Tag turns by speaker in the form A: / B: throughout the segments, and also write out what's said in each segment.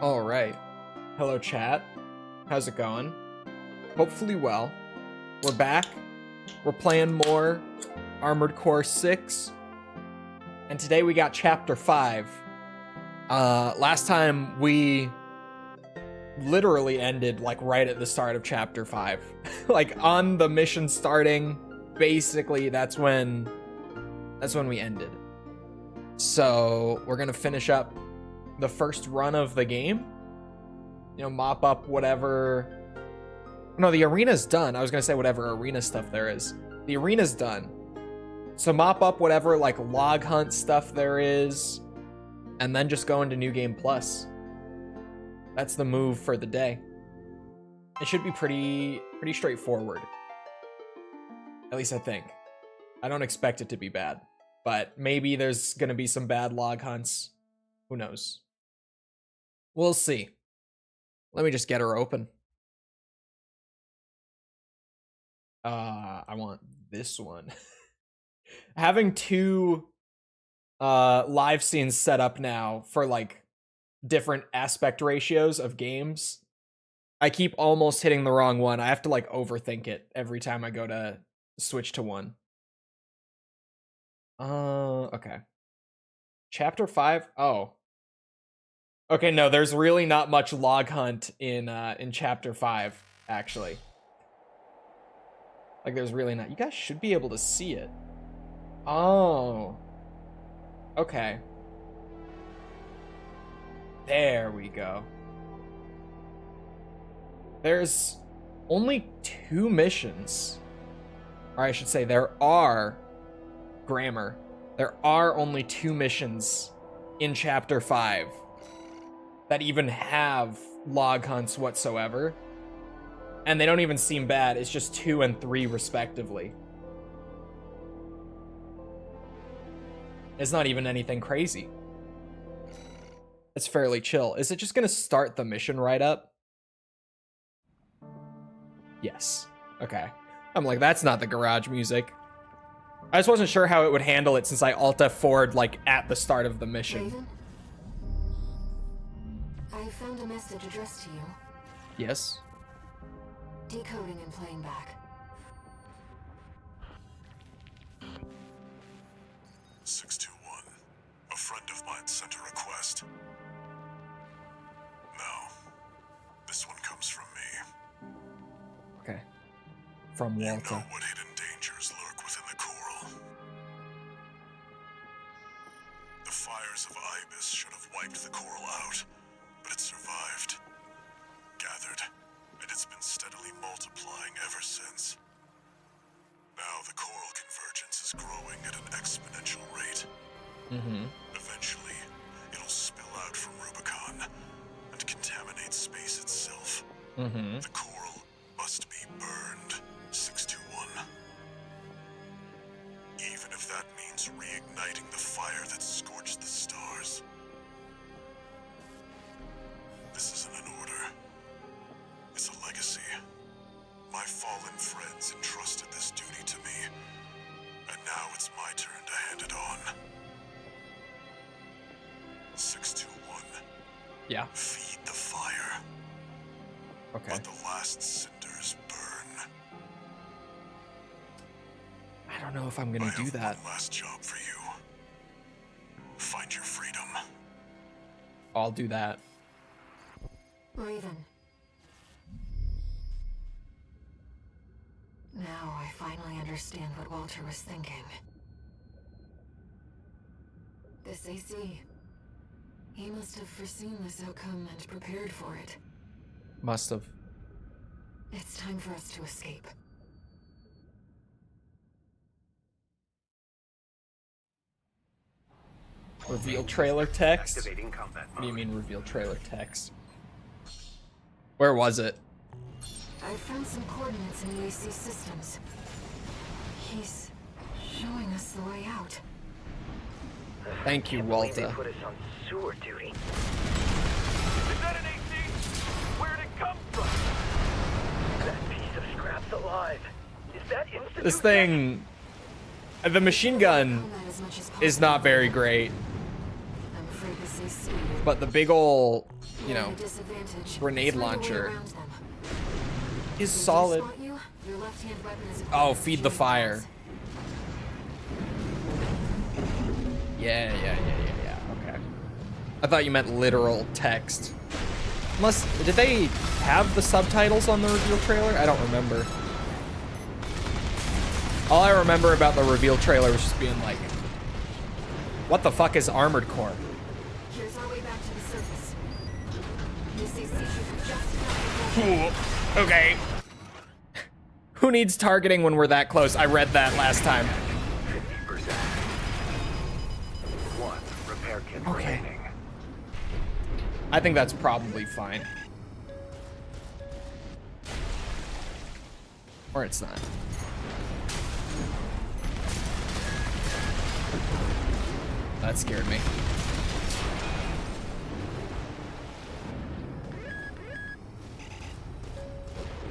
A: All right. Hello, chat. How's it going? Hopefully well. We're back. We're playing more Armored Core 6. And today we got Chapter 5. Last time we literally ended like right at the start of Chapter 5. Like on the mission starting, basically that's when we ended. So we're gonna finish up the first run of the game. You know, mop up whatever... No, the arena's done. I was gonna say whatever arena stuff there is. The arena's done. So mop up whatever like log hunt stuff there is, and then just go into New Game Plus. That's the move for the day. It should be pretty straightforward. At least I think. I don't expect it to be bad, but maybe there's gonna be some bad log hunts. Who knows? We'll see. Let me just get her open. I want this one. Having two live scenes set up now for like different aspect ratios of games, I keep almost hitting the wrong one. I have to like overthink it every time I go to switch to one. Okay. Chapter 5. Oh. Okay, no, there's really not much log hunt in Chapter 5, actually. Like, there's really not. You guys should be able to see it. Oh. Okay. There we go. There's only 2 missions. Or I should say, there are... Grammar. There are only 2 missions in Chapter 5 that even have log hunts whatsoever. And they don't even seem bad. It's just 2 and 3 respectively. It's not even anything crazy. It's fairly chill. Is it just gonna start the mission right up? Yes. Okay. I'm like, that's not the garage music. I just wasn't sure how it would handle it since I Alt F4'd like at the start of the mission.
B: Raven? I found a message addressed to you.
A: Yes.
B: Decoding and playing back.
C: 621. A friend of mine sent a request. Now, this one comes from me.
A: Okay. From
C: You
A: Walter.
C: know what hidden dangers lurk within the coral. The fires of Ibis should have wiped the coral out, but it survived. Gathered, and it's been steadily multiplying ever since. Now the coral convergence is growing at an exponential rate. Eventually, it'll spill out from Rubicon and contaminate space itself. The coral must be burned, 621. Even if that means reigniting the fire that scorched the stars. This isn't an order. It's a legacy. My fallen friends entrusted this duty to me, and now it's my turn to hand it on. 621.
A: Yeah.
C: Feed the fire.
A: Okay.
C: Let the last cinders burn.
A: I don't know if I'm gonna do that.
C: One last job for you. Find your freedom.
A: I'll do that.
B: Raven. Now I finally understand what Walter was thinking. This AC. He must have foreseen this outcome and prepared for it.
A: Must have.
B: It's time for us to escape.
A: Reveal trailer text?
D: Activating combat
A: What do you
D: mode.
A: mean reveal trailer text? Where was it?
B: I found some coordinates in the AC systems. He's showing us the way out.
A: Thank you,
D: Can't believe
A: Walter.
D: They put us on sewer duty. Is that an AC? Where'd it come from? That piece of scrap's alive. Is that instant?
A: This thing... The machine gun
B: Combat as much as
A: is
B: possible.
A: not very great.
B: I'm afraid this AC will
A: But the big ol', you
B: You're
A: know,
B: at a disadvantage.
A: grenade
B: Find a way
A: launcher
B: around them.
A: is
B: If they
A: solid.
B: spot you, your left-hand weapon is
A: Oh,
B: equipped
A: feed
B: to
A: the
B: shoot
A: fire.
B: guns.
A: Yeah. Okay. I thought you meant literal text. Unless, did they have the subtitles on the reveal trailer? I don't remember. All I remember about the reveal trailer was just being like, what the fuck is Armored Core?
B: Here's our way back to the surface. This AC should have just enough to
A: Okay. Who needs targeting when we're that close? I read that last time.
D: 50%. One repair kit
A: Okay.
D: remaining.
A: I think that's probably fine. Or it's not. That scared me.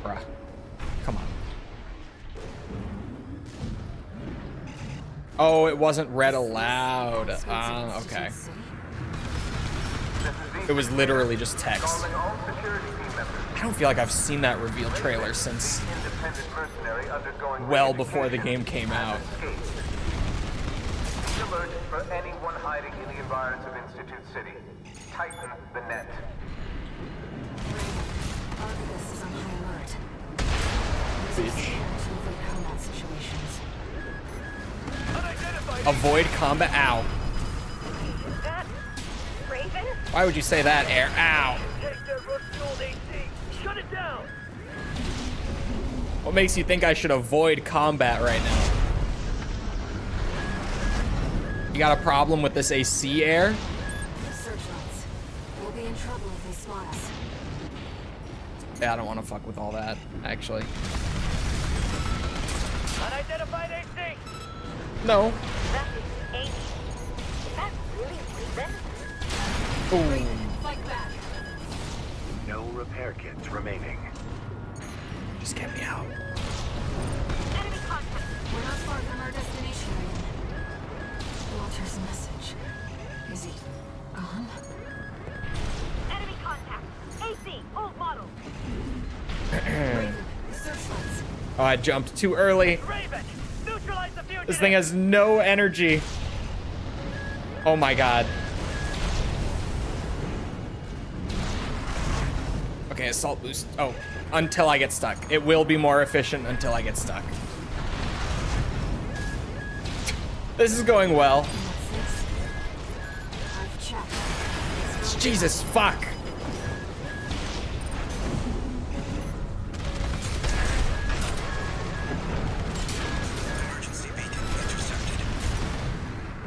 A: Bruh. Come on. Oh, it wasn't read aloud. Okay. It was literally just text.
D: Calling all security team members.
A: I don't feel like I've seen that reveal trailer since
D: Independent mercenary undergoing
A: well before the game came out.
D: escape. Be alert for anyone hiding in the environs of Institute City. Tighten the net.
B: Arquebus is on high alert.
A: Bitch.
B: To avoid combat situations.
D: Unidentified.
A: Avoid combat. Ow.
E: That Raven?
A: Why would you say that, Air? Ow.
D: Take their rusty old AC. Shut it down.
A: What makes you think I should avoid combat right now? You got a problem with this AC, Air?
B: Searchlights. We'll be in trouble if they spot us.
A: Yeah, I don't want to fuck with all that, actually.
D: Unidentified AC.
A: No.
E: That is Amy. Is that really Raven?
A: Ooh.
B: Fight back.
D: No repair kits remaining.
A: Just get me out.
E: Enemy contact.
B: We're not far from our destination, Raven. Walter's message. Is he gone?
E: Enemy contact. AC, old model.
B: Raven, the searchlights.
A: Oh, I jumped too early.
D: Raven, neutralize the fugitive.
A: This thing has no energy. Oh my god. Okay, assault boost. Oh, until I get stuck. It will be more efficient until I get stuck. This is going well.
B: What's this? I've checked. It's not
A: Jesus, fuck.
C: Emergency beacon intercepted.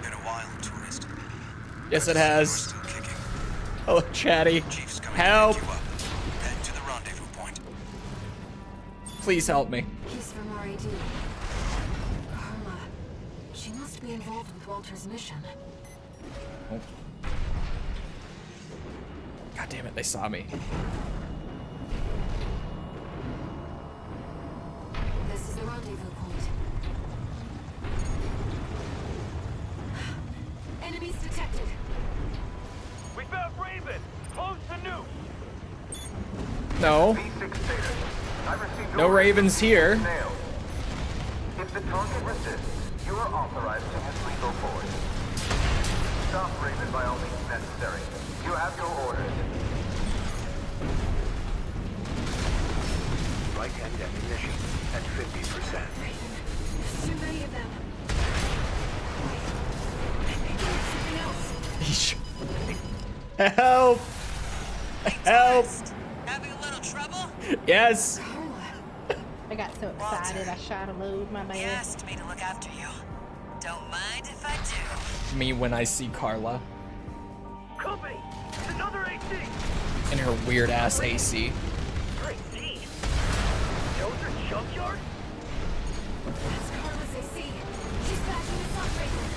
C: Been a while, tourist.
A: Yes, it
C: We're
A: has.
C: still kicking.
A: Hello, Chatty.
C: Chief's coming
A: Help.
C: to pick you up. Head to the rendezvous point.
A: Please help me.
B: He's from RAD. Carla. She must be involved with Walter's mission.
A: Oh. God damn it, they saw me.
B: This is the rendezvous point. Enemies detected.
D: We found Raven. Close to new.
A: No.
D: B6 status. I received
A: No
D: orders
A: Ravens here.
D: nailed. If the target resists, you are authorized to use lethal force. Stop Raven by all means necessary. You have your orders. Right-hand ammunition at 50%.
B: There's too many of them. Something else.
A: Help. Help.
F: Having a little trouble?
A: Yes.
B: Carla.
G: I got so excited I shot a load, my
F: He
G: bad.
F: asked me to look after you. Don't mind if I do.
A: Me when I see Carla
D: Company! It's another AC!
A: in her weird ass AC.
D: Great D! Dozer junkyard?
B: That's Carla's AC. She's backing us up, Raven.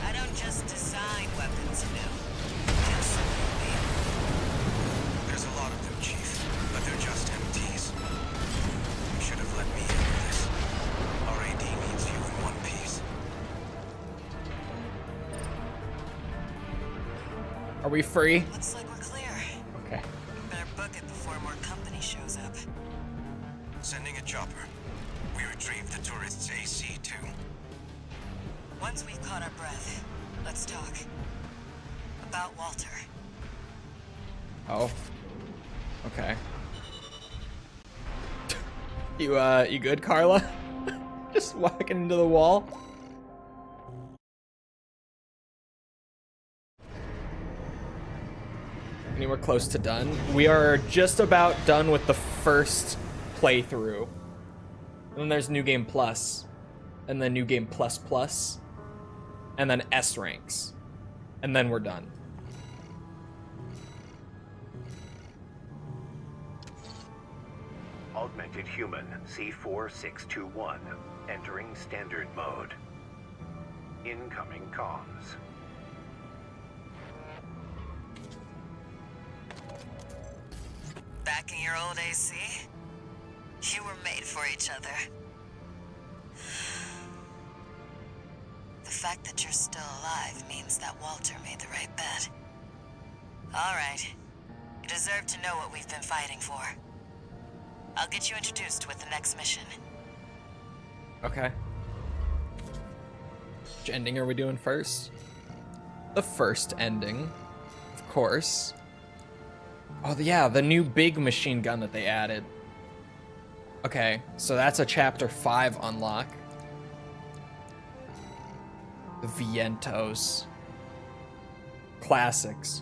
F: I don't just design weapons, Bill. Absolutely.
C: There's a lot of them, Chief, but they're just MTs. You should have let me handle this. RAD needs you in one piece.
A: Are we free?
F: Looks like we're clear.
A: Okay.
F: Better book it before more company shows up.
H: Sending a chopper. We retrieved the turret's AC too.
F: Once we've caught our breath, let's talk. About Walter.
A: Oh. Okay. You good, Carla? Just walking into the wall? Anywhere close to done? We are just about done with the first playthrough. And then there's New Game Plus. And then New Game Plus Plus. And then S ranks. And then we're done.
I: Augmented Human C4621, entering standard mode. Incoming comms.
F: Back in your old AC? You were made for each other. The fact that you're still alive means that Walter made the right bet. All right. You deserve to know what we've been fighting for. I'll get you introduced with the next mission.
A: Okay. Which ending are we doing first? The first ending, of course. Oh, yeah, the new big machine gun that they added. Okay, so that's a Chapter 5 unlock. The Vientos. Classics.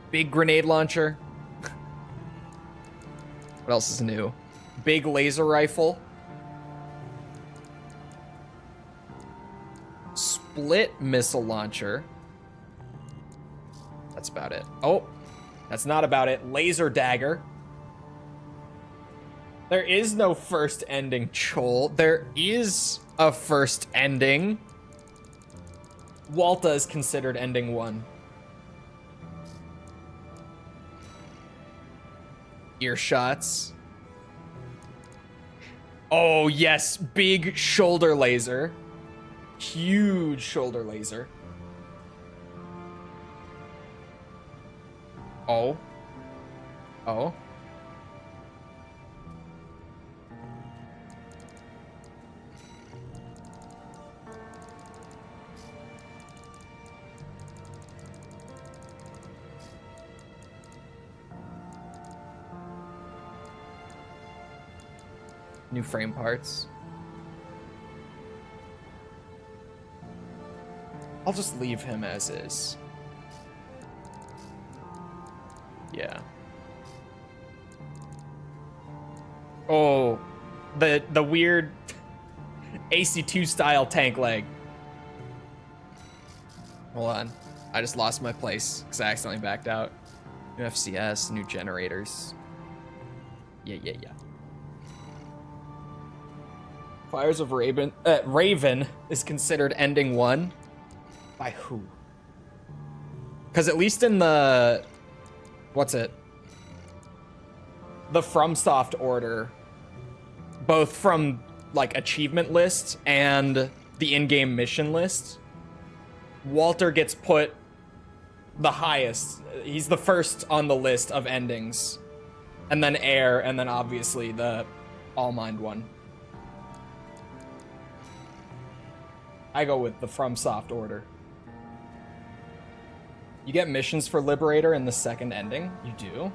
A: Big grenade launcher. What else is new? Big laser rifle. Split missile launcher. That's about it. Oh, that's not about it. Laser dagger. There is no first ending, Chole. There is a first ending. Walta is considered ending 1. Earshots. Oh, yes. Big shoulder laser. Huge shoulder laser. Oh. Oh. New frame parts. I'll just leave him as is. Yeah. Oh, the weird AC2 style tank leg. Hold on. I just lost my place because I accidentally backed out. New FCS, new generators. Yeah. Fires of Raven is considered ending 1. By who? Because at least in the... What's it? The FromSoft order, both from, like, achievement list and the in-game mission list, Walter gets put the highest. He's the first on the list of endings. And then Air, and then obviously the All-Mind one. I go with the FromSoft order. You get missions for Liberator in the second ending? You do?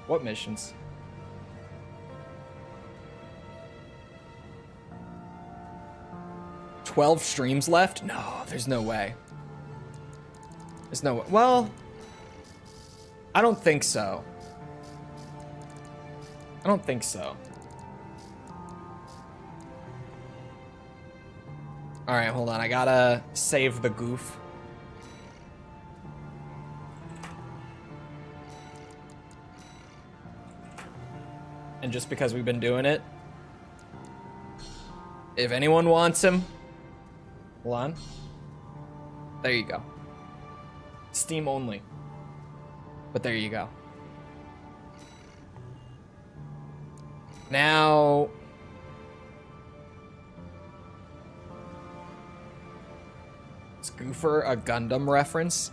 A: What missions? $12 streams left? No, there's no way. There's no way. Well, I don't think so. I don't think so. All right, hold on. I gotta save the goof. And just because we've been doing it, if anyone wants him, hold on. There you go. Steam only. But there you go. Now, let's Goofer a Gundam reference?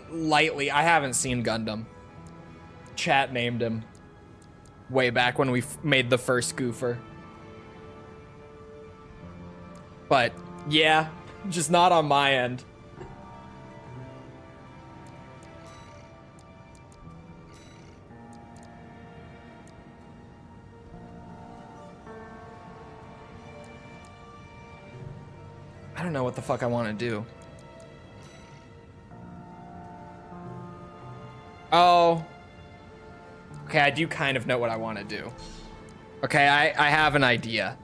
A: Lightly. I haven't seen Gundam. Chat named him way back when we made the first Goofer. But yeah, just not on my end. I don't know what the fuck I want to do. Oh. Okay, I do kind of know what I want to do. Okay, I have an idea.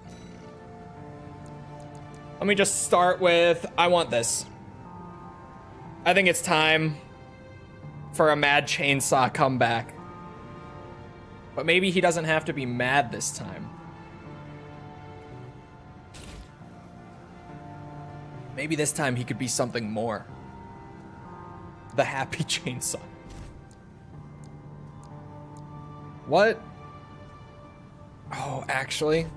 A: Let me just start with, I want this. I think it's time for a Mad Chainsaw comeback. But maybe he doesn't have to be mad this time. Maybe this time he could be something more. The Happy Chainsaw. What? Oh, actually,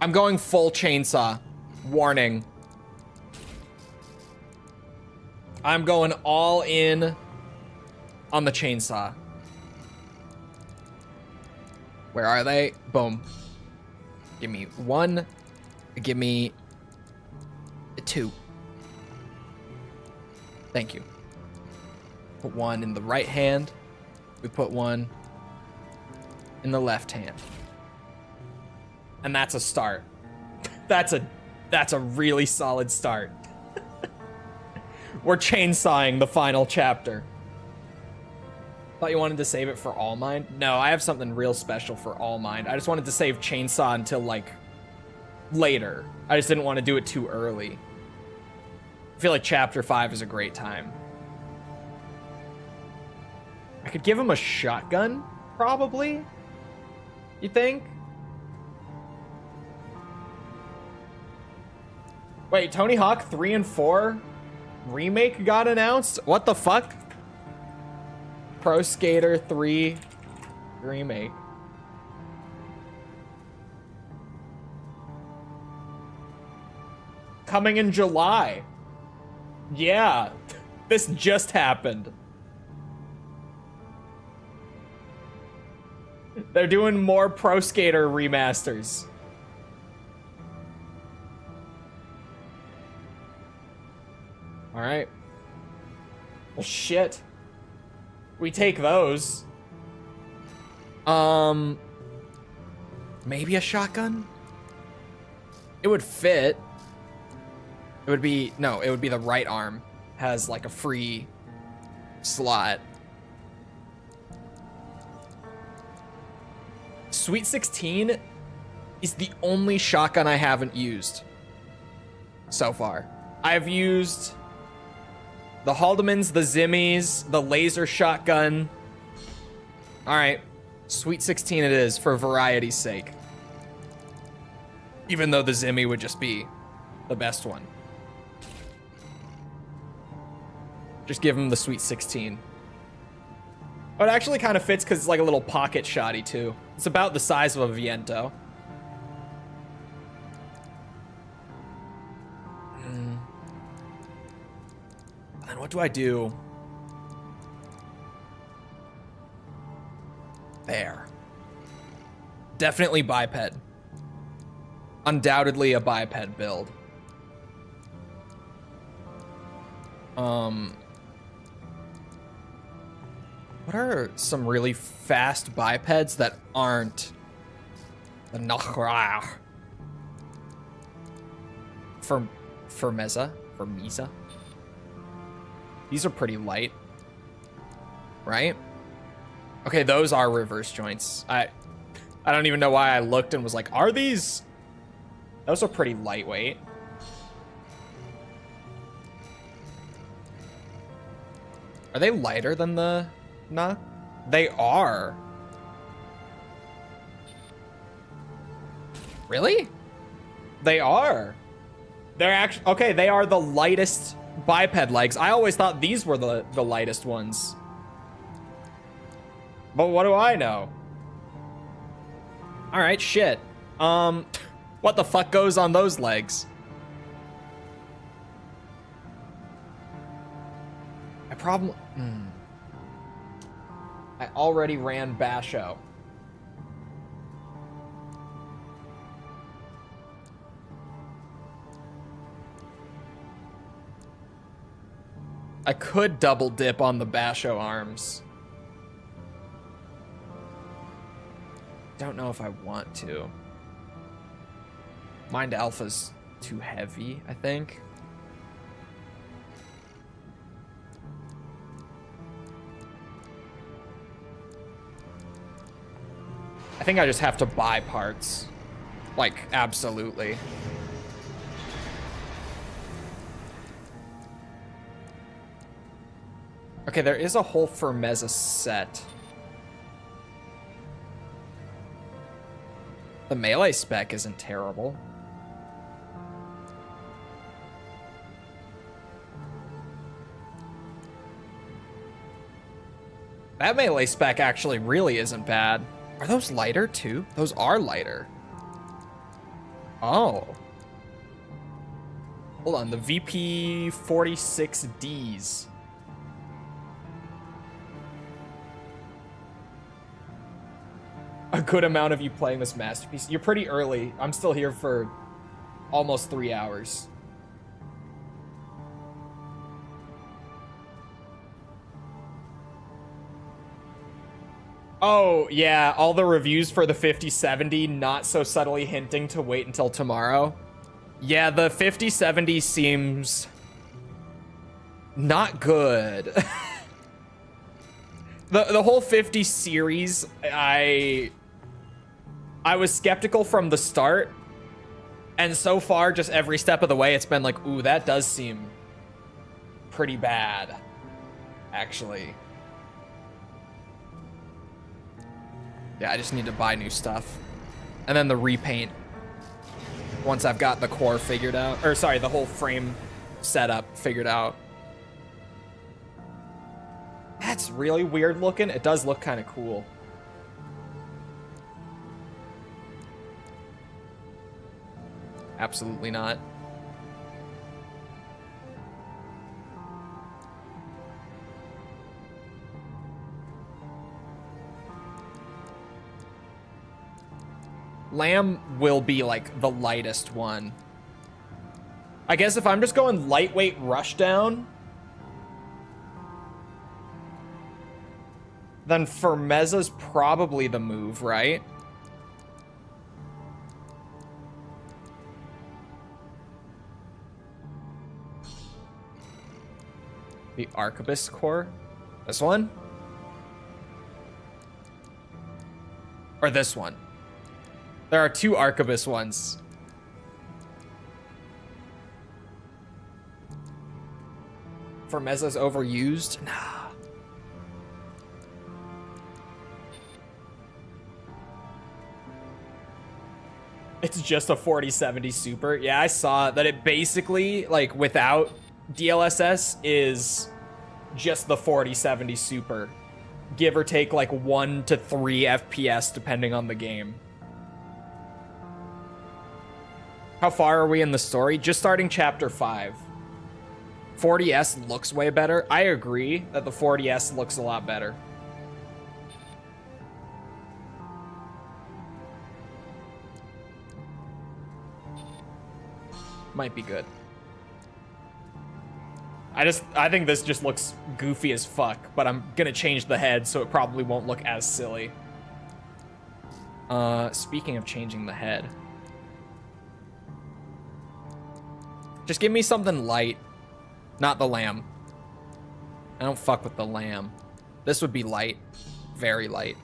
A: I'm going full chainsaw. Warning. I'm going all in on the chainsaw. Where are they? Boom. Give me one. Give me two. Thank you. Put one in the right hand. We put one in the left hand. And that's a start. That's a really solid start. We're chainsawing the final chapter. Thought you wanted to save it for All Mind? No, I have something real special for All Mind. I just wanted to save Chainsaw until, like, later. I just didn't want to do it too early. I feel like Chapter 5 is a great time. I could give him a shotgun, probably? You think? Wait, Tony Hawk 3 and 4 remake got announced? What the fuck? Pro Skater 3 remake. Coming in July. Yeah, this just happened. They're doing more Pro Skater remasters. All right. Well, shit. We take those. Maybe a shotgun? It would fit. It would be, no, it would be the right arm. Has like a free slot. Sweet 16 is the only shotgun I haven't used so far. I've used the Haldemans, the Zimmies, the laser shotgun. All right, Sweet 16 it is for variety's sake. Even though the Zimmy would just be the best one. Just give him the Sweet 16. Oh, it actually kind of fits because it's like a little pocket shotty too. It's about the size of a Viento. And what do I do? There. Definitely biped. Undoubtedly a biped build. What are some really fast bipeds that aren't the Nachra? Mesa? These are pretty light, right? Okay, those are reverse joints. I don't even know why I looked and was like, are these? Those are pretty lightweight. Are they lighter than the Nah? They are. Really? They are. They're actually, okay, they are the lightest biped legs. I always thought these were the lightest ones. But what do I know? All right, shit. What the fuck goes on those legs? I already ran Basho. I could double dip on the Basho arms. Don't know if I want to. Mind Alpha's too heavy, I think. I think I just have to buy parts. Like, absolutely. Okay, there is a whole Firmeza set. The melee spec isn't terrible. That melee spec actually really isn't bad. Are those lighter too? Those are lighter. Oh. Hold on, the VP 46Ds. A good amount of you playing this masterpiece. You're pretty early. I'm still here for almost 3 hours. Oh, yeah, all the reviews for the 5070 not so subtly hinting to wait until tomorrow. Yeah, the 5070 seems not good. The whole 50 series, I was skeptical from the start, and so far, just every step of the way, it's been like, ooh, that does seem pretty bad, actually. Yeah, I just need to buy new stuff. And then the repaint, once I've got the core figured out, or sorry, the whole frame setup figured out. That's really weird looking. It does look kind of cool. Absolutely not. Lamb will be like the lightest one. I guess if I'm just going lightweight rushdown, then Firmeza's probably the move, right? The Arquebus core? This one? Or this one? There are two Arquebus ones. Firmeza's overused? Nah. It's just a 4070 Super. Yeah, I saw that it basically, like, without DLSS is just the 4070 Super. Give or take, like, 1 to 3 FPS, depending on the game. How far are we in the story? Just starting chapter 5. 40S looks way better. I agree that the 40S looks a lot better. Might be good. I think this just looks goofy as fuck, but I'm gonna change the head so it probably won't look as silly. Speaking of changing the head. Just give me something light. Not the lamb. I don't fuck with the lamb. This would be light. Very light.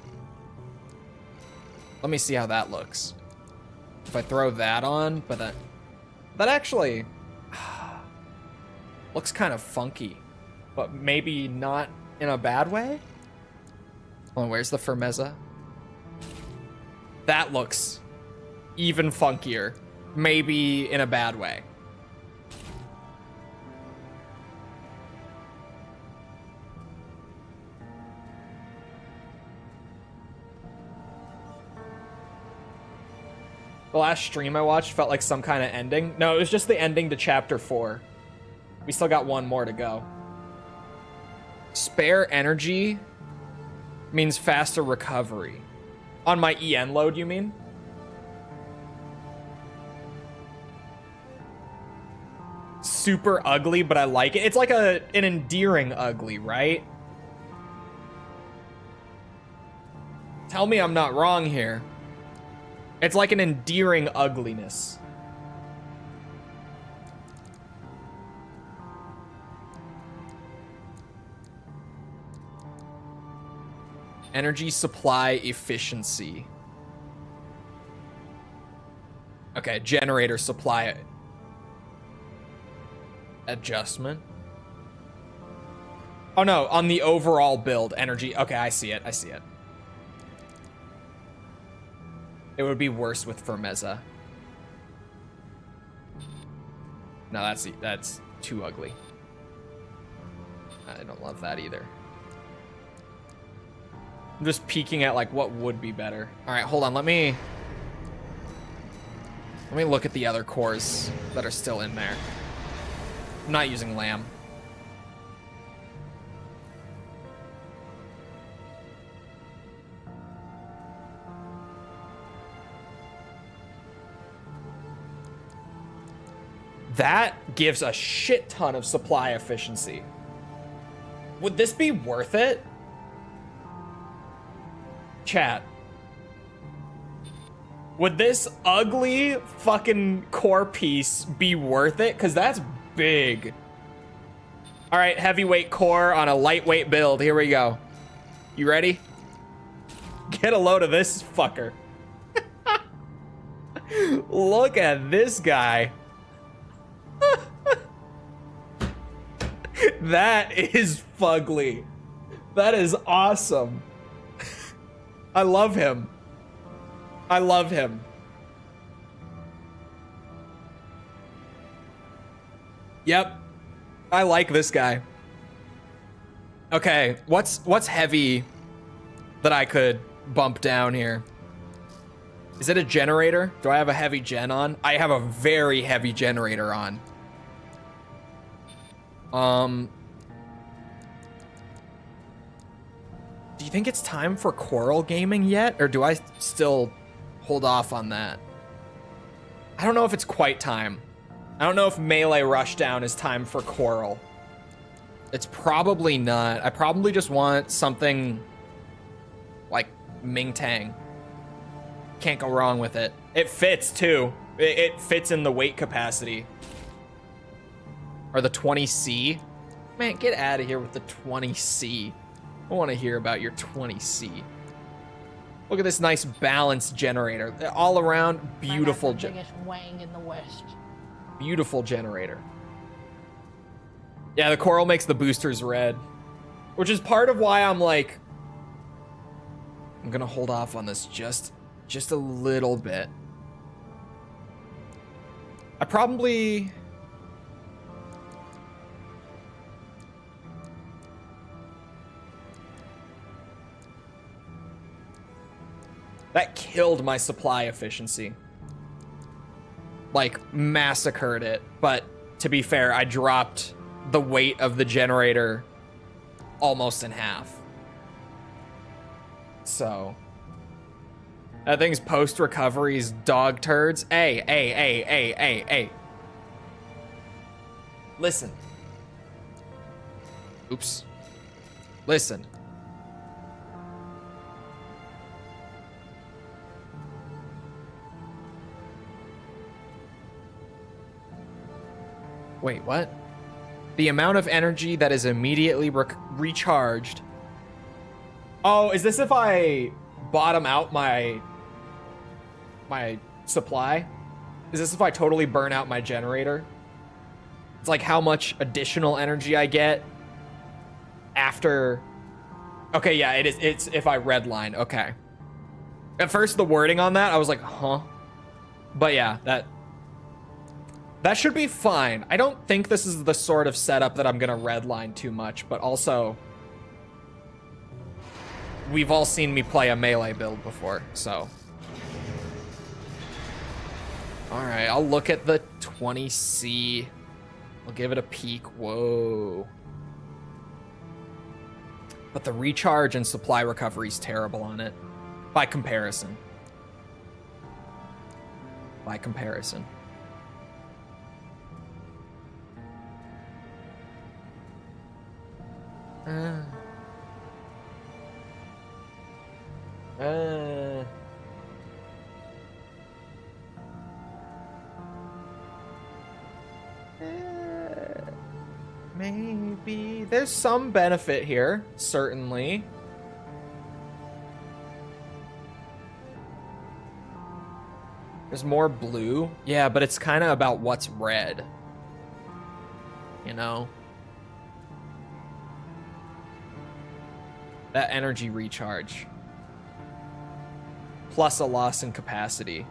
A: Let me see how that looks. If I throw that on, but that actually looks kind of funky. But maybe not in a bad way? Oh, where's the Firmeza? That looks even funkier. Maybe in a bad way. The last stream I watched felt like some kind of ending. No, it was just the ending to chapter 4. We still got one more to go. Spare energy means faster recovery. On my EN load, you mean? Super ugly, but I like it. It's like an endearing ugly, right? Tell me I'm not wrong here. It's like an endearing ugliness. Energy supply efficiency. Okay, generator supply adjustment. Oh no, on the overall build, energy. Okay, I see it. I see it. It would be worse with Firmeza. No, that's too ugly. I don't love that either. I'm just peeking at like what would be better. All right, hold on. Let me look at the other cores that are still in there. I'm not using Lamb. That gives a shit ton of supply efficiency. Would this be worth it? Chat. Would this ugly fucking core piece be worth it? Because that's big. All right, heavyweight core on a lightweight build. Here we go. You ready? Get a load of this fucker. Look at this guy. That is fugly. That is awesome. I love him. I love him. Yep. I like this guy. Okay, what's heavy that I could bump down here? Is it a generator? Do I have a heavy gen on? I have a very heavy generator on. Do you think it's time for Coral gaming yet? Or do I still hold off on that? I don't know if it's quite time. I don't know if Melee Rushdown is time for Coral. It's probably not. I probably just want something like Ming Tang. Can't go wrong with it. It fits too. It fits in the weight capacity. Or the 20C. Man, get out of here with the 20C. I want to hear about your 20C. Look at this nice balanced generator. All around, beautiful
G: biggest wang in the West.
A: Beautiful generator. Yeah, the coral makes the boosters red. Which is part of why I'm like, I'm gonna hold off on this just a little bit. I probably... That killed my supply efficiency. Like, massacred it. But, to be fair, I dropped the weight of the generator almost in half. So... That thing's post-recovery is dog turds. Hey. Listen. Oops. Listen. Wait, what? The amount of energy that is immediately recharged. Oh, is this if I bottom out my supply? Is this if I totally burn out my generator? It's like how much additional energy I get after... Okay, yeah, it is. It's if I redline. Okay. At first, the wording on that, I was like, huh? But yeah, that should be fine. I don't think this is the sort of setup that I'm gonna redline too much, but also... We've all seen me play a melee build before, so... Alright, I'll look at the 20C. I'll give it a peek. Whoa. But the recharge and supply recovery is terrible on it. By comparison. By comparison. Maybe there's some benefit here, certainly. There's more blue. Yeah, but it's kind of about what's red. You know? That energy recharge. Plus a loss in capacity.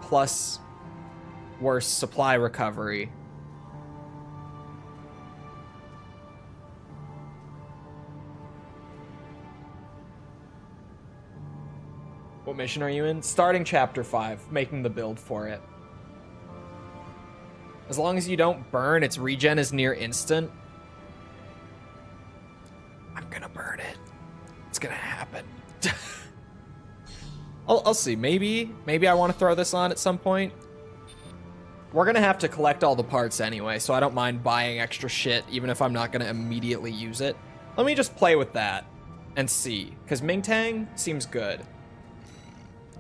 A: Plus worse supply recovery. What mission are you in? Starting chapter 5, making the build for it. As long as you don't burn, its regen is near instant. I'm gonna burn it. It's gonna happen. I'll see. Maybe I want to throw this on at some point. We're gonna have to collect all the parts anyway, so I don't mind buying extra shit, even if I'm not gonna immediately use it. Let me just play with that and see, because Mingtang seems good.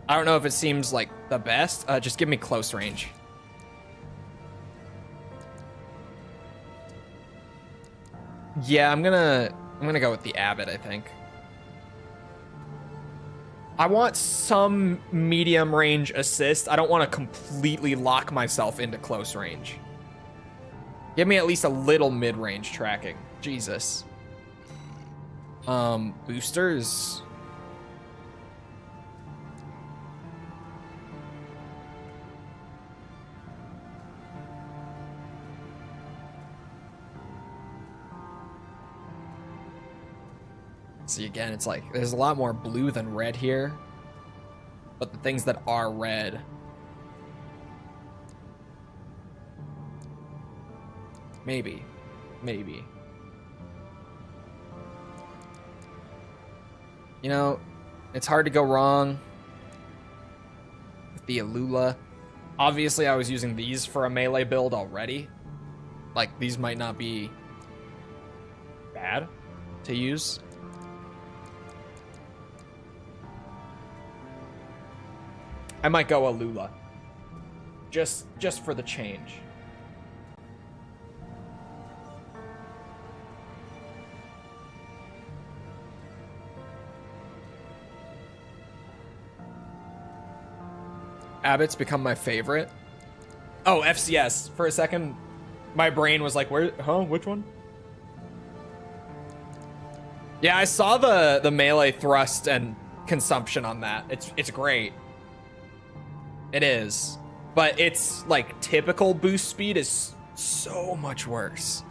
A: I don't know if it seems like the best. Just give me close range. Yeah, I'm gonna go with the Abbott, I think. I want some medium range assist. I don't want to completely lock myself into close range. Give me at least a little mid-range tracking. Jesus. Boosters. See, again, it's like there's a lot more blue than red here, but the things that are red, maybe. You know, it's hard to go wrong with the Alula. Obviously, I was using these for a melee build already. Like, these might not be bad to use. I might go Alula. Just for the change. Abbott's become my favorite. Oh, FCS. For a second, my brain was like, where, huh? Which one? Yeah, I saw the melee thrust and consumption on that. It's great. It is, but it's like typical boost speed is so much worse.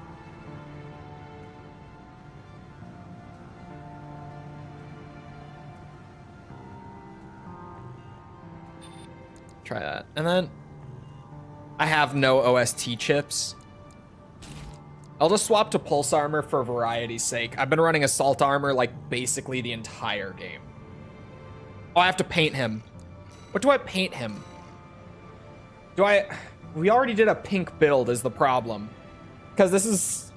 A: Try that. And then I have no OST chips. I'll just swap to pulse armor for variety's sake. I've been running assault armor like basically the entire game. Oh, I have to paint him. What do I paint him? We already did a pink build is the problem. Because this is...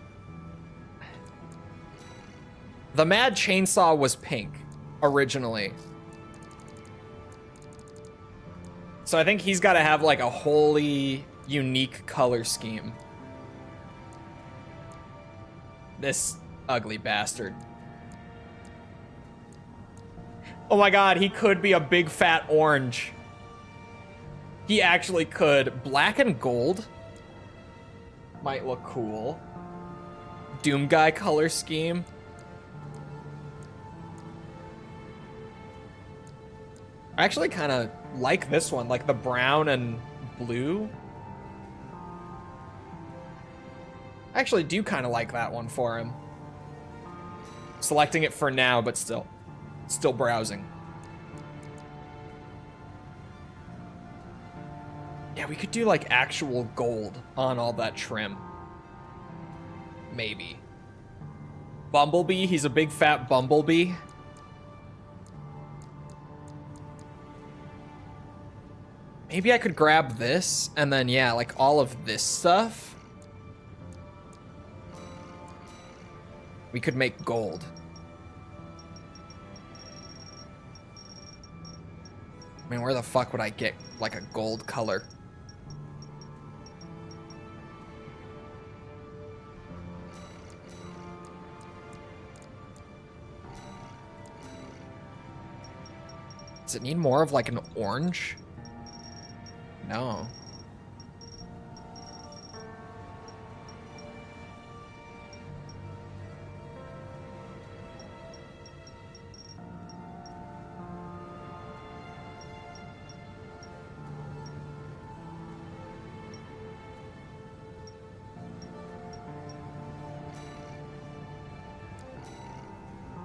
A: The Mad Chainsaw was pink, originally. So I think he's got to have like a wholly unique color scheme. This ugly bastard. Oh my god, he could be a big fat orange. He actually could. Black and gold might look cool. Doom Guy color scheme. I actually kind of like this one, like the brown and blue. I actually do kind of like that one for him. Selecting it for now, but still browsing. Yeah, we could do like actual gold on all that trim. Maybe. Bumblebee, he's a big fat bumblebee. Maybe I could grab this, and then, yeah, like, all of this stuff. We could make gold. I mean, where the fuck would I get, like, a gold color? Does it need more of, like, an orange? No.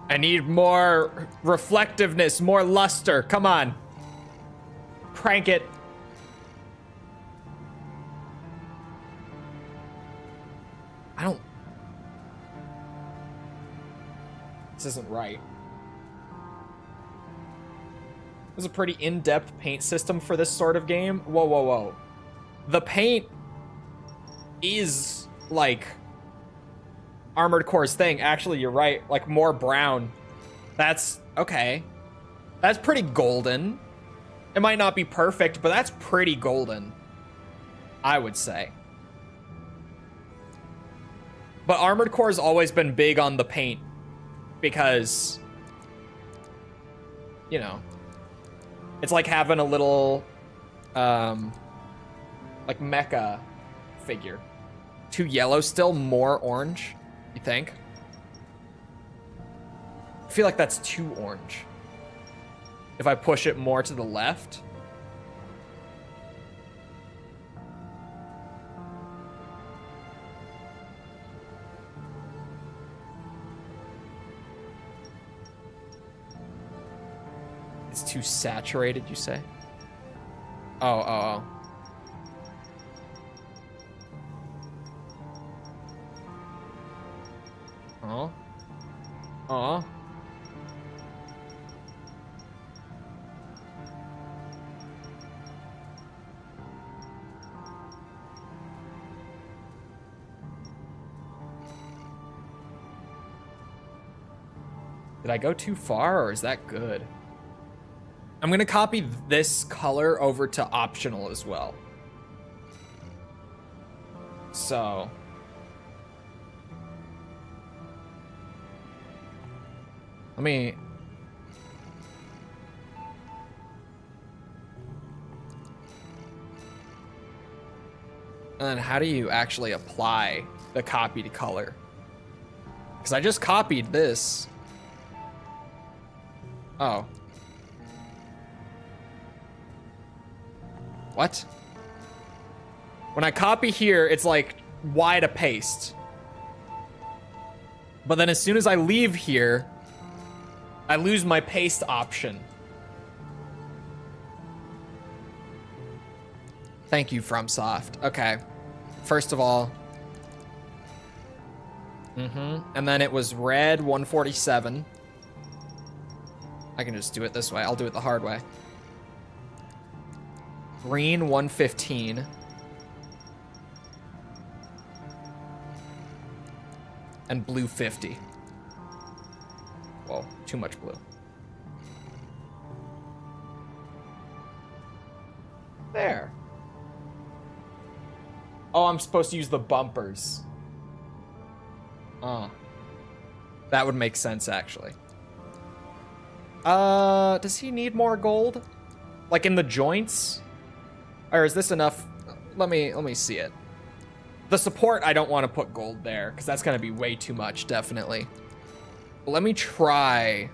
A: I need more reflectiveness, more luster. Come on. Crank it. I don't... This isn't right. There's a pretty in-depth paint system for this sort of game. Whoa, whoa, whoa. The paint is, like, Armored Core's thing. Actually, you're right. Like, more brown. That's... okay. That's pretty golden. It might not be perfect, but that's pretty golden, I would say. But Armored Core's always been big on the paint because, you know, it's like having a little, like, mecha figure. Too yellow still, more orange, you think? I feel like that's too orange. If I push it more to the left. It's too saturated, you say? Oh. Oh. Did I go too far, or is that good? I'm gonna copy this color over to optional as well. So. Let me... And then how do you actually apply the copied color? Because I just copied this. Oh. What? When I copy here, it's like Y to paste. But then as soon as I leave here, I lose my paste option. Thank you, FromSoft. Okay. First of all. And then it was red 147. I can just do it this way. I'll do it the hard way. Green 115. And blue 50. Whoa, too much blue. There. Oh, I'm supposed to use the bumpers. That would make sense, actually. Does he need more gold? Like in the joints? Or is this enough? Let me see it. The support, I don't want to put gold there, because that's going to be way too much, definitely. But let me try.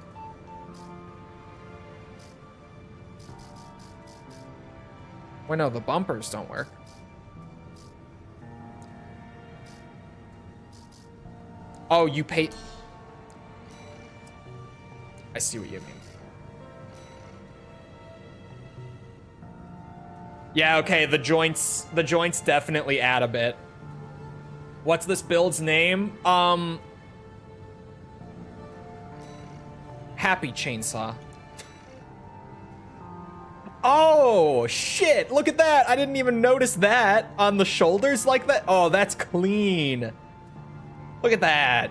A: Wait, no, the bumpers don't work. Oh, you pay... I see what you mean. Yeah, okay, the joints definitely add a bit. What's this build's name? happy chainsaw. Oh, shit. Look at that. I didn't even notice that on the shoulders like that. Oh, that's clean. Look at that.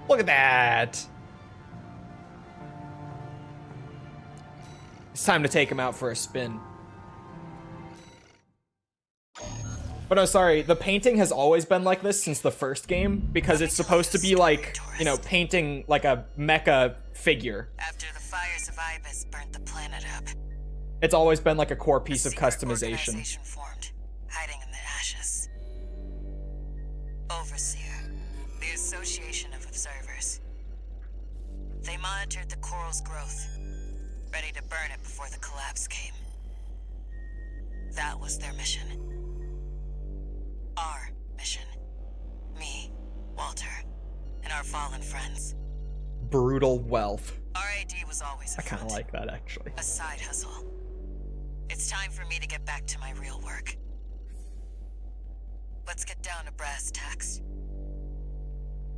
A: Look at that. It's time to take him out for a spin. But no, sorry, the painting has always been like this since the first game, because it's supposed to be like, you know, painting like a mecha figure.
F: After the fires of Ibis burnt the planet up,
A: It's always been like a core
F: a
A: piece of
F: secret
A: customization.
F: organization formed, hiding in the ashes. Overseer, the Association of Observers. They monitored the coral's growth, ready to burn it before the collapse came. That was their mission. Our mission. Me, Walter, and our fallen friends.
A: Brutal wealth.
F: RAD was always a
A: I kind of
F: front,
A: like that, actually.
F: a side hustle. It's time for me to get back to my real work. Let's get down to brass tacks.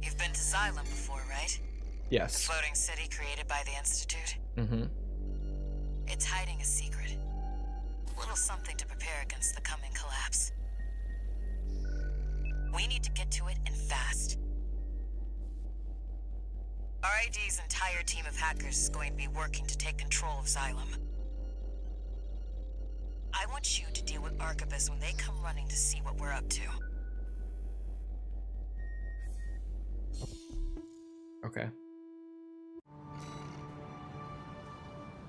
F: You've been to Xylem before, right? The
A: Yes.
F: floating city created by the Institute.
A: Mm-hmm.
F: It's hiding a secret. A little something to prepare against the coming collapse. We need to get to it, and fast. RID's entire team of hackers is going to be working to take control of Xylem. I want you to deal with Archivist when they come running to see what we're up to.
A: Okay.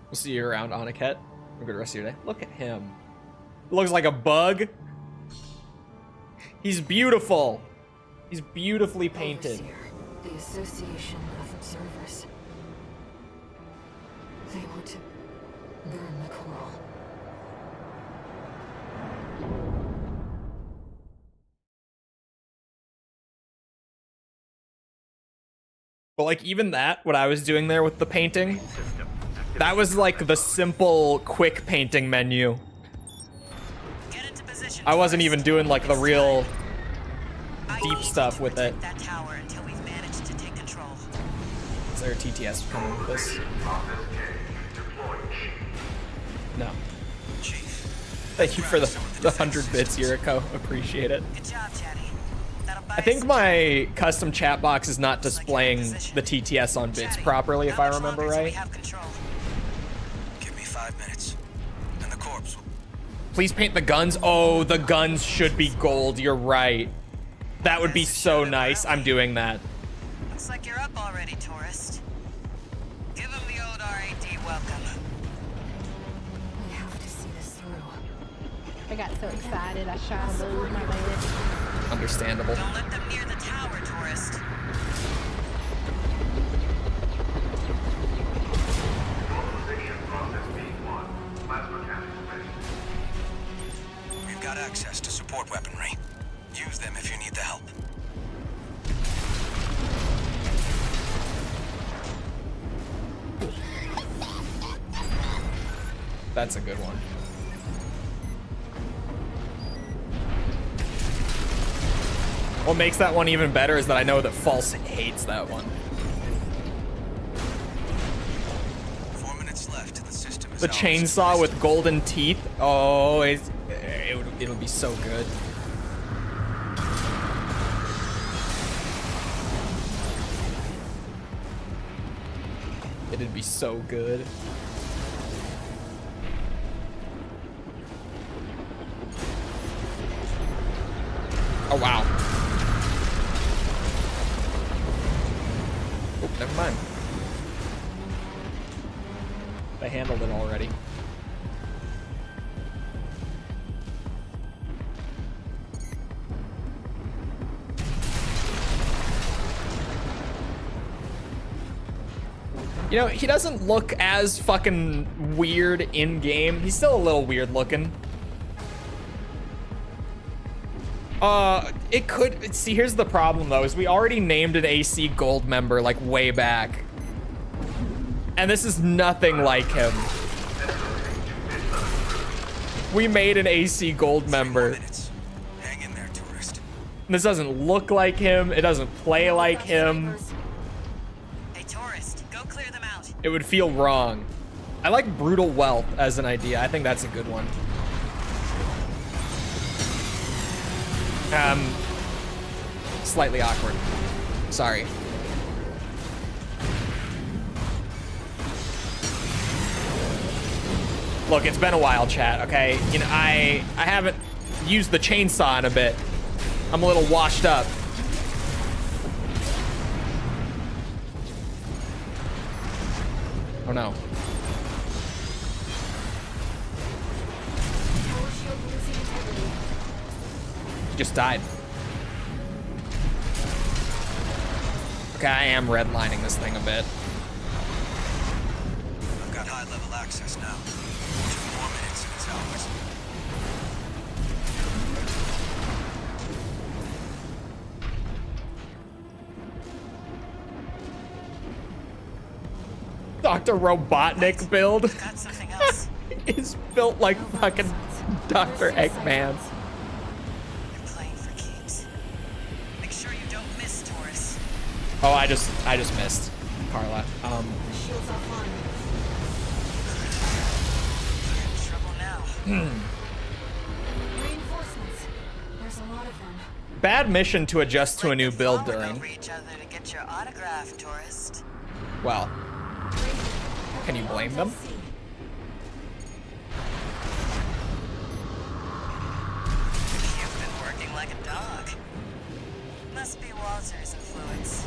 A: We'll see you around, Aniket. Have a good rest of your day. Look at him. Looks like a bug. He's beautiful. He's beautifully painted.
B: Overseer, the Association of Observers. They want to burn the coral.
A: But like even that, what I was doing there with the painting, that was like the simple, quick painting menu.
F: Get into position.
A: I wasn't even doing like the real
F: I
A: deep
F: need
A: stuff
F: to
A: with it.
F: protect that tower until we've managed to take control.
A: Is there a TTS coming with this? No.
H: Chief.
A: Thank you for the 100 bits, Yuriko. Appreciate it.
F: Good job, Chatty. That'll buy
A: I think
F: us
A: my custom chat box is not displaying the TTS on bits
F: Chatty,
A: properly, if
F: how
A: I
F: much
A: remember
F: longer till we
A: right.
F: have control?
H: Give me 5 minutes. And the corpse will...
A: Please paint the guns. Oh, the guns should be gold. You're right. That would be so nice. I'm doing that.
F: Looks like you're up already, tourist. Give him the old RAD welcome.
B: We have to see this through.
G: I got so excited I shot a move my bad.
A: Understandable.
F: Don't let them near the tower, tourist.
H: We've got access to support weaponry. Use them if you need the help.
A: That's a good one. What makes that one even better is that I know that False hates that one.
H: 4 minutes left till the system is
A: The
H: ours.
A: chainsaw with golden teeth. Oh, it'll be so good. It'd be so good. Oh, wow. Oh, never mind. They handled it already. You know, he doesn't look as fucking weird in-game. He's still a little weird looking. It could... See, here's the problem, though, is we already named an AC Gold member, like, way back. And this is nothing like him. We made an AC Gold member.
H: Minutes. Hang in there, tourist.
A: This doesn't look like him. It doesn't play like him.
F: Hey, tourist, go clear them out.
A: It would feel wrong. I like brutal wealth as an idea. I think that's a good one. Slightly awkward. Sorry. Look, it's been a while, chat, okay? You know, I haven't used the chainsaw in a bit. I'm a little washed up. Oh no. Just died. Okay, I am redlining this thing a bit.
H: I've got high-level access now. 2 more minutes and it's ours.
A: Dr. Robotnik build
F: Got something else.
A: is built like fucking Dr. Eggman.
F: You're playing for keeps. Make sure you don't miss, Taurus.
A: Oh, I just missed, Carla.
B: The shield's offline.
F: You're in trouble now.
B: Reinforcements. There's a lot of them.
A: Bad mission to adjust to a new build
F: Falling
A: during.
F: over each other to get your autograph, tourist.
A: Well, can you blame them?
F: You've been working like a dog. Must be Walter's influence.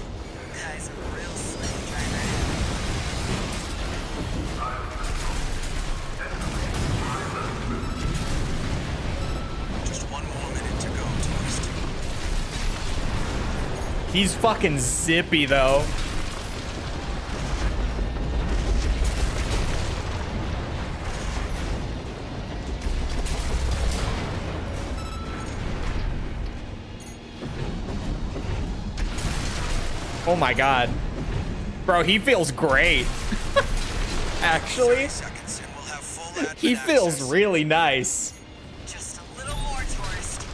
F: Guy's a real slave driver.
H: Just 1 more minute to go, tourist.
A: He's fucking zippy though. Oh my god. Bro, he feels great. Actually,
H: 30 seconds and we'll have full admin
A: he feels
H: access.
A: really nice.
F: Just a little more, tourist.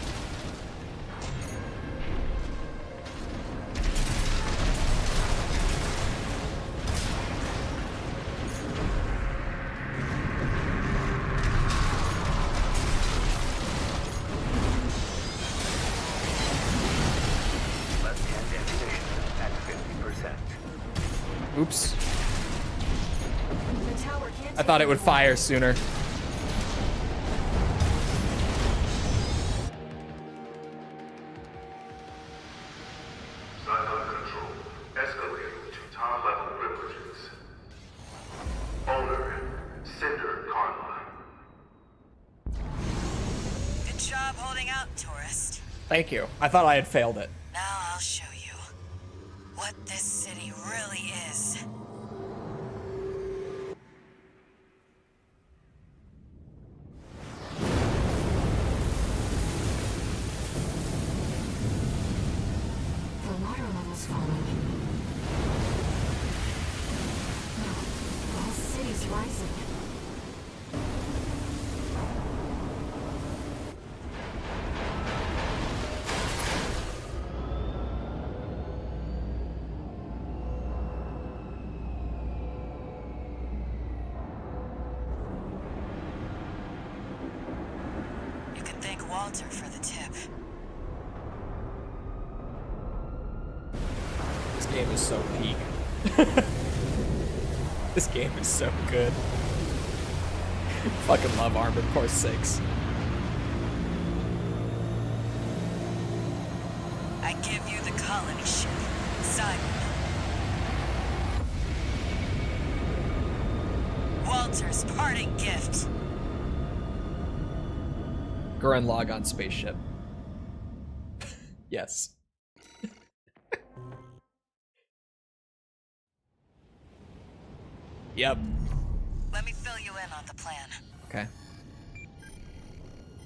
I: Left-hand ammunition at 50%.
A: Oops.
B: The tower can't
A: I thought it would fire sooner.
C: Silo control escalating to top-level privileges. Owner, Cinder Karma.
F: Good job holding out, tourist.
A: Thank you. I thought I had failed it.
F: Now I'll show you what this city really is.
B: The water level's falling. No, the whole city's rising.
F: You can thank Walter for the tip.
A: This game is so peak. This game is so good. Fucking love Armored Core 6.
F: I give you the colony ship, Simon. Walter's parting gift.
A: Gurren Lagann spaceship. Yes. Yep.
F: Let me fill you in on the plan.
A: Okay.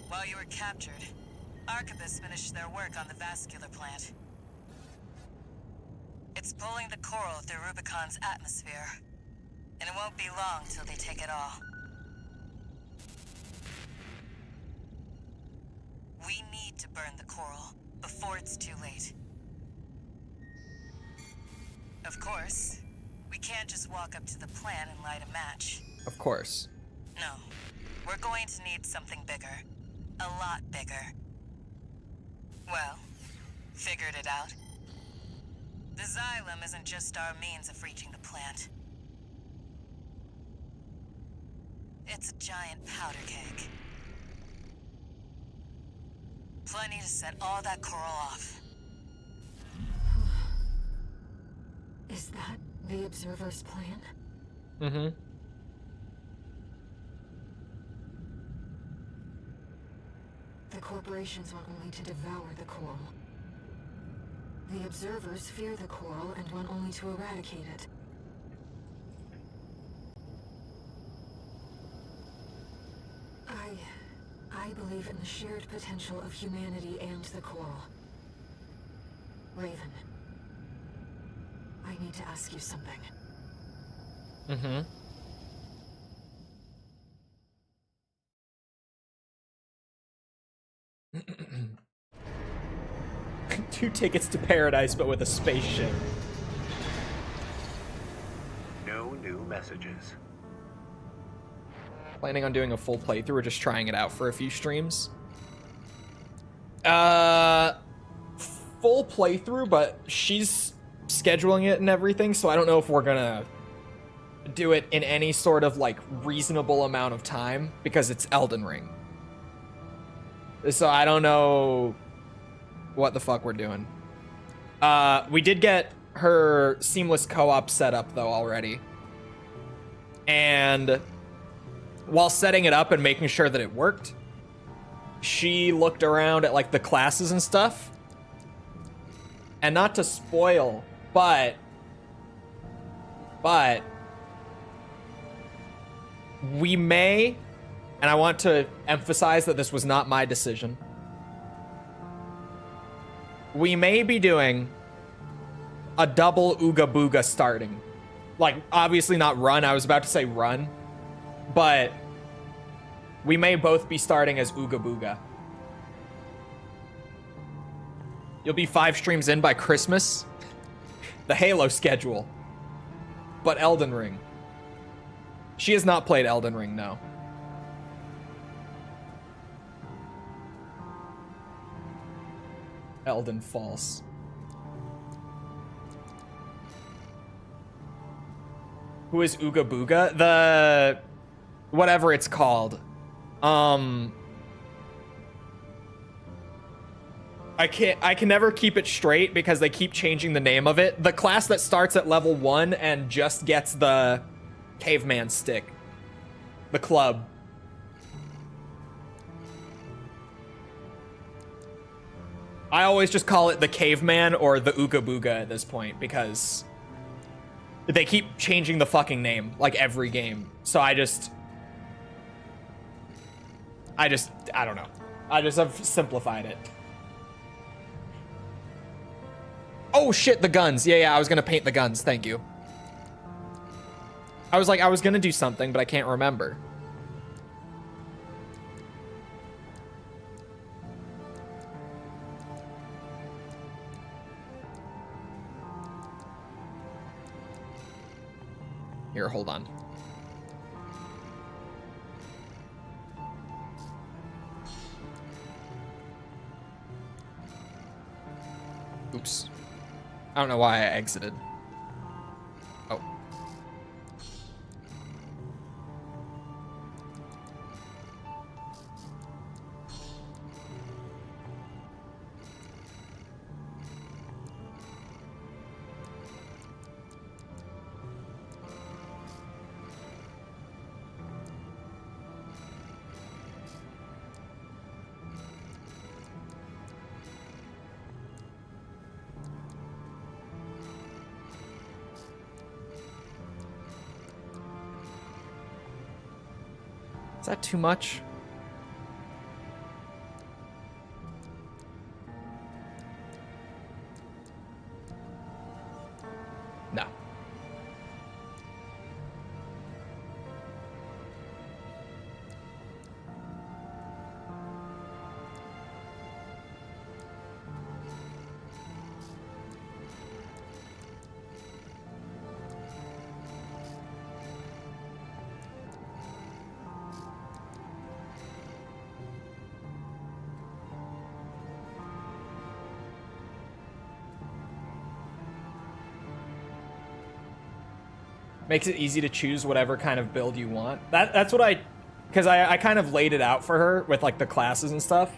F: While you were captured, Arquebus finished their work on the vascular plant. It's pulling the coral through Rubicon's atmosphere, and it won't be long till they take it all. We need to burn the coral before it's too late. Of course, We can't just walk up to the plant and light a match.
A: Of course.
F: No. We're going to need something bigger. A lot bigger. Well, figured it out. The xylem isn't just our means of reaching the plant. It's a giant powder keg. Plenty to set all that coral off.
B: Is that the Observer's plan?
A: Mm-hmm.
B: The corporations want only to devour the coral. The Observers fear the coral and want only to eradicate it. I believe in the shared potential of humanity and the coral. Raven, I need to ask you something.
A: Mm-hmm. 2 tickets to paradise, but with a spaceship.
I: No new messages.
A: Planning on doing a full playthrough or just trying it out for a few streams? Full playthrough, but she's scheduling it and everything, so I don't know if we're gonna do it in any sort of, like, reasonable amount of time, because it's Elden Ring. So I don't know what the fuck we're doing. We did get her seamless co-op set up, though, already. And while setting it up and making sure that it worked, she looked around at, like, the classes and stuff. And not to spoil, but we may, and I want to emphasize that this was not my decision, we may be doing a double Ooga Booga starting. Like, obviously not run, I was about to say run, but we may both be starting as Ooga Booga. You'll be 5 streams in by Christmas. The Halo schedule. But Elden Ring. She has not played Elden Ring, no. Elden False. Who is Ooga Booga? The... whatever it's called. I can never keep it straight because they keep changing the name of it. The class that starts at level 1 and just gets the caveman stick. The club. I always just call it the caveman or the Ooga Booga at this point because they keep changing the fucking name like every game. So I don't know. I just have simplified it. Oh shit, the guns. Yeah, I was gonna paint the guns. Thank you. I was like, I was gonna do something, but I can't remember. Here, hold on. Oops. I don't know why I exited. Oh. Is that too much? No. Makes it easy to choose whatever kind of build you want. That's what because I kind of laid it out for her with like the classes and stuff.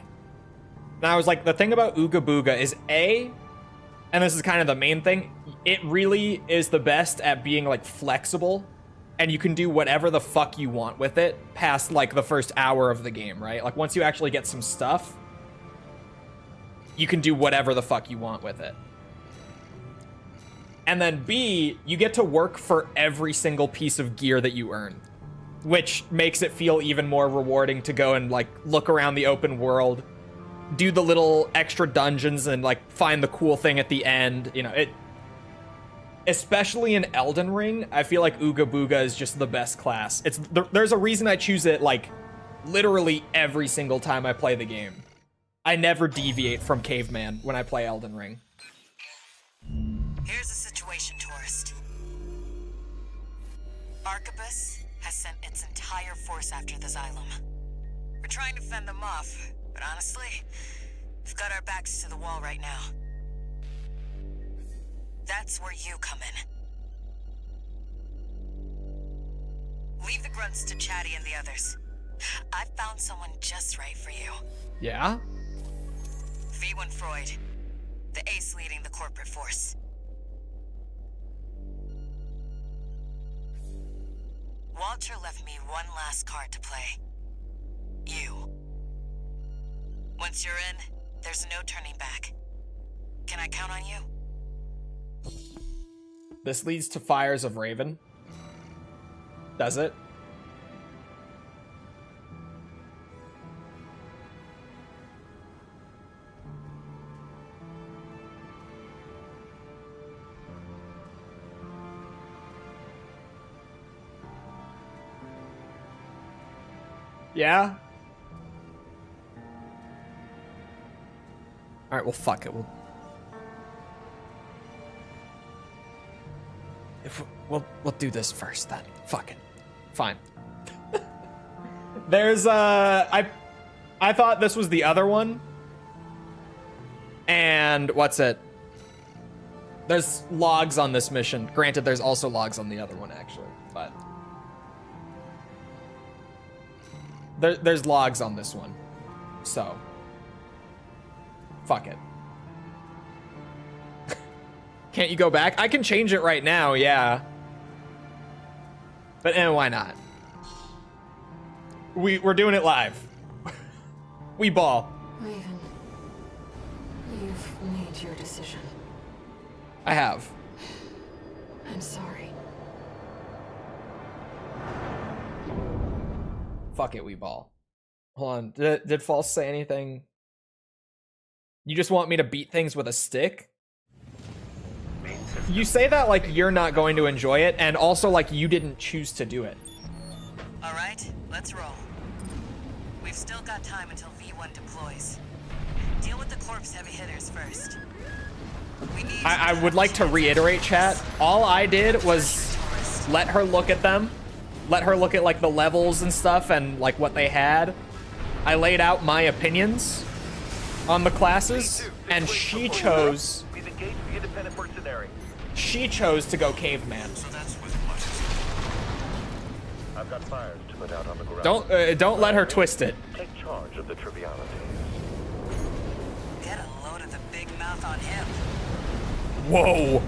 A: And I was like, the thing about Ooga Booga is and this is kind of the main thing, it really is the best at being like flexible, and you can do whatever the fuck you want with it past like the first hour of the game, right? Like once you actually get some stuff, you can do whatever the fuck you want with it. And then B, you get to work for every single piece of gear that you earn, which makes it feel even more rewarding to go and like look around the open world, do the little extra dungeons and like find the cool thing at the end. You know, it, especially in Elden Ring, I feel like Ooga Booga is just the best class. There's a reason I choose it like literally every single time I play the game. I never deviate from Caveman when I play Elden Ring.
F: Here's the situation, tourist. Arquebus has sent its entire force after the Xylem. We're trying to fend them off, but honestly, we've got our backs to the wall right now. That's where you come in. Leave the grunts to Chatty and the others. I've found someone just right for you.
A: Yeah?
F: V1 Freud, the ace leading the corporate force. Walter left me one last card to play. You. Once you're in, there's no turning back. Can I count on you?
A: This leads to Fires of Raven. Does it? Yeah? Alright, well, fuck it. We'll do this first, then. Fuck it. Fine. There's, I thought this was the other one. And, what's it? There's logs on this mission. Granted, there's also logs on the other one, actually. But there's logs on this one. So, fuck it. Can't you go back? I can change it right now, yeah. But why not? We're doing it live. We ball.
B: Raven, you've made your decision.
A: I have.
B: I'm sorry.
A: Fuck it, we ball. Hold on. Did False say anything? You just want me to beat things with a stick? You say that like you're not going to enjoy it, and also like you didn't choose to do it.
F: All right, let's roll. We've still got time until V1 deploys. Deal with the corpse heavy hitters first.
A: I would like to reiterate, chat. All I did was let her look at them. Let her look at like the levels and stuff and like what they had. I laid out my opinions on the classes, and she chose to go caveman.
C: I've got fires to put out on the ground.
A: Don't let her twist it.
C: Take charge of the trivialities.
F: Get a load of the big mouth on him.
A: Whoa.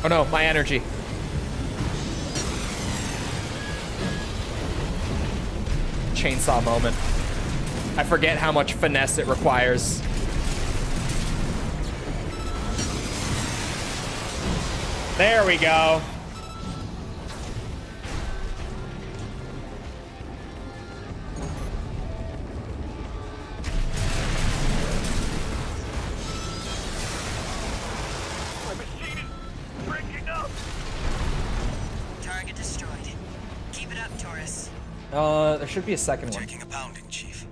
A: Oh no, my energy. Chainsaw moment. I forget how much finesse it requires. There we go.
D: My machine is breaking up.
F: Target destroyed. Keep it up, Taurus.
A: There should be a second one.
H: Taking a pounding, Chief.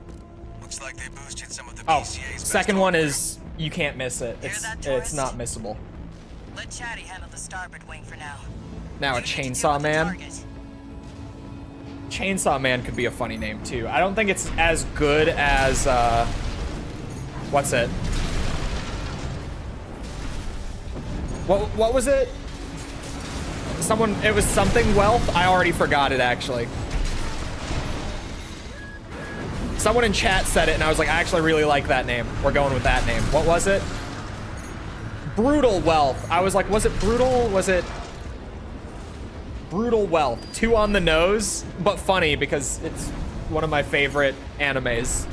H: Looks like they boosted some of the
A: Oh,
H: PCA's
A: second one is you can't miss it.
F: Hear
A: It's
F: that,
A: it's
F: tourist?
A: not missable.
F: Let Chatty handle the starboard wing for now.
A: Now a
F: You need to deal
A: Chainsaw
F: with the
A: Man.
F: target.
A: Chainsaw Man could be a funny name too. I don't think it's as good as What's it? What was it? It was something wealth? I already forgot it, actually. Someone in chat said it, and I was like, I actually really like that name. We're going with that name. What was it? Brutal wealth. I was like, was it brutal? Was it brutal wealth? 2 on the nose, but funny because it's one of my favorite animes.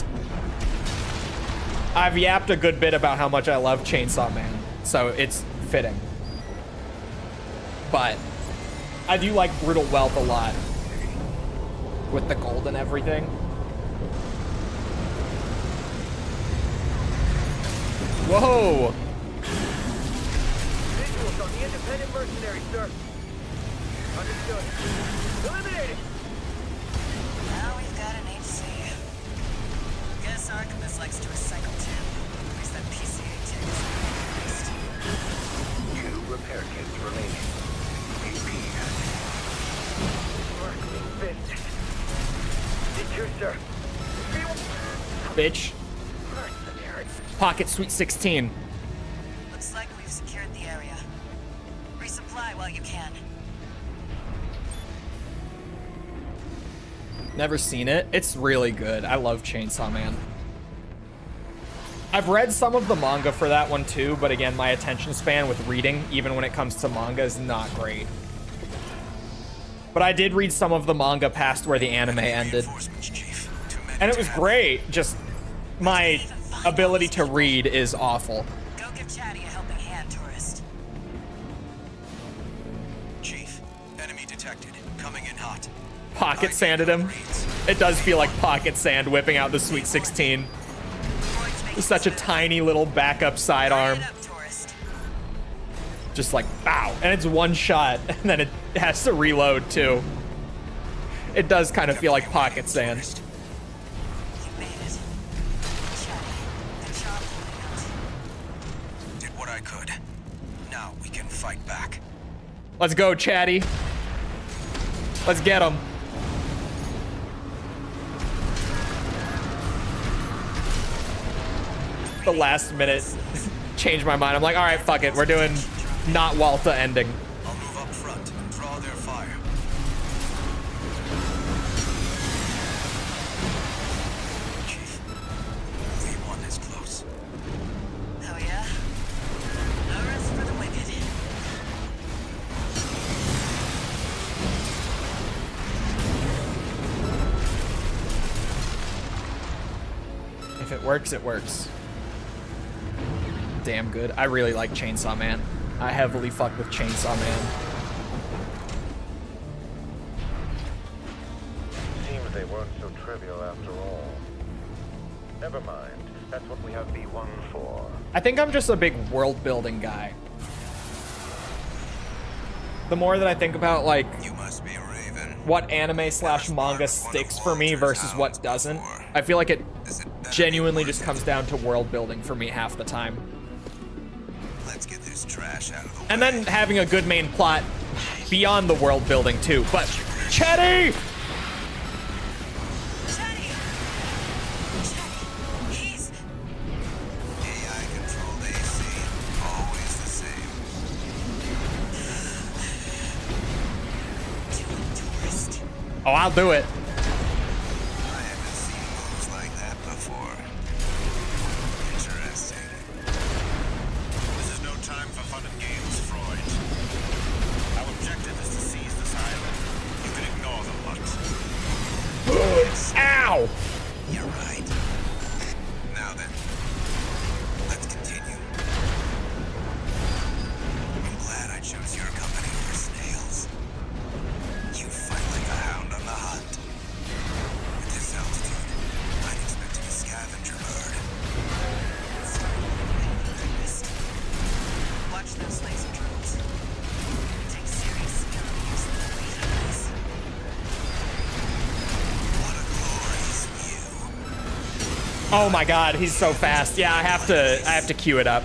A: I've yapped a good bit about how much I love Chainsaw Man, so it's fitting. But I do like brutal wealth a lot with the gold and everything. Whoa!
D: Visuals on the independent mercenary, sir. Understood. Eliminated!
F: Now we've got an HC. Guess Archivist likes to recycle too. At least that PCA tech is increased.
I: 2 repair kits remaining. AP
D: Working business. Did you, sir?
A: Bitch.
D: Mercenary.
A: Pocket Sweet 16.
F: Looks like we've secured the area. Resupply while you can.
A: Never seen it. It's really good. I love Chainsaw Man. I've read some of the manga for that one too, but again, my attention span with reading, even when it comes to manga, is not great. But I did read some of the manga past where the anime ended. And it was great. Just my ability to read is awful.
F: Go give Chatty a helping hand, tourist.
H: Chief, enemy detected. Coming in hot.
A: Pocket sanded him. It does feel like pocket sand whipping out the Sweet 16. It's such a tiny little backup sidearm. Just like, bow. And it's one shot, and then it has to reload too. It does kind of feel like pocket sand.
F: You made it. Chatty, good job holding out.
H: Did what I could. Now we can fight back.
A: Let's go, Chatty. Let's get him. The last minute changed my mind. I'm like, all right, fuck it. We're doing not Walta ending.
H: I'll move up front and draw their fire. Chief, V1 is close.
F: Oh yeah? No rest for the wicked.
A: If it works, it works. Damn good. I really like Chainsaw Man. I heavily fuck with Chainsaw Man.
I: Seems they weren't so trivial after all. Never mind. That's what we have B1 for.
A: I think I'm just a big world building guy. The more that I think about like
H: You must be Raven.
A: what anime slash manga sticks for me versus what doesn't, I feel like it genuinely just comes down to world building for me half the time.
H: Let's get this trash out of the way.
A: And then having a good main plot beyond the world building too. But Chatty!
F: Chatty! Chatty, he's...
H: AI controlled AC, always the same.
F: Kill a tourist.
A: Oh, I'll do it.
H: I haven't seen moves like that before. Interesting. This is no time for fun and games, Freud. Our objective is to seize this island. You can ignore the what.
A: Ow!
H: You're right. Now then, let's continue. I'm glad I chose your company over snails. You fight like a hound on the hunt. At this altitude, I'd expect a scavenger bird.
F: Watch those laser drones. It takes serious skill to use them to lead us.
H: What a glorious view.
A: Oh my god, he's so fast. Yeah, I have to queue it up.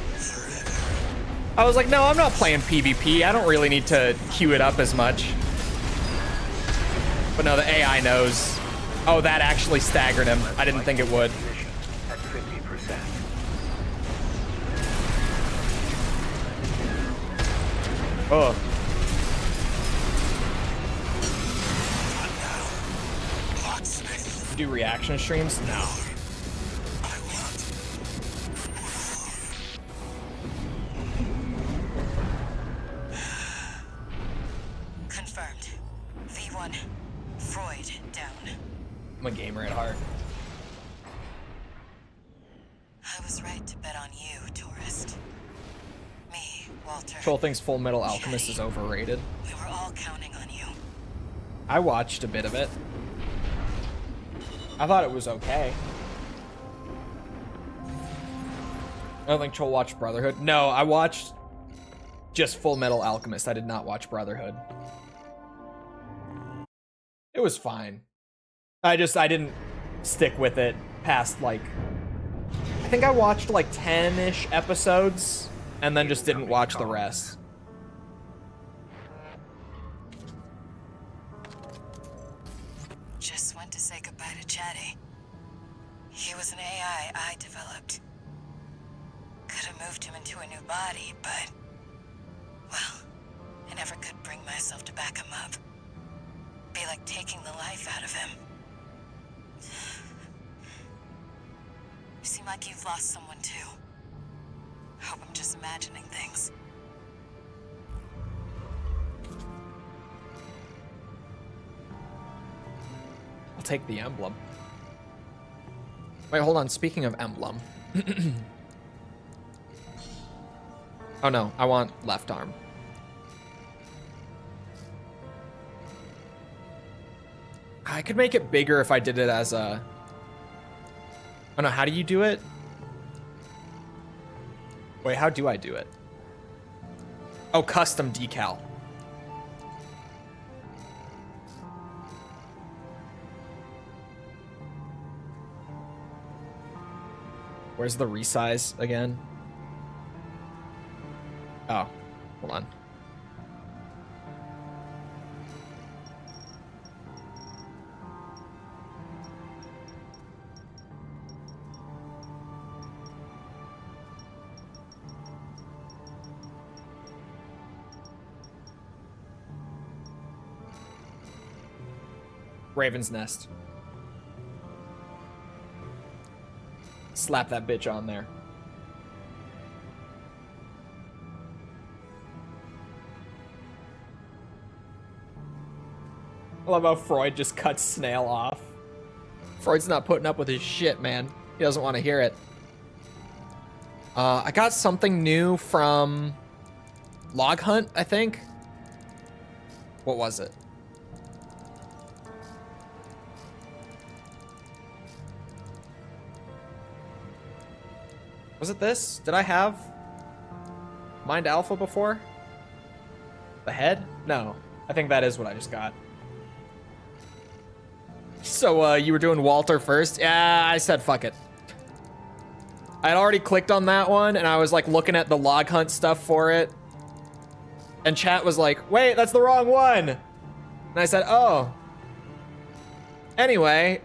A: I was like, no, I'm not playing PvP. I don't really need to queue it up as much. But no, the AI knows. Oh, that actually staggered him. I didn't think it would.
I: Ignition at 50%.
A: Oh. Do reaction streams? No.
F: Confirmed. V1 Freud down.
A: I'm a gamer at heart.
F: I was right to bet on you, tourist. Me, Walter.
A: Chole thinks Full Metal Alchemist is overrated.
F: We were all counting on you.
A: I watched a bit of it. I thought it was okay. I don't think Chole watched Brotherhood. No, I watched just Full Metal Alchemist. I did not watch Brotherhood. It was fine. I didn't stick with it past like, I think I watched like 10-ish episodes and then just didn't watch the rest.
F: Just went to say goodbye to Chatty. He was an AI I developed. Could have moved him into a new body, but... well, I never could bring myself to back him up. Be like taking the life out of him. You seem like you've lost someone too. Hope I'm just imagining things.
A: I'll take the emblem. Wait, hold on. Speaking of emblem. Oh no, I want left arm. I could make it bigger if I did it as a... Oh no, how do you do it? Wait, how do I do it? Oh, custom decal. Where's the resize again? Oh, hold on. Raven's Nest. Slap that bitch on there. I love how Freud just cuts Snail off. Freud's not putting up with his shit, man. He doesn't want to hear it. I got something new from Log Hunt, I think. What was it? Was it this? Did I have Mind Alpha before? The head? No. I think that is what I just got. So, you were doing Walter first? Yeah, I said fuck it. I had already clicked on that one, and I was, like, looking at the Log Hunt stuff for it. And chat was like, wait, that's the wrong one! And I said, oh. Anyway.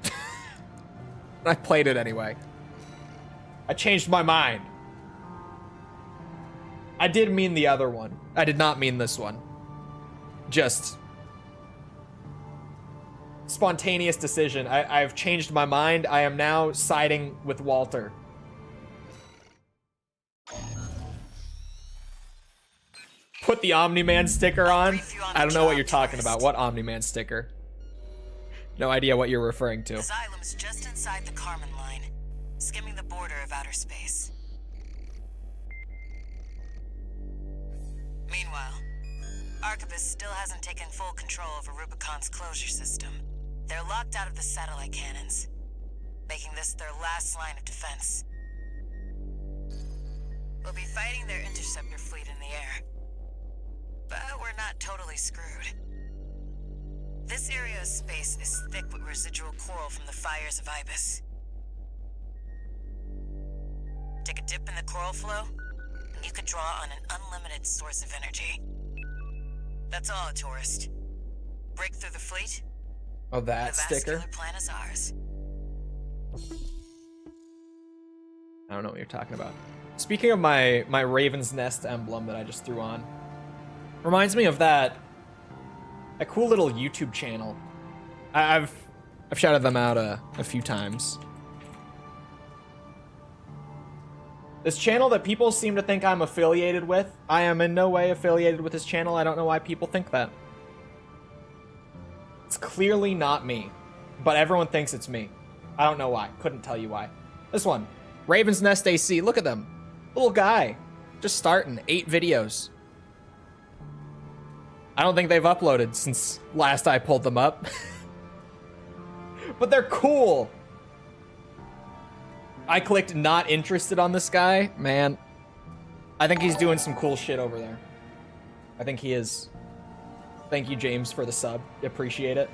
A: And I played it anyway. I changed my mind. I did mean the other one. I did not mean this one. Just spontaneous decision. I've changed my mind. I am now siding with Walter. Put the Omni-Man sticker on? I don't know what you're talking about. What Omni-Man sticker? No idea what you're referring to.
F: Asylum's just inside the Carmen line, skimming the border of outer space. Meanwhile, Arquebus still hasn't taken full control over Rubicon's closure system. They're locked out of the satellite cannons, making this their last line of defense. We'll be fighting their interceptor fleet in the air. But we're not totally screwed. This area of space is thick with residual coral from the fires of Ibis. Take a dip in the coral flow, and you could draw on an unlimited source of energy. That's all, tourist. Break through the fleet.
A: Oh, that
F: the
A: sticker?
F: vascular plan is ours.
A: I don't know what you're talking about. Speaking of my Raven's Nest emblem that I just threw on. Reminds me of that cool little YouTube channel. I've shouted them out a few times. This channel that people seem to think I'm affiliated with, I am in no way affiliated with this channel. I don't know why people think that. It's clearly not me, but everyone thinks it's me. I don't know why. Couldn't tell you why. This one, Raven's Nest AC. Look at them. Little guy. Just starting. 8 videos. I don't think they've uploaded since last I pulled them up. But they're cool. I clicked not interested on this guy. Man, I think he's doing some cool shit over there. I think he is. Thank you, James, for the sub. Appreciate it.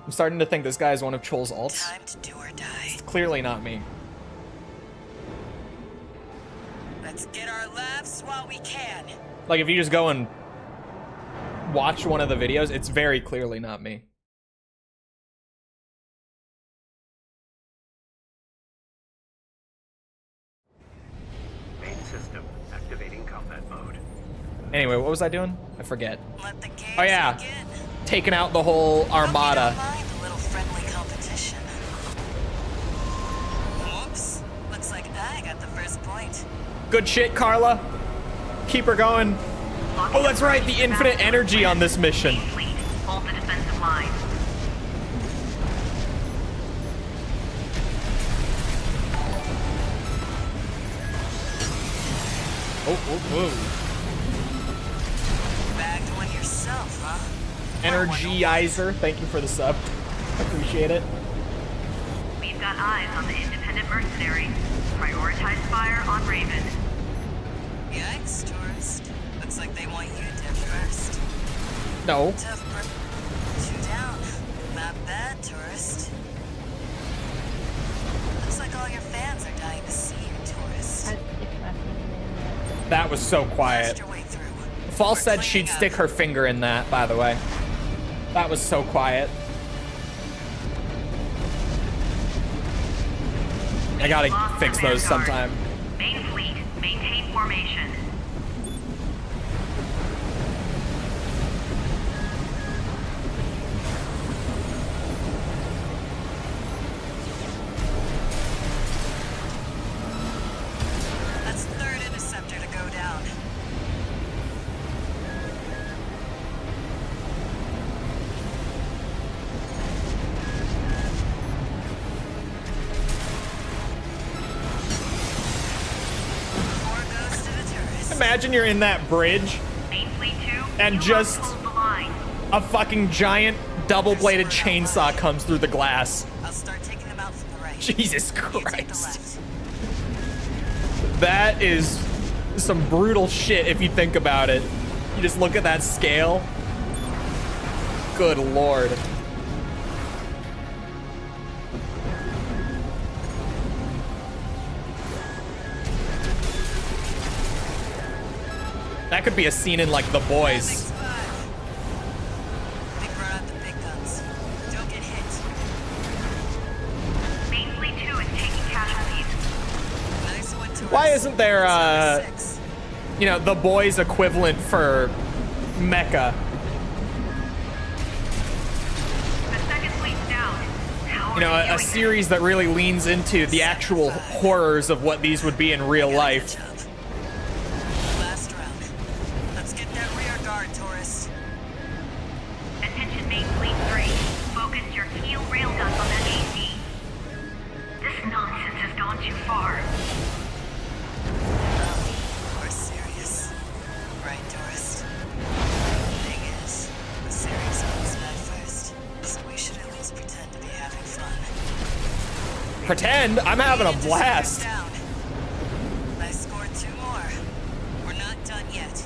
A: I'm starting to think this guy is one of Chole's alts.
F: Time to do or die.
A: It's clearly not me.
F: Let's get our laughs while we can.
A: Like, if you just go and watch one of the videos, it's very clearly not me.
D: Main system activating combat mode.
A: Anyway, what was I doing? I forget.
F: Let the games
A: Oh yeah,
F: begin.
A: taking out the whole armada.
F: Hope you don't mind a little friendly competition. Whoops. Looks like I got the first point.
A: Good shit, Carla. Keep her going. Oh, that's right, the infinite energy on this mission.
E: Fleet, hold the defensive line.
A: Oh.
F: Bagged one yourself, huh?
A: Energizer, thank you for the sub. Appreciate it.
E: We've got eyes on the independent mercenary. Prioritize fire on Raven.
F: Yikes, tourist. Looks like they want you dead first.
A: No.
F: Tough break. 2 down. Not bad, tourist. Looks like all your fans are dying to see you, tourist.
A: That was so quiet.
F: Blast your way through.
A: Fall
F: We're
A: said she'd
F: cleaning
A: stick
F: up.
A: her finger in that, by the way. That was so quiet. I gotta
E: Lost
A: fix
E: the
A: those
E: Vanguard.
A: sometime.
E: Main fleet, maintain formation.
F: That's 3rd interceptor to go down. Four goes to the tourist.
A: Imagine you're in that bridge
E: Main fleet 2,
A: and
E: you
A: just
E: must hold the line.
A: a fucking giant double-bladed chainsaw comes through the glass.
F: I'll start taking them out from the right.
A: Jesus
F: You take the
A: Christ.
F: left.
A: That is some brutal shit if you think about it. You just look at that scale. Good lord. That could be a scene in like The Boys.
F: 6-5. They brought out the big guns. Don't get hit.
E: Main fleet 2 is taking casualties.
F: Nice one, tourist.
A: Why isn't there,
F: That's number 6.
A: you know, The Boys equivalent for Mecha?
E: The second fleet's down. How
A: You know,
E: are
A: a
E: doing
A: series that really leans into the actual horrors of what these would be in real life.
F: Last round. Let's get that rear guard, tourist.
E: Attention Main Fleet 3. Focus your keel rail guns on that AC. This nonsense has gone too far.
F: We're serious. Right, tourist? Thing is, the series ends at first, so we should at least pretend to be having fun.
A: Pretend? I'm having a blast.
F: Down. I scored 2 more. We're not done yet.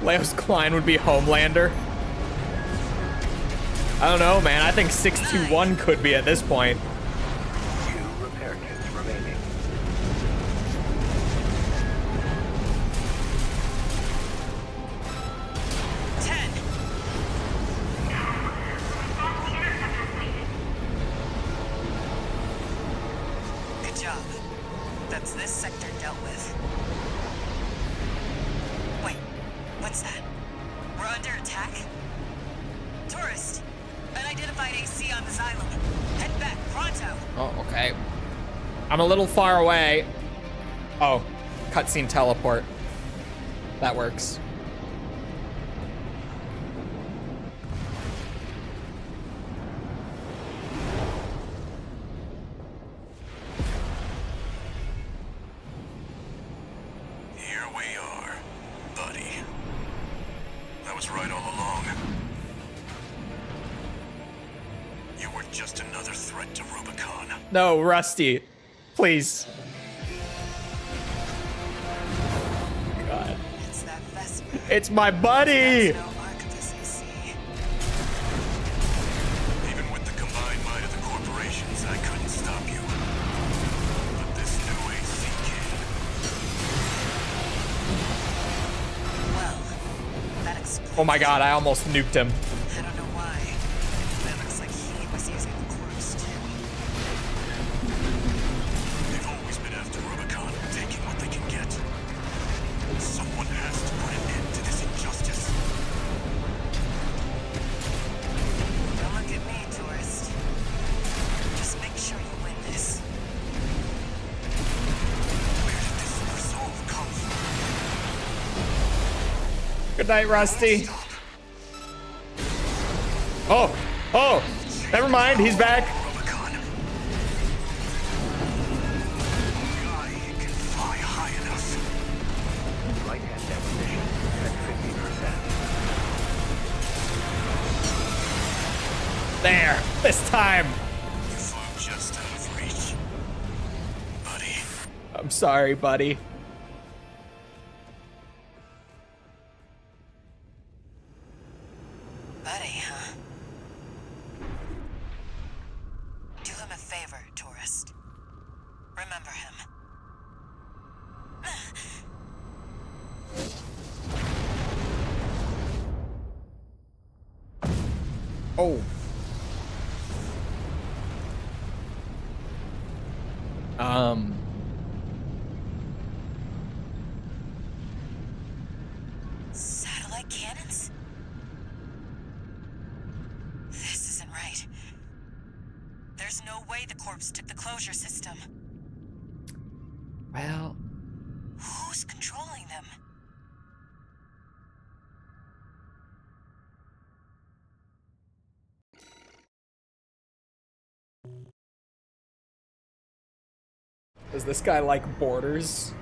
A: Leos Klein would be Homelander. I don't know, man. I think 621 could be at this point.
D: 2 repair kits remaining.
F: job. That's this sector dealt with. Wait, what's that? We're under attack? Tourist! Unidentified AC on the Xylem. Head back, pronto!
A: Oh, okay. I'm a little far away. Oh, cutscene teleport. That works.
C: Here we are, buddy. I was right all along. You were just another threat to Rubicon.
A: No, Rusty. Please. God.
F: It's that Vesper.
A: It's my buddy!
F: That's no archivist AC.
C: Even with the combined might of the corporations, I couldn't stop you. But this new AC can.
F: Well, that explains.
A: Oh my god, I almost nuked him.
F: I don't know why. But it looks like he was using the corpse too.
C: They've always been after Rubicon, taking what they can get. Someone has to put an end to this injustice.
F: Don't look at me, tourist. Just make sure you win this.
C: Where did this resolve come from?
A: Good night, Rusty. Oh, oh, never mind, he's back.
C: Rubicon. I can fly high enough.
D: Right hand definition at 50%.
A: There, this time.
C: You flew just out of reach. Buddy.
A: I'm sorry, buddy.
F: Buddy, huh? Do him a favor, tourist. Remember him.
A: Oh.
F: Satellite cannons? This isn't right. There's no way the corpse took the closure system.
A: Well,
F: Who's controlling them?
A: does this guy like borders?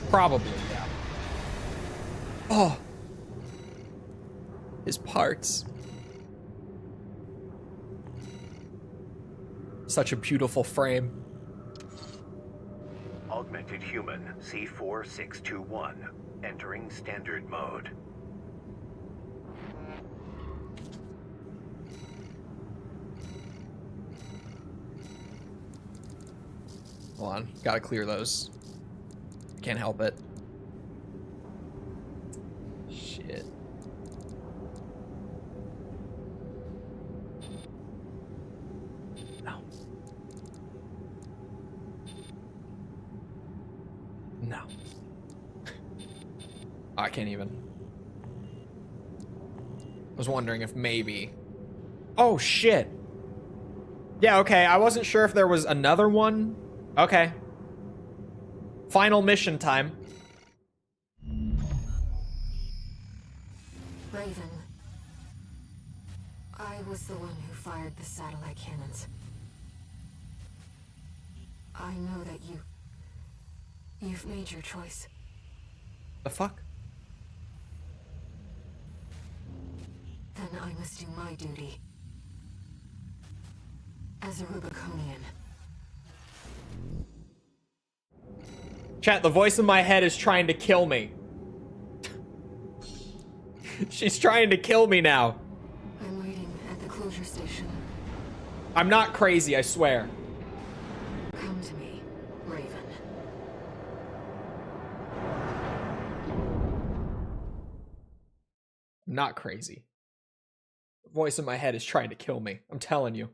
A: Probably, yeah. Oh. His parts. Such a beautiful frame.
D: Augmented human C4621. Entering standard mode.
A: Hold on, gotta clear those. Can't help it. Shit. No. No. I can't even. I was wondering if maybe. Oh shit. Yeah, okay, I wasn't sure if there was another one. Okay. Final mission time.
B: Raven. I was the one who fired the satellite cannons. I know that you've made your choice.
A: The fuck?
B: Then I must do my duty. As a Rubiconian.
A: Chat, the voice in my head is trying to kill me. She's trying to kill me now.
B: I'm waiting at the closure station.
A: I'm not crazy, I swear.
B: Come to me, Raven.
A: I'm not crazy. The voice in my head is trying to kill me. I'm telling you.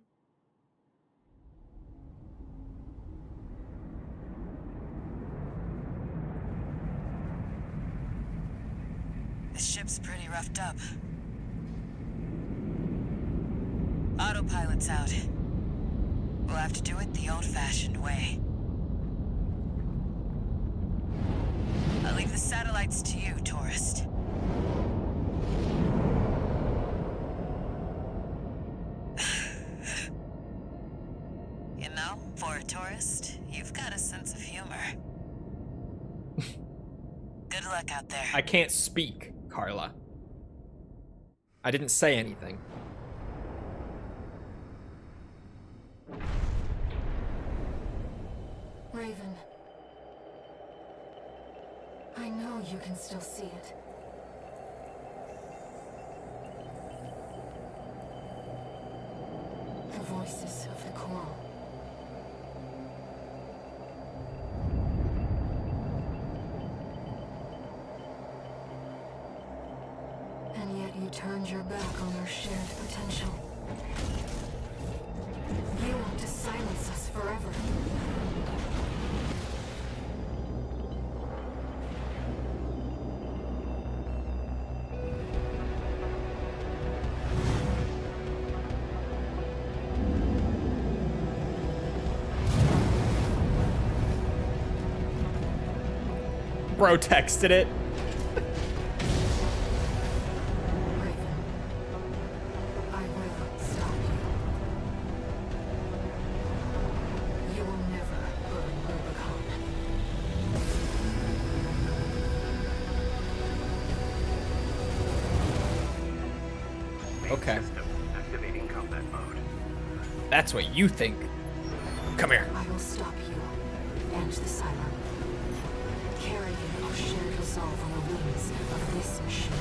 F: This ship's pretty roughed up. Autopilot's out. We'll have to do it the old-fashioned way. I'll leave the satellites to you, tourist. You know, for a tourist, you've got a sense of humor. Good luck out there.
A: I can't speak, Carla. I didn't say anything.
B: Raven. I know you can still see it. The voices of the coral. And yet you turned your back on our shared potential. You want to silence us forever.
A: Bro texted it.
B: Raven, I will stop you. You will never burn Rubicon.
A: Okay.
H: System activating combat mode.
A: That's what you think. Come here.
B: I will stop you and the Cylon. Carrying our shared resolve on the wings of this machine.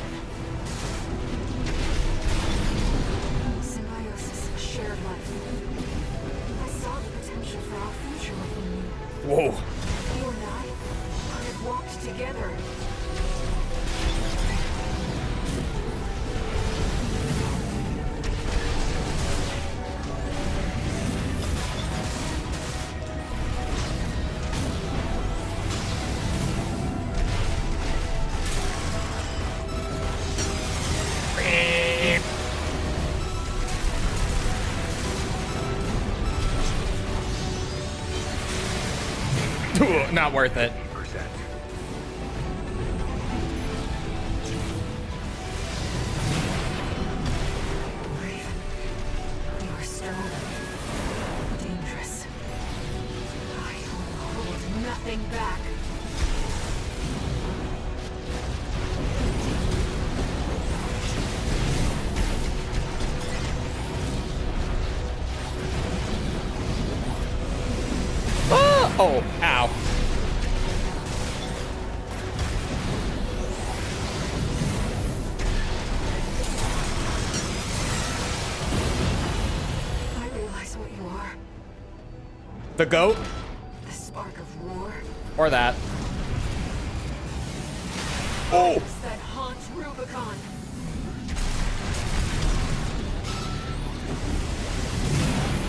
B: Symbiosis, shared life. I saw the potential for our future within you.
A: Whoa.
B: You and I could have walked together.
A: Not worth it.
H: 50%.
B: You are strong, dangerous. I will hold nothing back.
A: Ah! Oh, ow.
B: I realize what you are.
A: The goat?
B: The spark of war.
A: Or that. Oh!
B: That haunts Rubicon.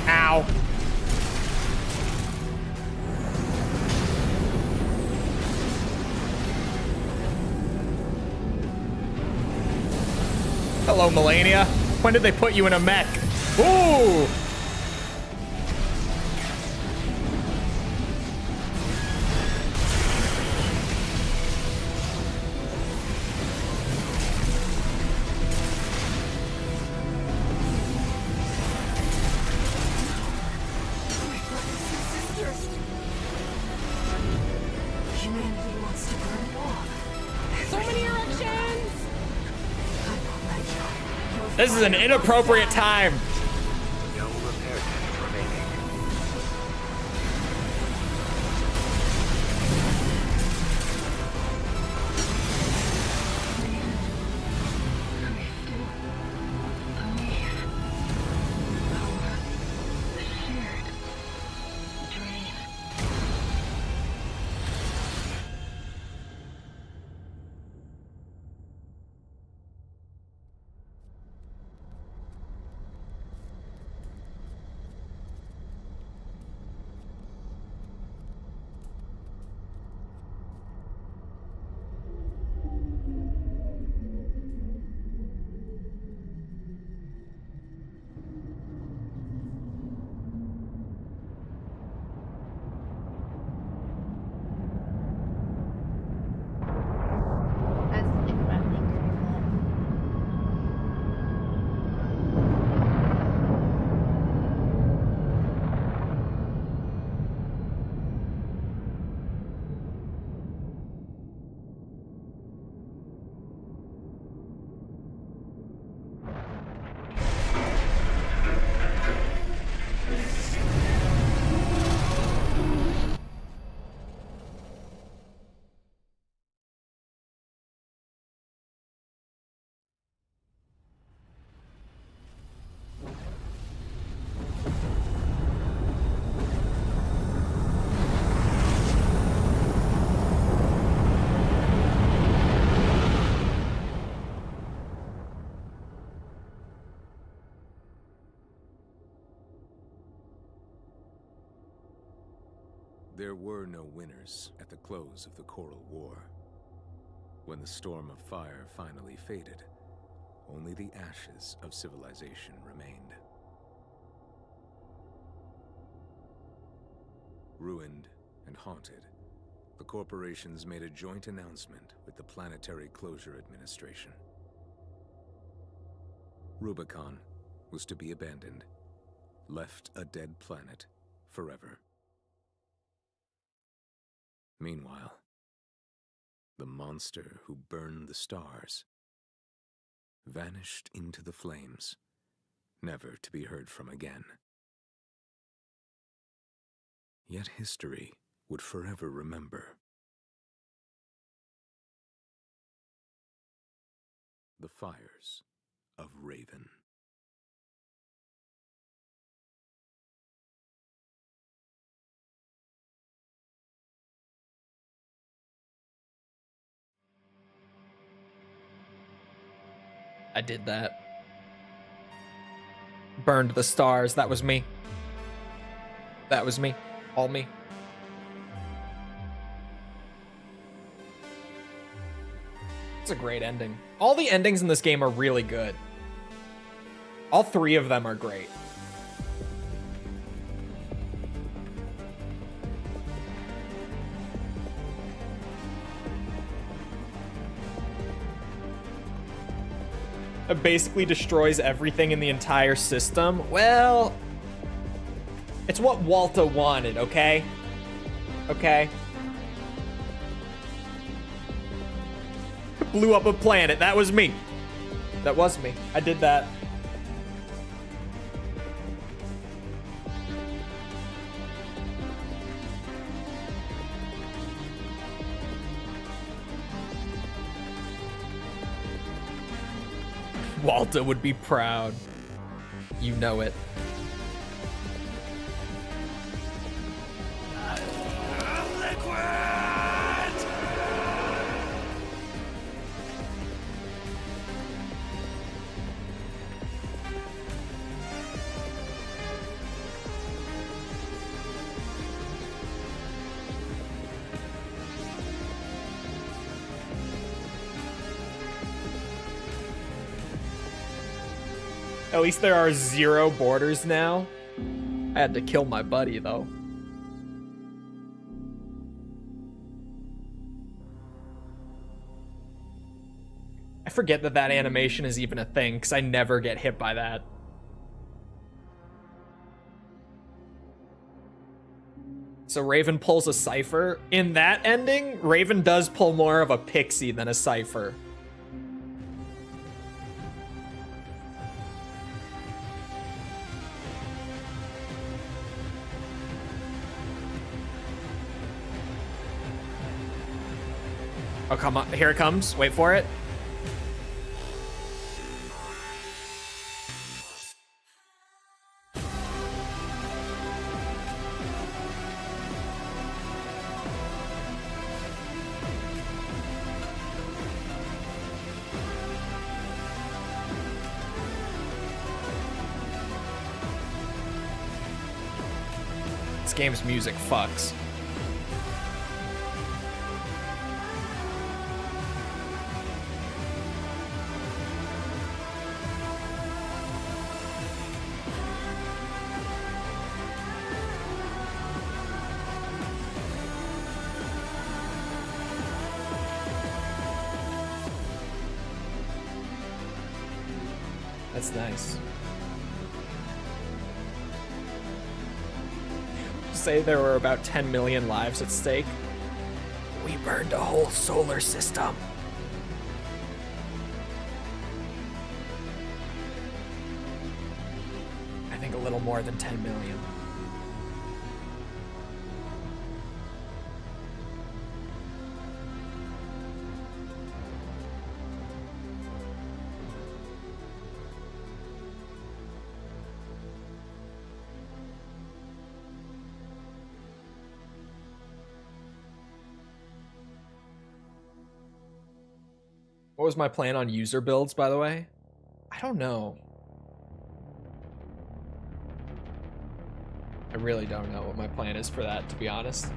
A: Ow. Hello, Melania. When did they put you in a mech? Ooh!
B: My brothers and sisters. Humanity wants to burn it all.
G: So many erections!
B: I won't let you. Your
A: This is an
B: fire
A: inappropriate
B: will die.
A: time.
H: No repair tanks remaining.
J: There were no winners at the close of the Coral War. When the storm of fire finally faded, only the ashes of civilization remained. Ruined and haunted, the corporations made a joint announcement with the Planetary Closure Administration. Rubicon was to be abandoned, left a dead planet forever. Meanwhile, the monster who burned the stars vanished into the flames, never to be heard from again. Yet history would forever remember the fires of Raven.
A: I did that. Burned the stars. That was me. That was me. All me. It's a great ending. All the endings in this game are really good. All three of them are great. It basically destroys everything in the entire system. Well, it's what Walta wanted, okay? Okay. Blew up a planet. That was me. That was me. I did that. Walta would be proud. You know it. At least there are 0 borders now. I had to kill my buddy, though. I forget that that animation is even a thing, because I never get hit by that. So Raven pulls a Cypher. In that ending, Raven does pull more of a pixie than a Cypher. Oh, come on. Here it comes. Wait for it. This game's music fucks. That's nice. Say there were about 10 million lives at stake. We burned a whole solar system. I think a little more than 10 million. What was my plan on user builds, by the way? I don't know. I really don't know what my plan is for that, to be honest.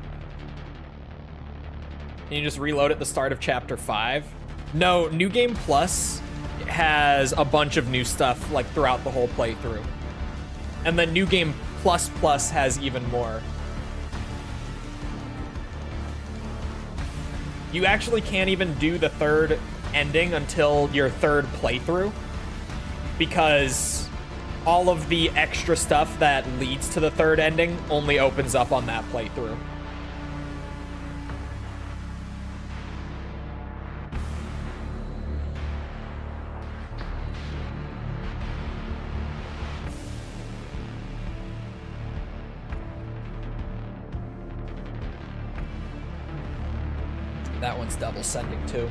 A: Can you just reload at the start of Chapter 5? No, New Game Plus has a bunch of new stuff, like, throughout the whole playthrough. And then New Game Plus Plus has even more. You actually can't even do the third ending until your third playthrough, because all of the extra stuff that leads to the third ending only opens up on that playthrough. That one's double sending too.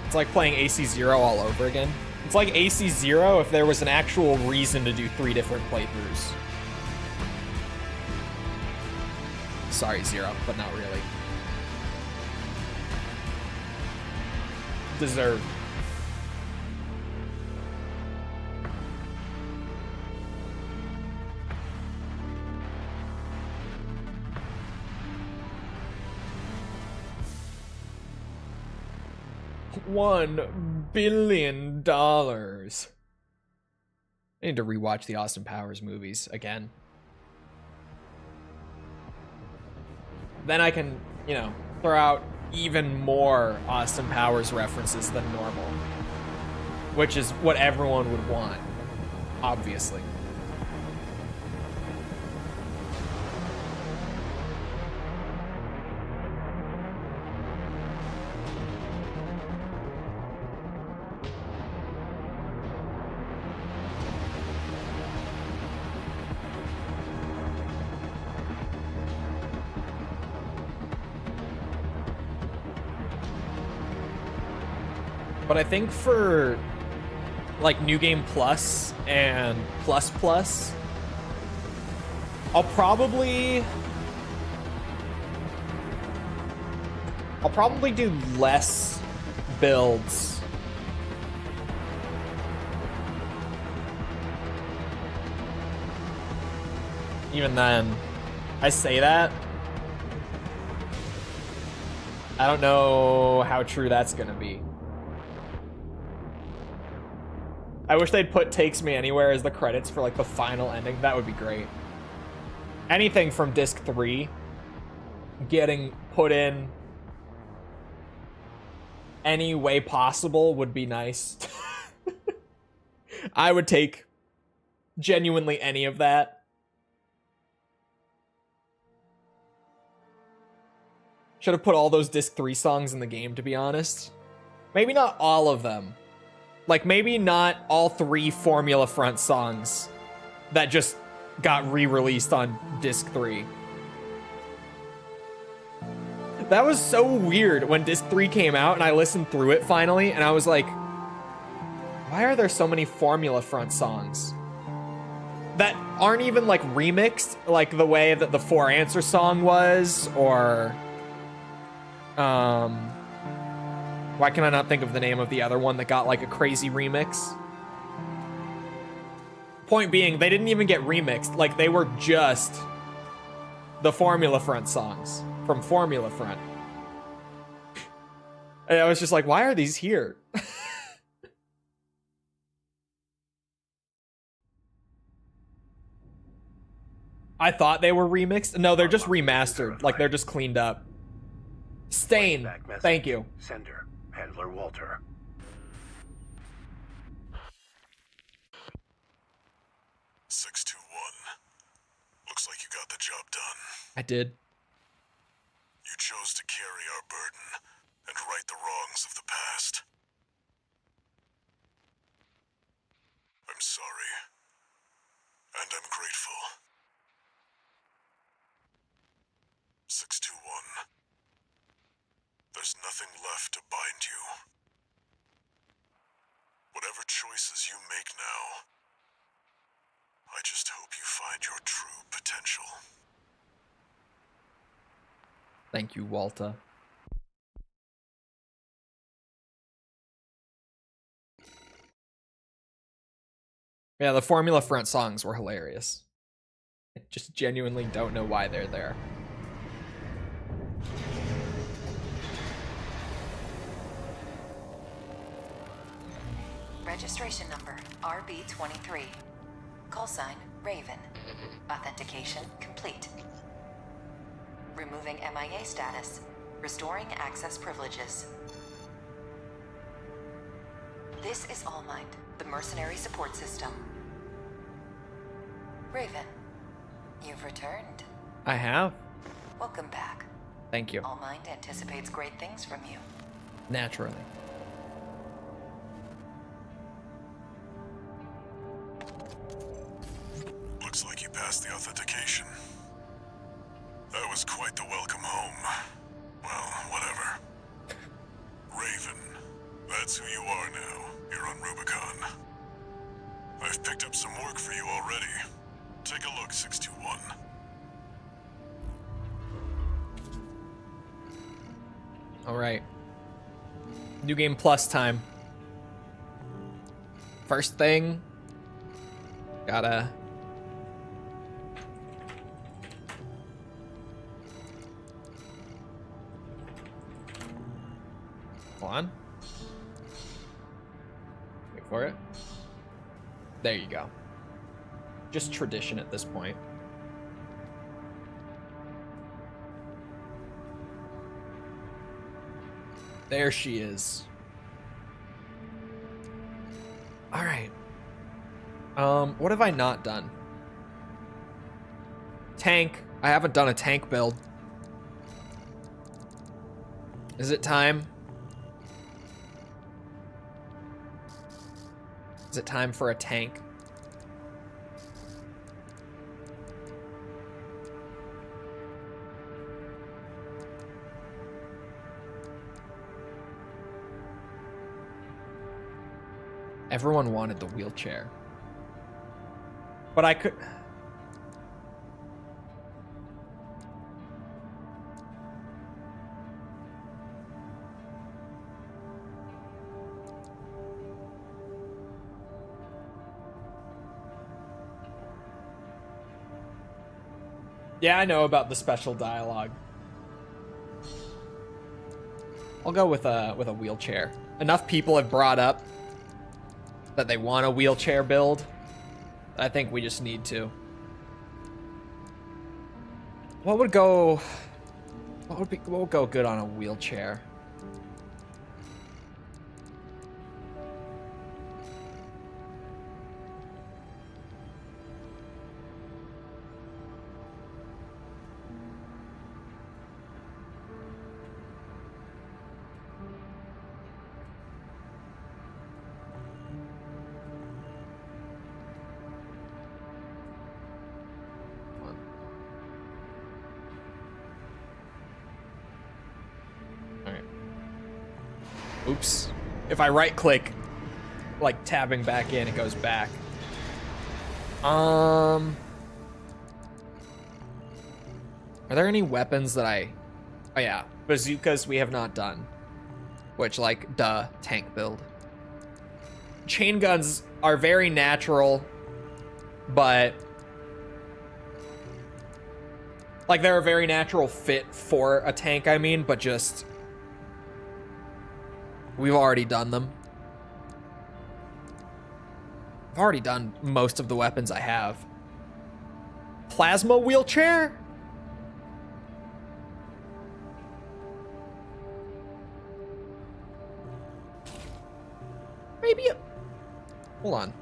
A: It's like playing AC0 all over again. It's like AC0 if there was an actual reason to do 3 different playthroughs. Sorry, Zero, but not really. Deserved. $1 billion. I need to rewatch the Austin Powers movies again. Then I can, you know, throw out even more Austin Powers references than normal, which is what everyone would want, obviously. But I think for like New Game Plus and Plus Plus, I'll probably do less builds. Even then, I say that, I don't know how true that's gonna be. I wish they'd put Takes Me Anywhere as the credits for like the final ending. That would be great. Anything from disc 3 getting put in any way possible would be nice. I would take genuinely any of that. Should have put all those disc 3 songs in the game, to be honest. Maybe not all of them. Like, maybe not all 3 Formula Front songs that just got re-released on Disc 3. That was so weird when Disc 3 came out and I listened through it finally, and I was like, why are there so many Formula Front songs that aren't even, like, remixed, like the way that the 4 Answer song was, or... Why can I not think of the name of the other one that got like a crazy remix? Point being, they didn't even get remixed. Like, they were just the Formula Front songs from Formula Front. And I was just like, why are these here? I thought they were remixed. No, they're just remastered. Like, they're just cleaned up. Stain, thank you.
I: Sender, Handler Walter.
C: Looks like you got the job done.
A: I did.
C: You chose to carry our burden and right the wrongs of the past. I'm sorry. And I'm grateful. 621. There's nothing left to bind you. Whatever choices you make now, I just hope you find your true potential.
A: Thank you, Walter. Yeah, the Formula Front songs were hilarious. I just genuinely don't know why they're there.
F: Registration number RB23. Call sign Raven. Authentication complete. Removing MIA status. Restoring access privileges. This is All Mind, the mercenary support system. Raven, you've returned.
A: I have.
F: Welcome back.
A: Thank you.
F: All Mind anticipates great things from you.
A: Naturally.
C: Looks like you passed the authentication. That was quite the welcome home. Well, whatever. Raven, that's who you are now. You're on Rubicon. I've picked up some work for you already. Take a look, 621.
A: Alright. New game plus time. First thing. Gotta... Hold on. Wait for it. There you go. Just tradition at this point. There she is. All right. What have I not done? Tank. I haven't done a tank build. Is it time? Is it time for a tank? Everyone wanted the wheelchair. But I could... Yeah, I know about the special dialogue. I'll go with a wheelchair. Enough people have brought up that they want a wheelchair build. I think we just need to. What would go good on a wheelchair? Oops. If I right click, like tabbing back in, it goes back. Are there any weapons that I... Oh yeah, bazookas we have not done. Which, like, duh, tank build. Chain guns are very natural, but... Like, they're a very natural fit for a tank, I mean, but just... We've already done them. I've already done most of the weapons I have. Plasma wheelchair? Maybe a... Hold on.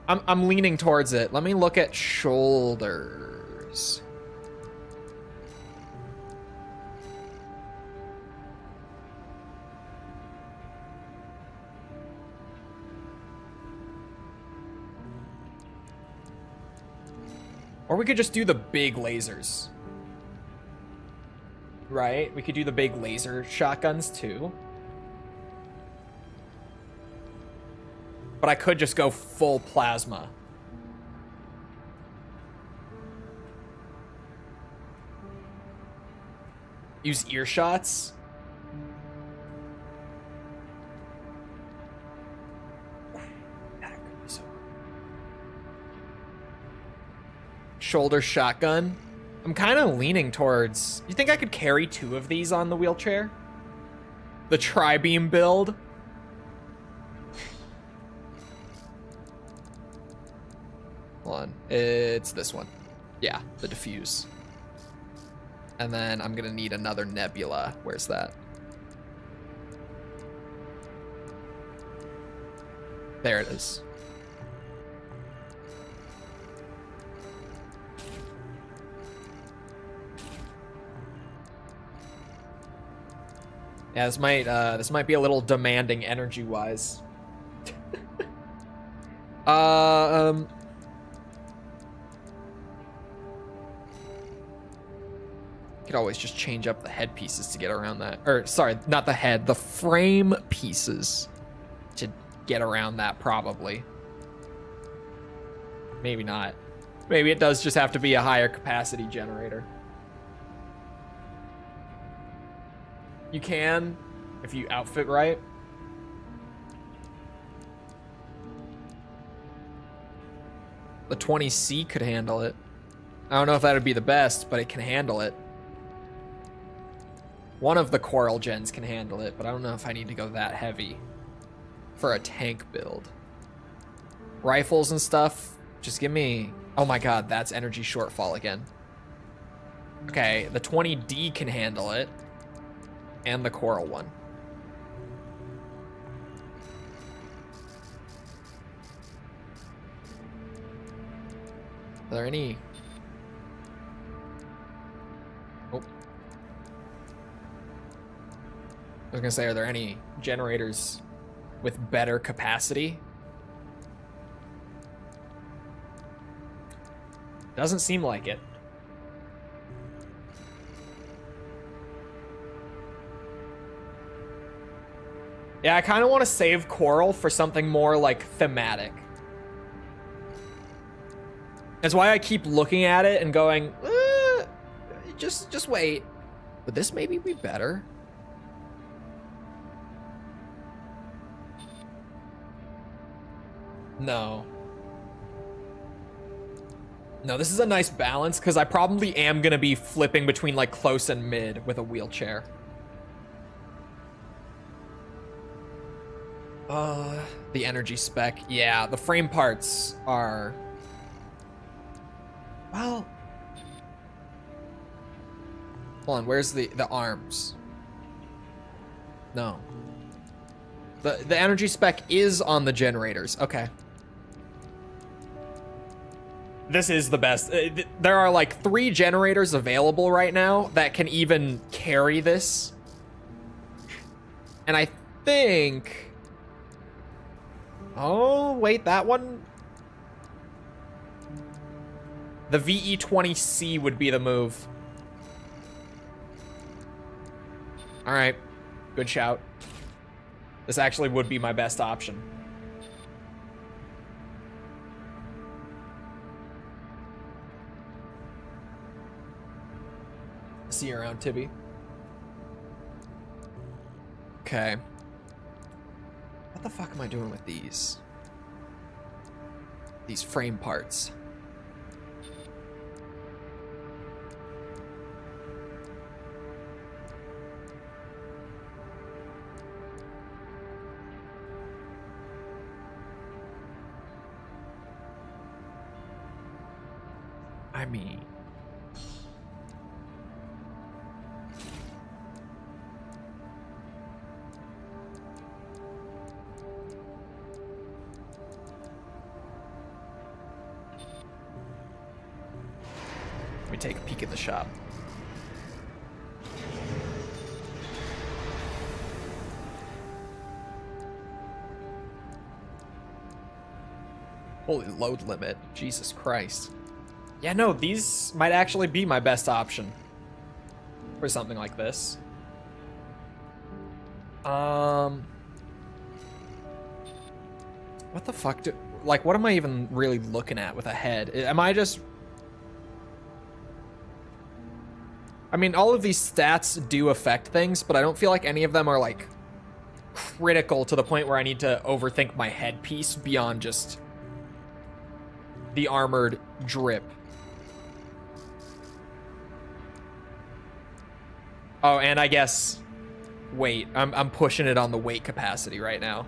A: I'm leaning towards it. Let me look at shoulders. Or we could just do the big lasers. Right? We could do the big laser shotguns too. But I could just go full plasma. Use earshots. That could be so good. shoulder shotgun. I'm kind of leaning towards... You think I could carry 2 of these on the wheelchair? The tri-beam build? Hold on. It's this one. Yeah, the diffuse. And then I'm gonna need another nebula. Where's that? There it is. Yeah, this might be a little demanding energy-wise. Could always just change up the head pieces to get around that. Or, sorry, not the head, the frame pieces to get around that, probably. Maybe not. Maybe it does just have to be a higher capacity generator. You can, if you outfit right. The 20C could handle it. I don't know if that would be the best, but it can handle it. One of the Coral gens can handle it, but I don't know if I need to go that heavy for a tank build. Rifles and stuff, just give me... Oh my god, that's energy shortfall again. Okay, the 20D can handle it. And the Coral one. Are there any... Oh. I was gonna say, are there any generators with better capacity? Doesn't seem like it. Yeah, I kind of want to save Coral for something more, like, thematic. That's why I keep looking at it and going, just wait. Would this maybe be better? No. No, this is a nice balance, because I probably am going to be flipping between, like, close and mid with a wheelchair. The energy spec. Yeah, the frame parts are... Well... Hold on, where's the arms? No. The energy spec is on the generators. Okay. This is the best. There are like 3 generators available right now that can even carry this. And I think... Oh, wait, that one? The VE20C would be the move. All right, good shout. This actually would be my best option. See you around, Tibby. Okay. What the fuck am I doing with these? These frame parts. I mean... Let me take a peek at the shop. Holy load limit. Jesus Christ. Yeah, no, these might actually be my best option for something like this. What the fuck do... Like, what am I even really looking at with a head? Am I just... I mean, all of these stats do affect things, but I don't feel like any of them are, like, critical to the point where I need to overthink my headpiece beyond just the armored drip. Oh, and I guess weight. I'm pushing it on the weight capacity right now.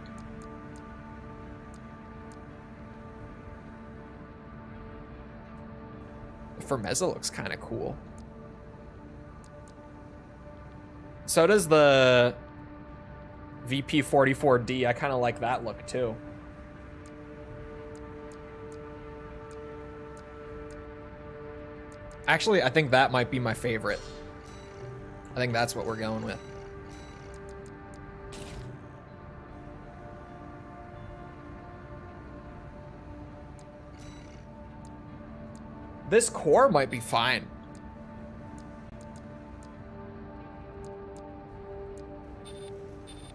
A: Fermezza looks kind of cool. So does the VP44D. I kind of like that look too. Actually, I think that might be my favorite. I think that's what we're going with. This core might be fine.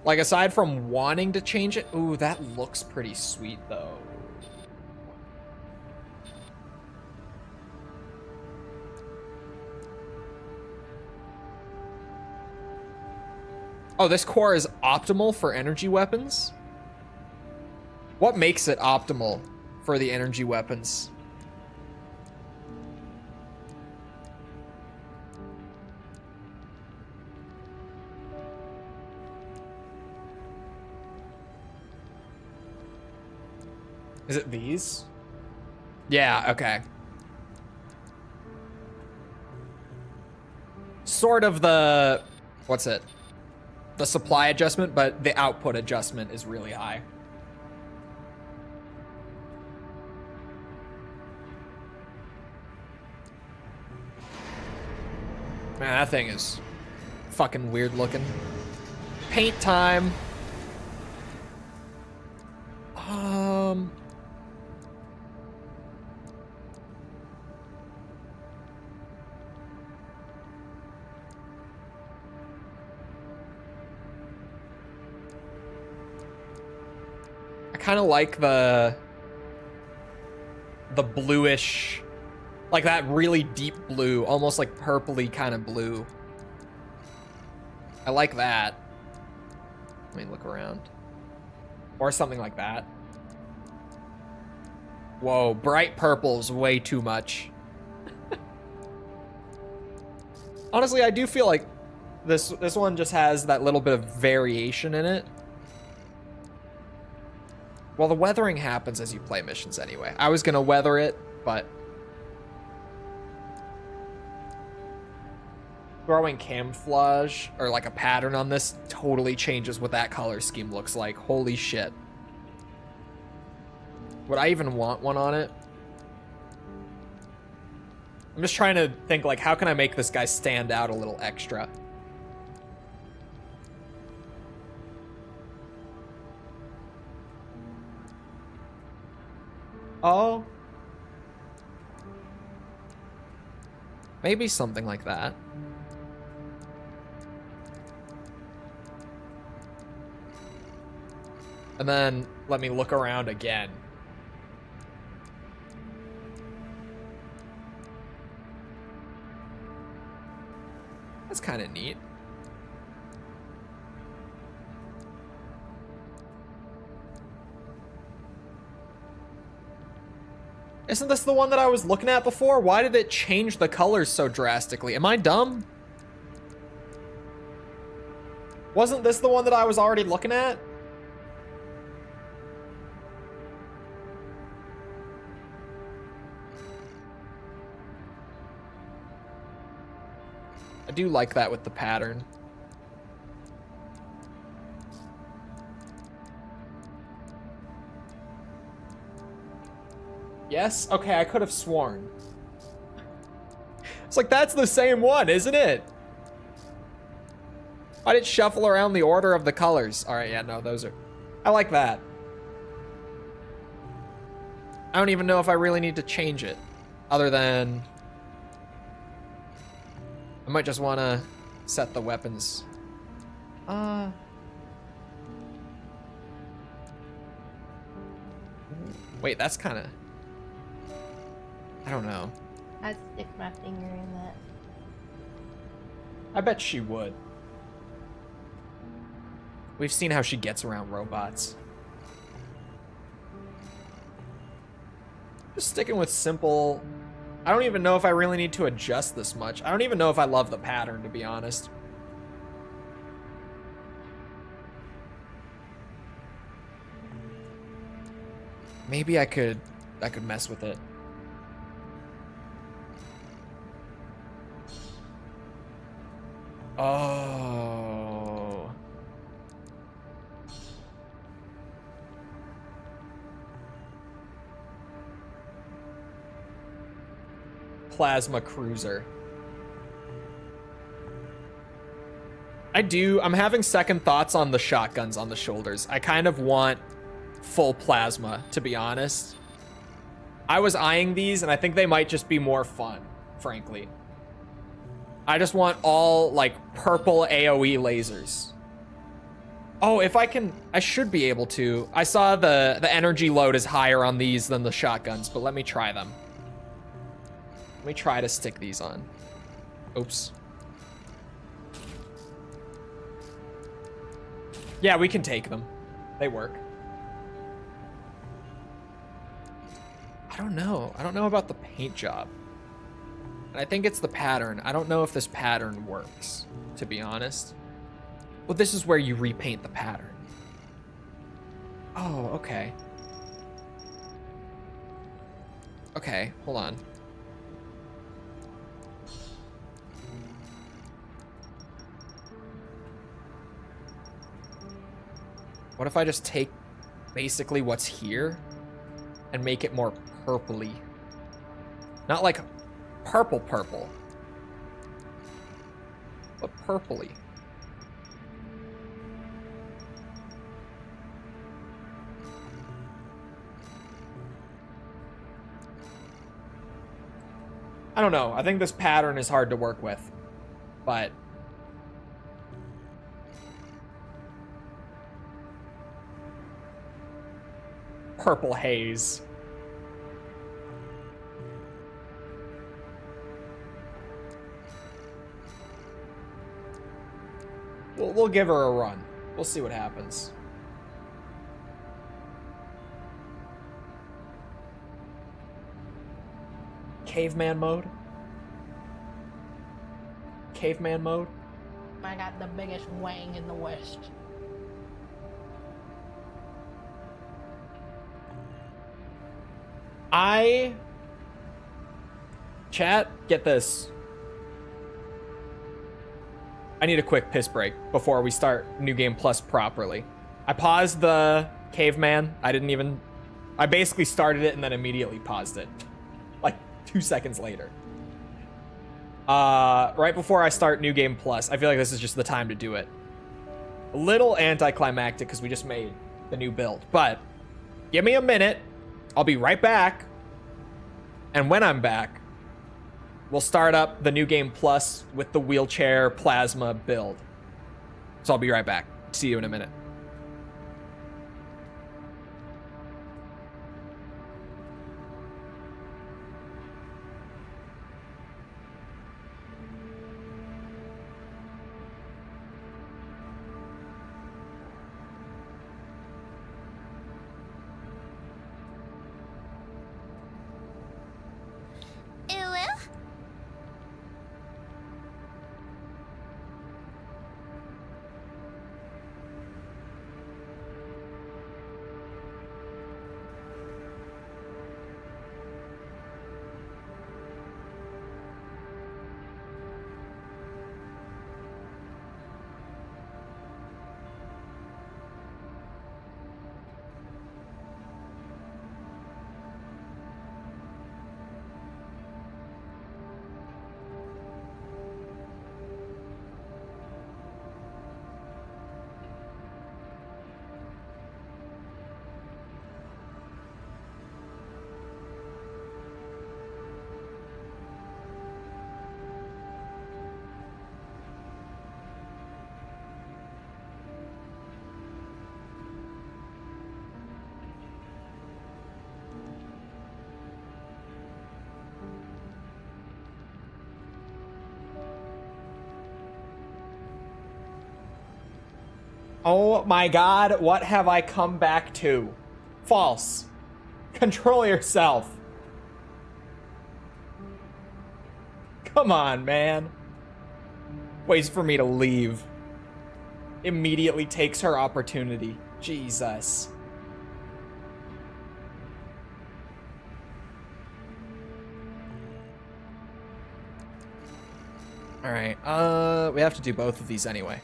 A: Like, aside from wanting to change it, ooh, that looks pretty sweet though. Oh, this core is optimal for energy weapons? What makes it optimal for the energy weapons? Is it these? Yeah, okay. Sort of the... what's it? The supply adjustment, but the output adjustment is really high. Man, that thing is fucking weird looking. Paint time. I kind of like the bluish, like that really deep blue, almost like purpley kind of blue. I like that. Let me look around. Or something like that. Whoa, bright purple's way too much. Honestly, I do feel like this one just has that little bit of variation in it. Well, the weathering happens as you play missions anyway. I was gonna weather it, but throwing camouflage or like a pattern on this totally changes what that color scheme looks like. Holy shit. Would I even want one on it? I'm just trying to think, like, how can I make this guy stand out a little extra? Oh. Maybe something like that. And then let me look around again. That's kind of neat. Isn't this the one that I was looking at before? Why did it change the colors so drastically? Am I dumb? Wasn't this the one that I was already looking at? I do like that with the pattern. Yes? Okay, I could have sworn. It's like, that's the same one, isn't it? Why did it shuffle around the order of the colors? All right, yeah, no, those are... I like that. I don't even know if I really need to change it. Other than... I might just want to set the weapons. Wait, that's kind of... I don't know.
G: I'd stick my finger in that.
A: I bet she would. We've seen how she gets around robots. Just sticking with simple... I don't even know if I really need to adjust this much. I don't even know if I love the pattern, to be honest. Maybe I could mess with it. Oh. Plasma cruiser. I'm having second thoughts on the shotguns on the shoulders. I kind of want full plasma, to be honest. I was eyeing these, and I think they might just be more fun, frankly. I just want all, like, purple AoE lasers. Oh, if I can... I should be able to. I saw the energy load is higher on these than the shotguns, but let me try them. Let me try to stick these on. Oops. Yeah, we can take them. They work. I don't know. I don't know about the paint job. I think it's the pattern. I don't know if this pattern works, to be honest. Well, this is where you repaint the pattern. Oh, okay. Okay, hold on. What if I just take basically what's here and make it more purpley? Not like purple, but purpley. I don't know. I think this pattern is hard to work with, but purple haze. We'll give her a run. We'll see what happens. Caveman mode? Caveman mode?
G: I got the biggest wang in the West.
A: Chat, get this. I need a quick piss break before we start New Game Plus properly. I paused the caveman. I basically started it and then immediately paused it. Like 2 seconds later. Right before I start New Game Plus, I feel like this is just the time to do it. A little anticlimactic because we just made the new build, but give me a minute. I'll be right back. And when I'm back, we'll start up the New Game Plus with the wheelchair plasma build. So I'll be right back. See you in a minute. Oh my god, what have I come back to? False. Control yourself. Come on, man. Waits for me to leave. Immediately takes her opportunity. Jesus. All right. We have to do both of these anyway.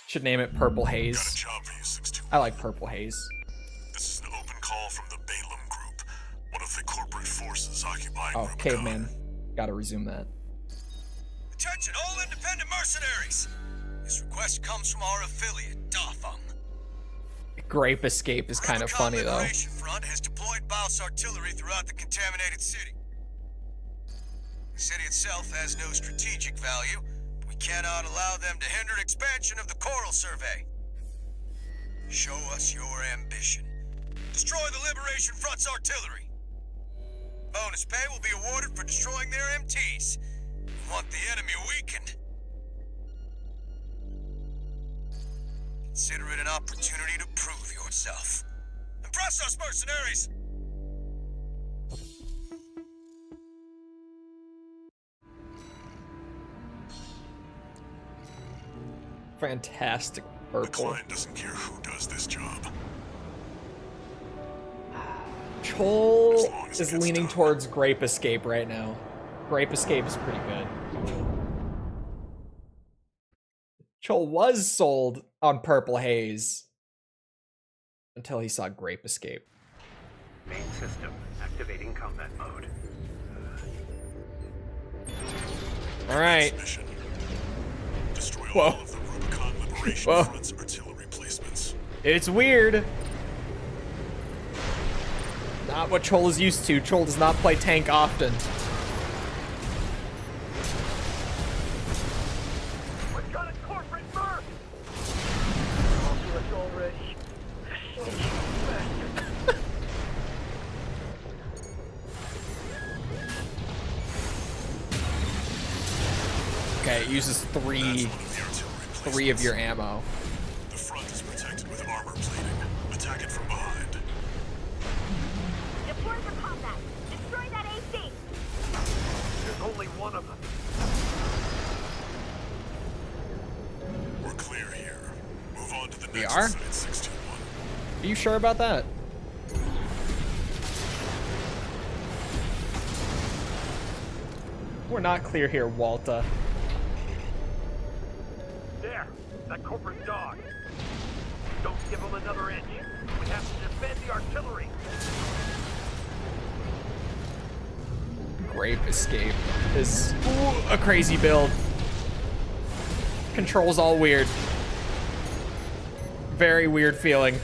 A: Should name it Purple
C: Got a
A: Haze.
C: job for you, 621.
A: I like Purple Haze.
C: This is an open call from the Balaam Group, one of the corporate forces occupying
A: Oh,
C: Rubicon.
A: caveman. Gotta resume that.
H: Attention, all independent mercenaries! This request comes from our affiliate, Dafeng.
A: Grape Escape is kind of funny, though.
H: The Liberation Front has deployed Baus artillery throughout the contaminated city. The city itself has no strategic value, but we cannot allow them to hinder expansion of the Coral Survey. Show us your ambition. Destroy the Liberation Front's artillery. Bonus pay will be awarded for destroying their MTs. We want the enemy weakened. Consider it an opportunity to prove yourself. Impress us, mercenaries!
A: Fantastic
C: The
A: purple.
C: client doesn't care who does this job.
A: Chole
C: As long as it
A: is
C: gets
A: leaning
C: done.
A: towards Grape Escape right now. Grape Escape is pretty good. Chole was sold on Purple Haze until he saw Grape Escape.
D: Main system activating combat mode.
A: All right.
C: Mission. Destroy
A: Whoa.
C: all of the Rubicon Liberation
A: Whoa.
C: Front's artillery placements.
A: It's weird. Not what Chole is used to. Chole does not play tank often.
D: We've got a corporate merc! All to us already. Sneaky bastard.
A: Okay, it uses
C: That's
A: three
C: one of the artillery
A: of
C: placements.
A: your ammo.
C: The front is protected with armor plating. Attack it from behind.
E: Deploy for combat. Destroy that AC.
D: There's only one of them.
C: We're clear here. Move on to the
A: We
C: next
A: are?
C: site, 621.
A: Are you sure about that? We're not clear here, Walta.
D: There, that corporate dog. Don't give him another inch. We have to defend the artillery.
A: Grape Escape is a crazy build. Controls all weird. Very weird feeling.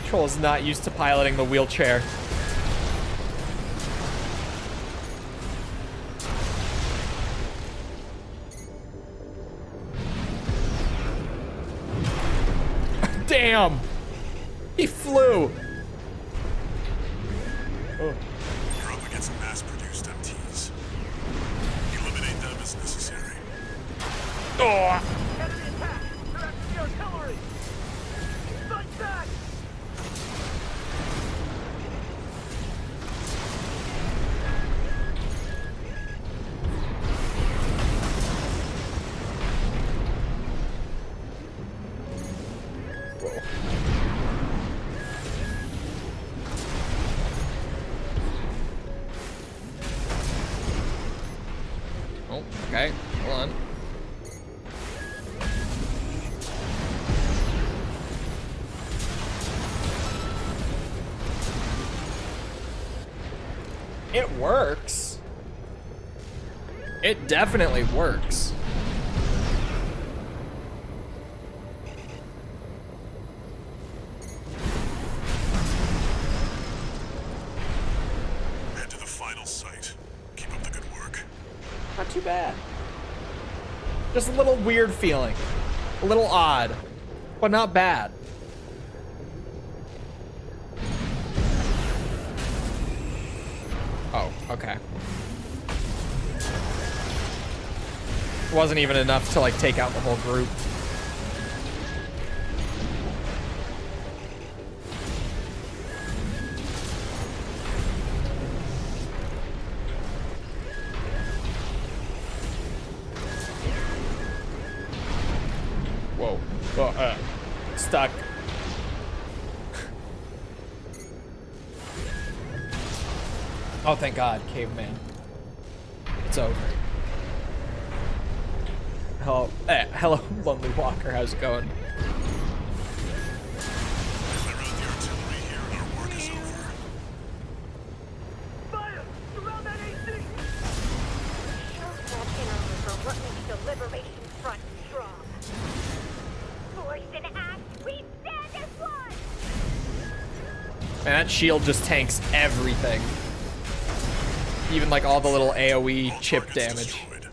A: Chole is not used to piloting the wheelchair. Damn! He flew! Oh.
C: You're up against mass-produced MTs. Eliminate them as necessary.
A: Oh.
D: Enemy attack! They're after the artillery! Fight back!
A: Whoa. Oh, okay. Hold on. It works. It definitely works.
C: Head to the final site. Keep up the good work.
A: Not too bad. Just a little weird feeling. A little odd, but not bad. Oh, okay. It wasn't even enough to like take out the whole group. Whoa. Whoa, stuck. Oh, thank God, caveman. It's over. Hello, Lonely Walker. How's it going?
C: Clear out the artillery here and our work is over.
D: Fire! Surround that AC!
E: Show that interview for what makes the Liberation Front strong. Force and act, we stand as one!
A: Man, that shield just tanks everything. Even like all the little AoE
C: All
A: chip
C: targets
A: damage.
C: destroyed.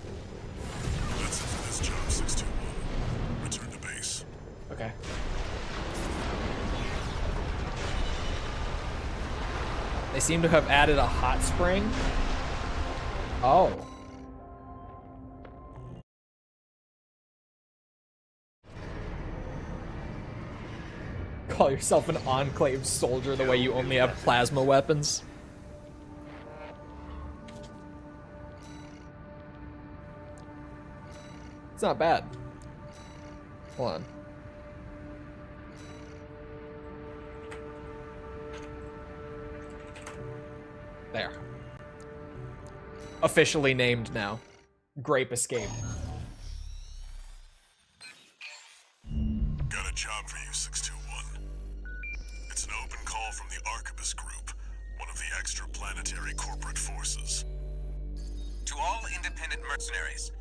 C: That's it for this job, 621. Return to base.
A: Okay. They seem to have added a hot spring. Oh. Call yourself an Enclave soldier the way you only have plasma weapons. It's not bad. Hold on. There. Officially named now. Grape Escape.
C: Got a job for you, 621. It's an open call from the Arquebus Group, one of the extraplanetary corporate forces.
H: To all independent mercenaries,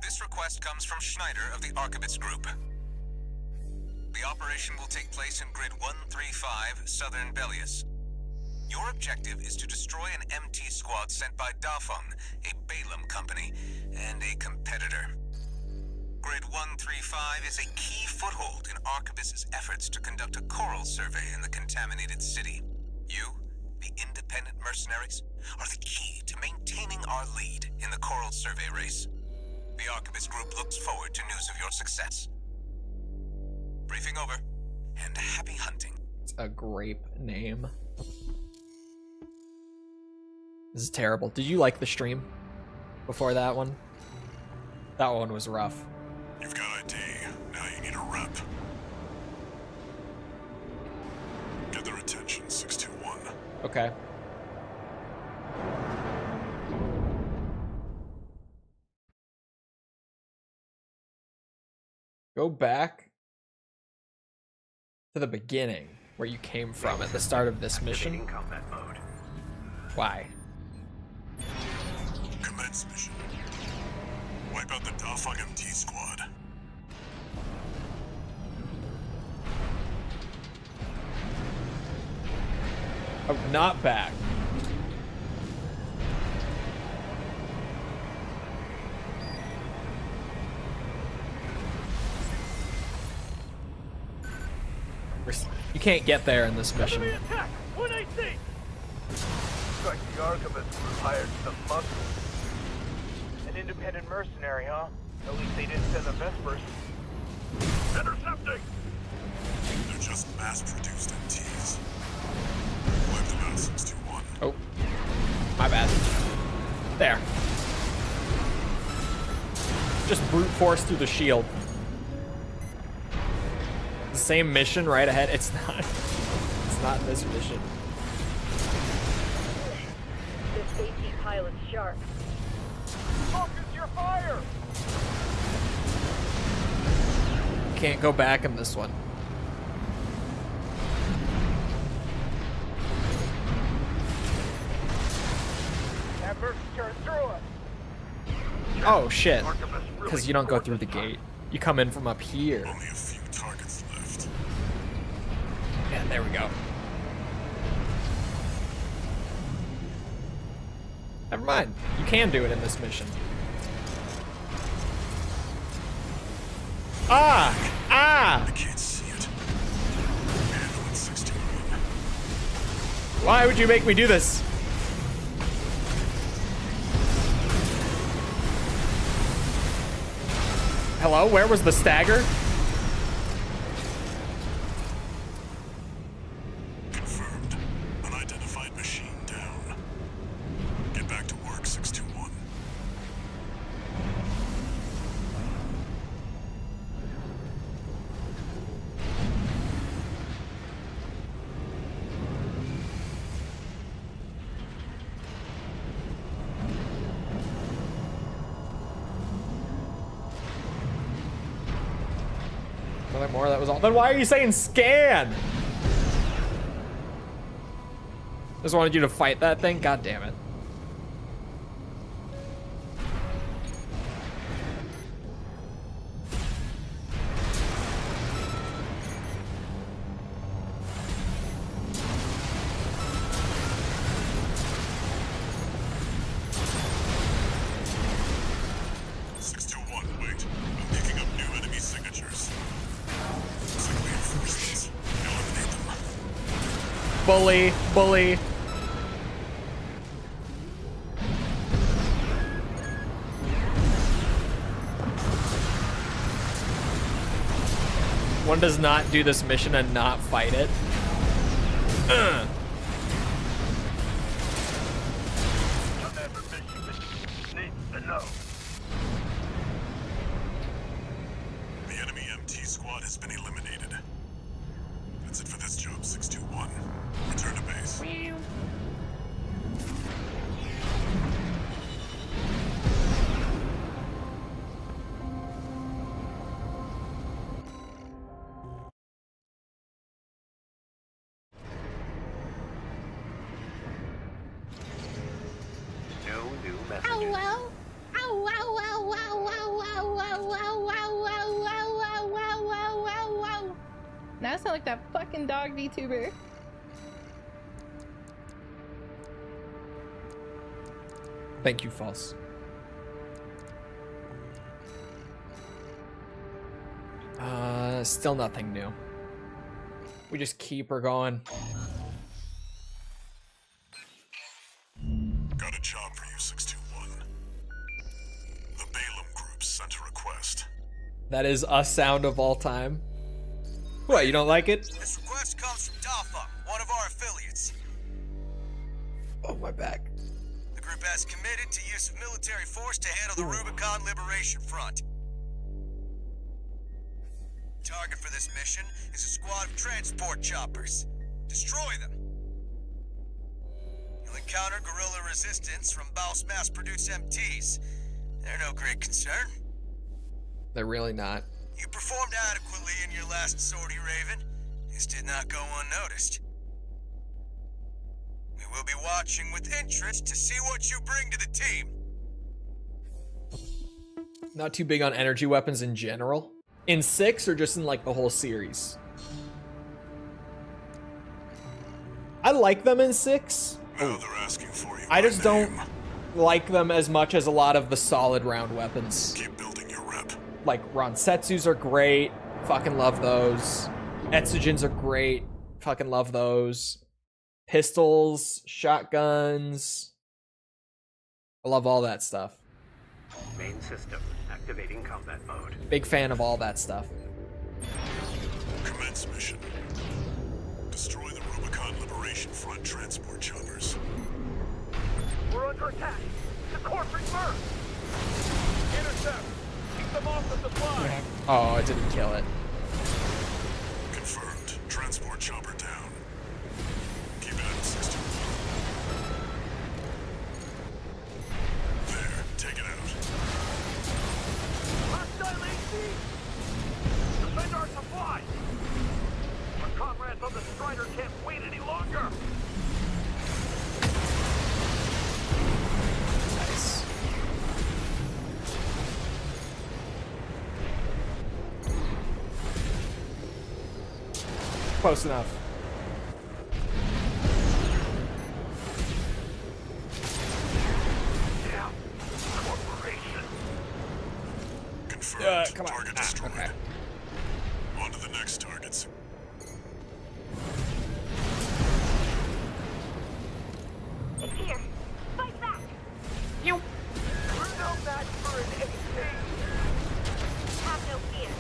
H: this request comes from Schneider of the Arquebus Group. The operation will take place in Grid 135, Southern Bellius. Your objective is to destroy an MT squad sent by Dafeng, a Balaam company, and a competitor. Grid 135 is a key foothold in Arquebus's efforts to conduct a coral survey in the contaminated city. You, the independent mercenaries, are the key to maintaining our lead in the coral survey race. The Arquebus Group looks forward to news of your success. Briefing over, and happy hunting.
A: It's a grape name. This is terrible. Did you like the stream before that one? That one was rough.
C: You've got ID. Now you need a rep. Get their attention, 621.
A: Okay. Go back to the beginning where you came from at the start of this mission.
D: Activating combat mode.
A: Why?
C: Commence mission. Wipe out the Dafeng MT squad.
A: Oh, not back. You can't get there in this mission.
D: Enemy attack! 1AC! Strike the Arquebus Group hired some muscle. An independent mercenary, huh? At least they didn't send the Vespers. Intercepting!
C: They're just mass-produced MTs. Wipe them out, 621.
A: Oh, my bad. There. Just brute force through the shield. The same mission right ahead. It's not. It's not this mission.
E: The safety pilot's sharp.
D: Focus your fire!
A: Can't go back in this one.
D: That merc turned through us.
A: Oh shit. Because you don't go through the gate. You come in from up here.
C: Only a few targets left.
A: Yeah, there we go. Never mind. You can do it in this mission. Ah! Ah!
C: I can't see it. Handle it, 621.
A: Why would you make me do this? Hello? Where was the stagger?
C: Confirmed. Unidentified machine down. Get back to work, 621.
A: more, that was all. Then why are you saying scan? Just wanted you to fight that thing? God damn it. Bully, bully. One does not do this mission and not fight it.
C: The enemy MT squad has been eliminated. That's it for this job, 621. Return to base.
D: No new
G: Ow,
D: messages.
G: ow. Ow, ow, ow, ow, ow, ow, ow, ow, ow, ow, ow, ow, ow, ow, ow, ow. Now I sound like that fucking dog VTuber.
A: Thank you, False. Still nothing new. We just keep her going.
C: Got a job for you, 621. The Balaam Group sent a request.
A: That is a sound of all time. What, you don't like it?
H: This request comes from DAFA, one of our affiliates.
A: Oh, my back.
H: The group has committed to use of military force to handle the Rubicon Liberation Front. Target for this mission is a squad of transport choppers. Destroy them. You'll encounter guerrilla resistance from Baus mass-produced MTs. They're no great concern.
A: They're really not.
H: You performed adequately in your last sortie, Raven. This did not go unnoticed. We will be watching with interest to see what you bring to the team.
A: Not too big on energy weapons in general. In 6 or just in like the whole series? I like them in 6.
C: Now they're asking for you.
A: I just
C: by
A: don't
C: name.
A: like them as much as a lot of the solid round weapons.
C: Keep building your rep.
A: Like Ronsetsus are great. Fucking love those. Etsugens are great. Fucking love those. Pistols, shotguns. I love all that stuff.
D: Main system activating combat mode.
A: Big fan of all that stuff.
C: Commence mission. Destroy the Rubicon Liberation Front transport choppers.
D: We're under attack. The corporate merc. Intercept. Keep them off the supply.
A: Oh, it didn't kill it.
C: Confirmed. Transport chopper down. Keep it at 61. There. Take it out.
D: Hostile AC. Defend our supply. Our comrades on the Strider can't wait any longer.
A: Nice. Close enough.
D: Yeah. Corporation.
C: Confirmed.
A: Come on.
C: Target
A: Ah,
C: destroyed.
A: okay.
C: On to the next targets.
E: It's here. Fight back.
D: We're no match for an AC.
E: Have no fear.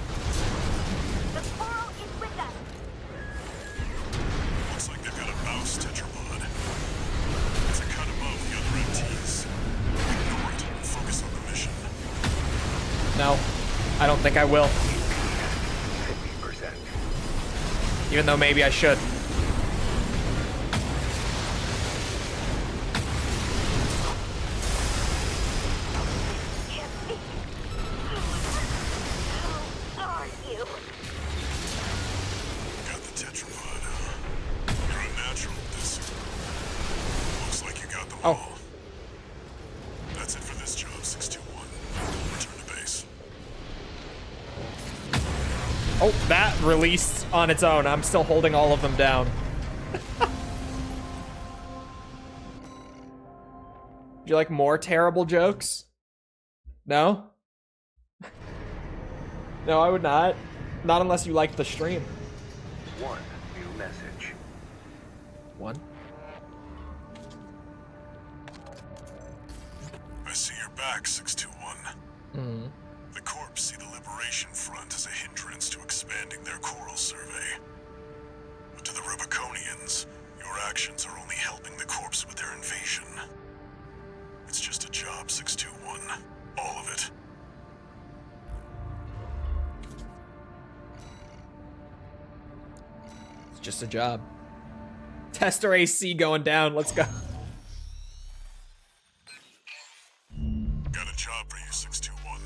E: The coral is with us.
C: Looks like they've got a mouse tetrapod. It's a cut above the other MTs. Ignore it and focus on the mission.
A: No, I don't think I will.
D: 50%.
A: Even though maybe I should.
E: Can't be. Who are you?
A: Oh, that released on its own. I'm still holding all of them down. Do you like more terrible jokes? No? No, I would not. Not unless you liked the stream.
I: One new message.
A: One.
C: I see you're back, 621.
A: Mm-hmm.
C: The Corps see the Liberation Front as a hindrance to expanding their coral survey. But to the Rubiconians, your actions are only helping the Corps with their invasion. It's just a job, 621. All of it.
A: It's just a job. Tester AC going down. Let's go.
C: Got a job for you, 621.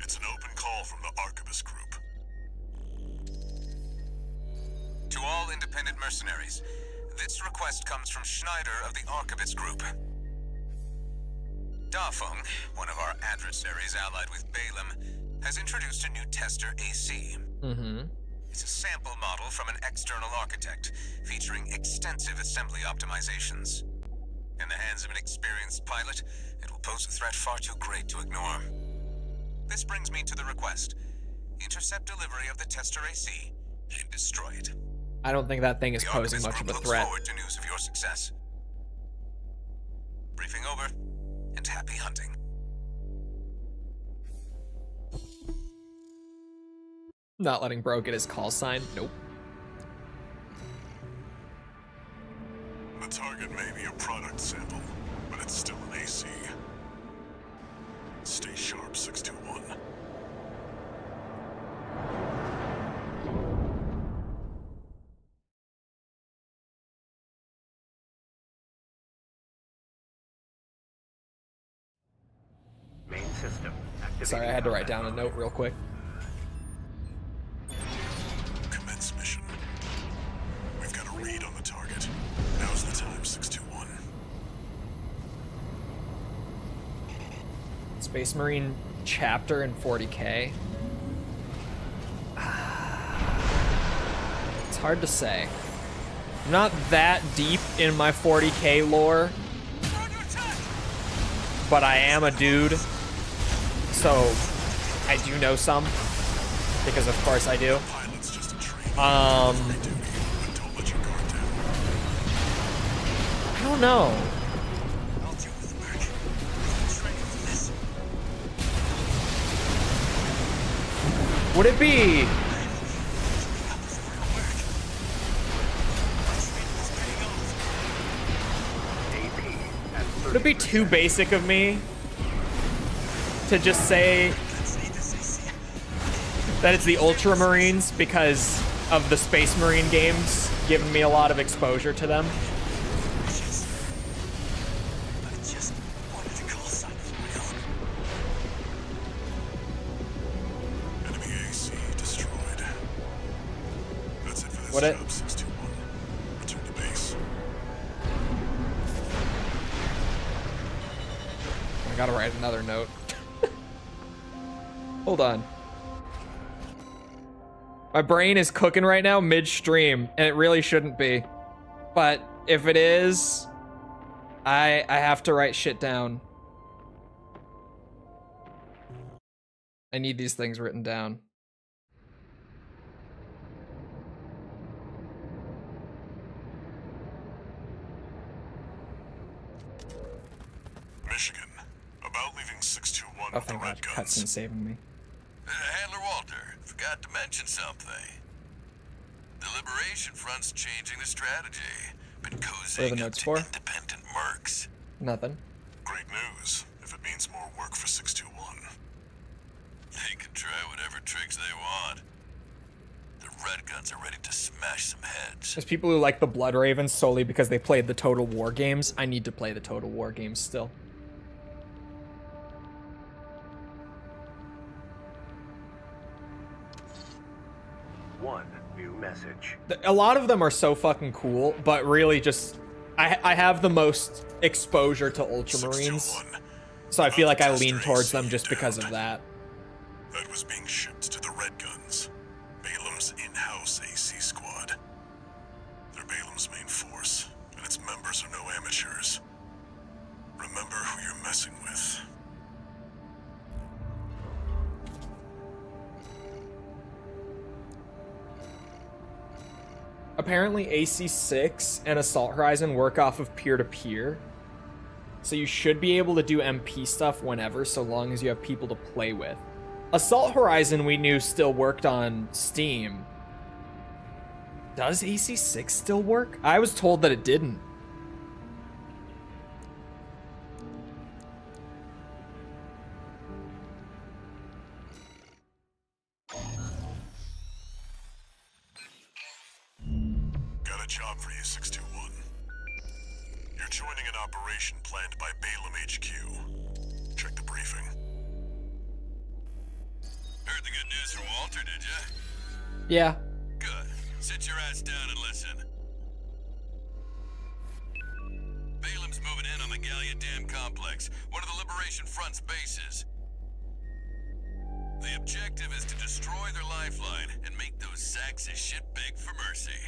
C: It's an open call from the Archivist Group.
H: To all independent mercenaries, this request comes from Schneider of the Archivist Group. Dafeng, one of our adversaries allied with Balaam, has introduced a new tester AC.
A: Mm-hmm.
H: It's a sample model from an external architect, featuring extensive assembly optimizations. In the hands of an experienced pilot, it will pose a threat far too great to ignore. This brings me to the request. Intercept delivery of the tester AC and destroy it.
A: I don't think that thing is
H: The
A: posing
H: Archivist
A: much of
H: Group
A: a
H: looks
A: threat.
H: forward to news of your success. Briefing over, and happy hunting.
A: Not letting bro get his call sign. Nope.
C: The target may be a product sample, but it's still an AC. Stay sharp, 621.
I: Main system activating.
A: Sorry, I had to write down a
I: combat
A: note real quick.
C: Commence mission. We've got a read on the target. Now's the time, 621.
A: Space Marine chapter in 40K. It's hard to say. I'm not that deep in my 40K lore, but I am a dude, so I do know some, because of course I do.
C: Pilot's just a train.
A: Um,
C: Duty, but don't let your guard down.
A: I don't know.
H: I'll deal with the work. Training for this.
A: Would it be? Would it be too basic of me to just say that it's the Ultramarines because of the Space Marine games giving me a lot of exposure to them?
C: Enemy AC destroyed. That's it for this
A: What it-
C: job, 621. Return to base.
A: I gotta write another note. Hold on. My brain is cooking right now mid-stream, and it really shouldn't be. But if it is, I have to write shit down. I need these things written down.
C: Michigan. About leaving 621
A: Oh,
C: with the
A: thank God.
C: red guns.
A: Cutscene saving me.
H: Handler Walter, forgot to mention something. The Liberation Front's changing the strategy. Been
A: What are the
H: cozying up
A: notes
H: to
A: for?
H: independent mercs.
A: Nothing.
C: Great news, if it means more work for 621.
H: They can try whatever tricks they want. The Red Guns are ready to smash some heads.
A: There's people who like the Blood Ravens solely because they played the Total War games. I need to play the Total War games still.
I: One new message.
A: A lot of them are so fucking cool, but really just I have the most exposure to Ultramarines,
C: 621.
A: so I feel like I
C: Tester
A: lean towards them
C: AC
A: just because of
C: down.
A: that.
C: That was being shipped to the red guns. who you're messing with.
A: Apparently AC6 and Assault Horizon work off of peer-to-peer. So you should be able to do MP stuff whenever, so long as you have people to play with. Assault Horizon we knew still worked on Steam. Does AC6 still work? I was told that it didn't.
C: Got a job for you, 621. You're joining an operation planned by Balaam HQ. Check the briefing.
H: Heard the good news from Walter, did ya?
A: Yeah.
H: Good. Sit your ass down and listen. Balaam's moving in on the Gallia Dam complex, one of the Liberation Front's bases. The objective is to destroy their lifeline and make those sacks of shit beg for mercy.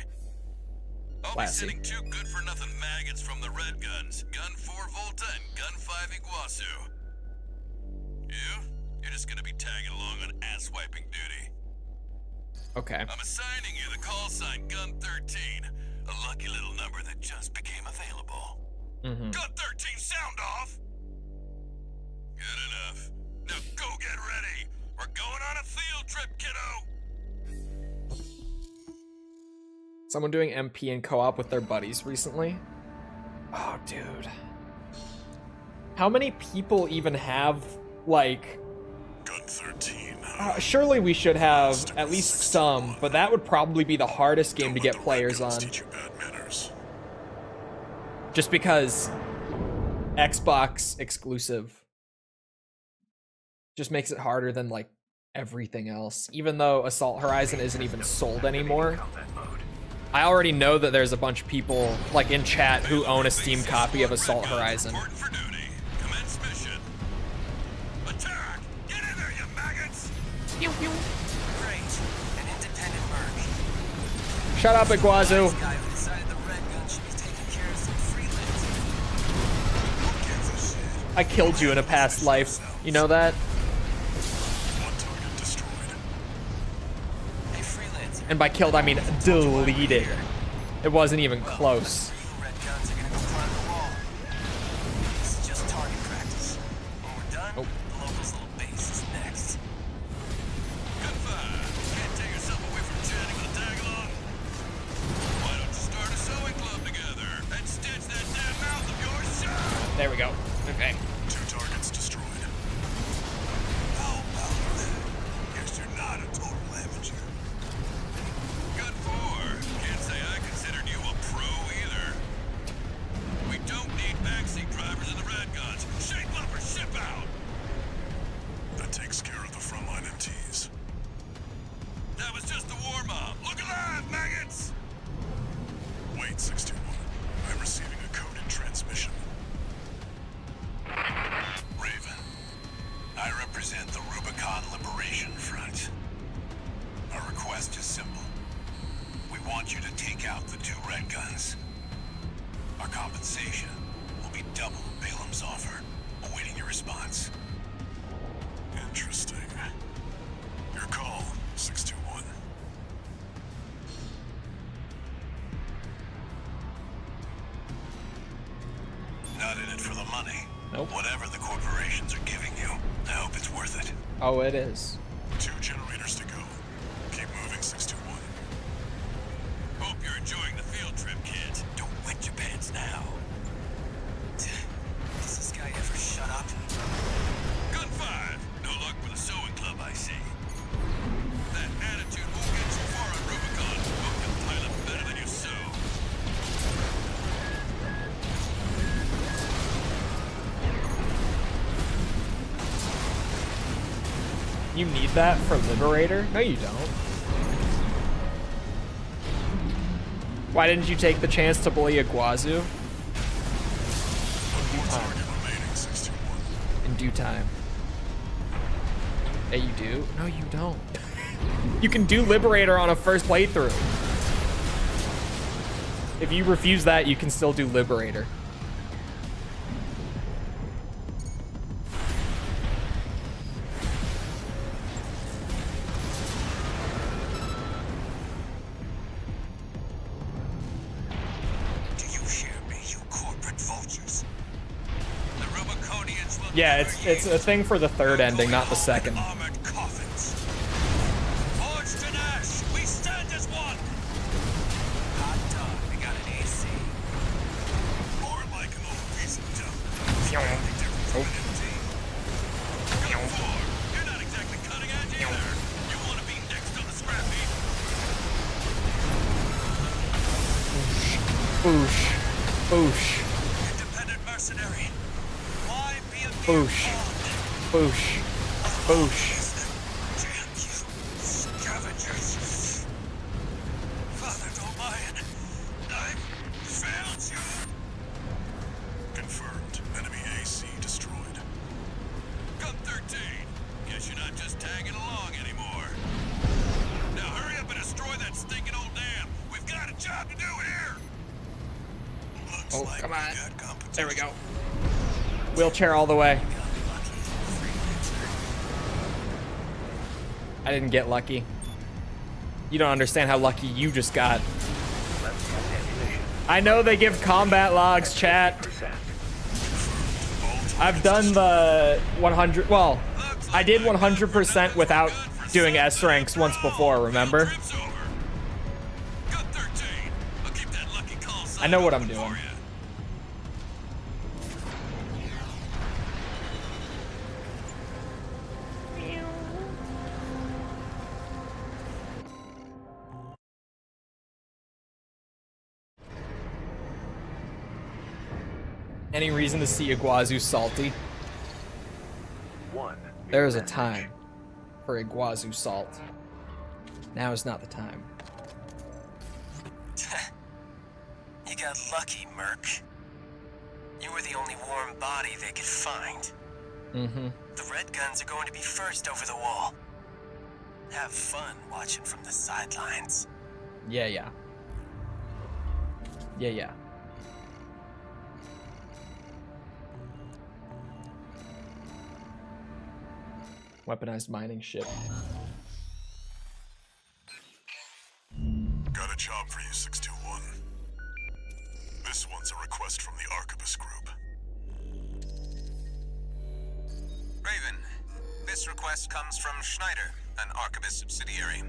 H: I'll be sending 2 good-for-nothing maggots from the Red Guns, Gun 4 Volta and Gun 5 Iguazu. You're just gonna be tagging along on ass-wiping duty.
A: Okay.
H: I'm assigning you the call sign Gun 13, a lucky little number that just became available.
A: Mm-hmm.
H: Gun 13, sound off! Good enough. Now go get ready. We're going on a field trip, kiddo!
A: Someone doing MP and co-op with their buddies recently? Oh, dude. How many people even have, like...
C: Gun 13.
A: Surely we should have at least some, but that would probably be the hardest game to get players on.
C: Teach you bad manners.
A: Just because Xbox exclusive just makes it harder than, like, everything else. Even though Assault Horizon isn't even sold anymore. I already know that there's a bunch of people, like, in chat who own a Steam copy of Assault Horizon.
H: Commence mission. Attack! Get in there, you maggots!
A: Pew, pew.
H: Great. An independent merc.
A: Shut up, Iguazu.
H: This guy who decided the Red Gun should be taking care of some freelancing.
A: I killed you in a past life. You know that?
C: One target destroyed.
H: Hey, freelancer.
A: And by killed, I mean deleted. It wasn't even close.
H: Red Guns are gonna go climb the wall. This is just target practice. When we're done, the locals' little base is next. Good fire. Can't take yourself away from chatting with a tag-along. Why don't you start a sewing club together and stitch that damn mouth of yours shut?
A: There we go. Okay.
C: 2 targets destroyed.
H: How about that? Guess you're not a total amateur. Good 4. Can't say I considered you a pro either. We don't need backseat drivers in the Red Guns. Shape up or ship out!
C: That takes care of the frontline MTs.
H: That was just the warm-up. Look alive, maggots!
C: Wait, 621. I'm receiving a coded transmission.
H: Raven, I represent the Rubicon Liberation Front. Our request is simple. We want you to take out the 2 Red Guns. Our compensation will be double Balaam's offer, awaiting your response.
C: Interesting. Your call, 621.
H: Not in it for the money.
A: Nope.
H: Whatever the corporations are giving you, I hope it's worth it.
A: Oh, it is.
C: 2 generators to go. Keep moving, 621.
H: Hope you're enjoying the field trip, kids. Don't wet your pants now. Does this guy ever shut up? Gun 5. No luck with the sewing club, I see. That attitude won't get you far on Rubicon. Hope you'll pilot better than you sew.
A: You need that for Liberator? No, you don't. Why didn't you take the chance to bully Iguazu? In due time. Yeah, you do? No, you don't. You can do Liberator on a first playthrough. If you refuse that, you can still do Liberator. Yeah, it's a thing for the third ending, not the second.
H: Armored coffins. Forged in ash, we stand as one. Hot dog, we got an AC.
C: More like an old piece of dump. Slightly different from an MT. Go for. You're not exactly cutting edge either. You want to be next on the scrap heap?
A: Boosh. Boosh.
H: Independent mercenary. Why be a
A: Boosh. Boosh. Boosh.
H: Damn you, scavengers. Father Dolmayan, I've failed you.
C: Confirmed. Enemy AC destroyed.
H: Gun 13. Guess you're not just tagging along anymore. Now hurry up and destroy that stinking old dam. We've got a job to do here.
C: Looks
A: Oh,
C: like
A: come
C: we
A: on.
C: got competition.
A: There we go. Wheelchair all the way. I didn't get lucky. You don't understand how lucky you just got. I know they give combat logs, chat. I've done the 100. Well, I did 100% without doing S ranks once before, remember?
H: Trip's over. Gun 13. I'll keep that lucky call sign
A: I know what I'm
H: open for
A: doing.
H: ya.
A: Any reason to see Iguazu salty? There is a time for Iguazu salt. Now is not the time.
H: You got lucky, Merc. You were the only warm body they could find.
A: Mm-hmm.
H: The red guns are going to be first over the wall. Have fun watching from the sidelines.
A: Yeah, yeah. Yeah, yeah. Weaponized mining ship.
C: Got a job for you, 621. This one's a request from the Arquebus Group.
H: Raven, this request comes from Schneider, an Arquebus subsidiary.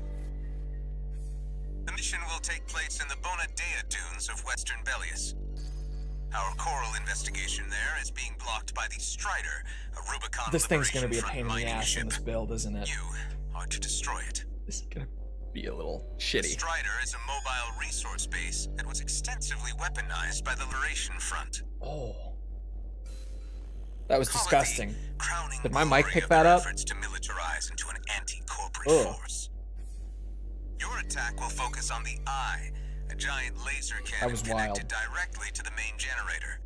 H: The mission will take place in the Bonadea dunes of Western Belius. Our coral investigation there is being blocked by the Strider, a Rubicon
A: This thing's gonna
H: Liberation
A: be a
H: Front
A: pain in the
H: mining
A: ass in
H: ship.
A: this build, isn't it?
H: You are to destroy it.
A: This is gonna be a little
H: The
A: shitty.
H: Strider is a mobile resource base that was extensively weaponized by the Liberation Front.
A: Oh. That was
H: Call it
A: disgusting.
H: the crowning
A: Did my mic
H: glory
A: pick
H: of
A: that
H: their
A: up?
H: efforts to militarize into an anti-corporate
A: Ugh.
H: force. Your attack will focus on the Eye, a giant laser cannon
A: was
H: connected
A: wild.
H: directly to the main generator.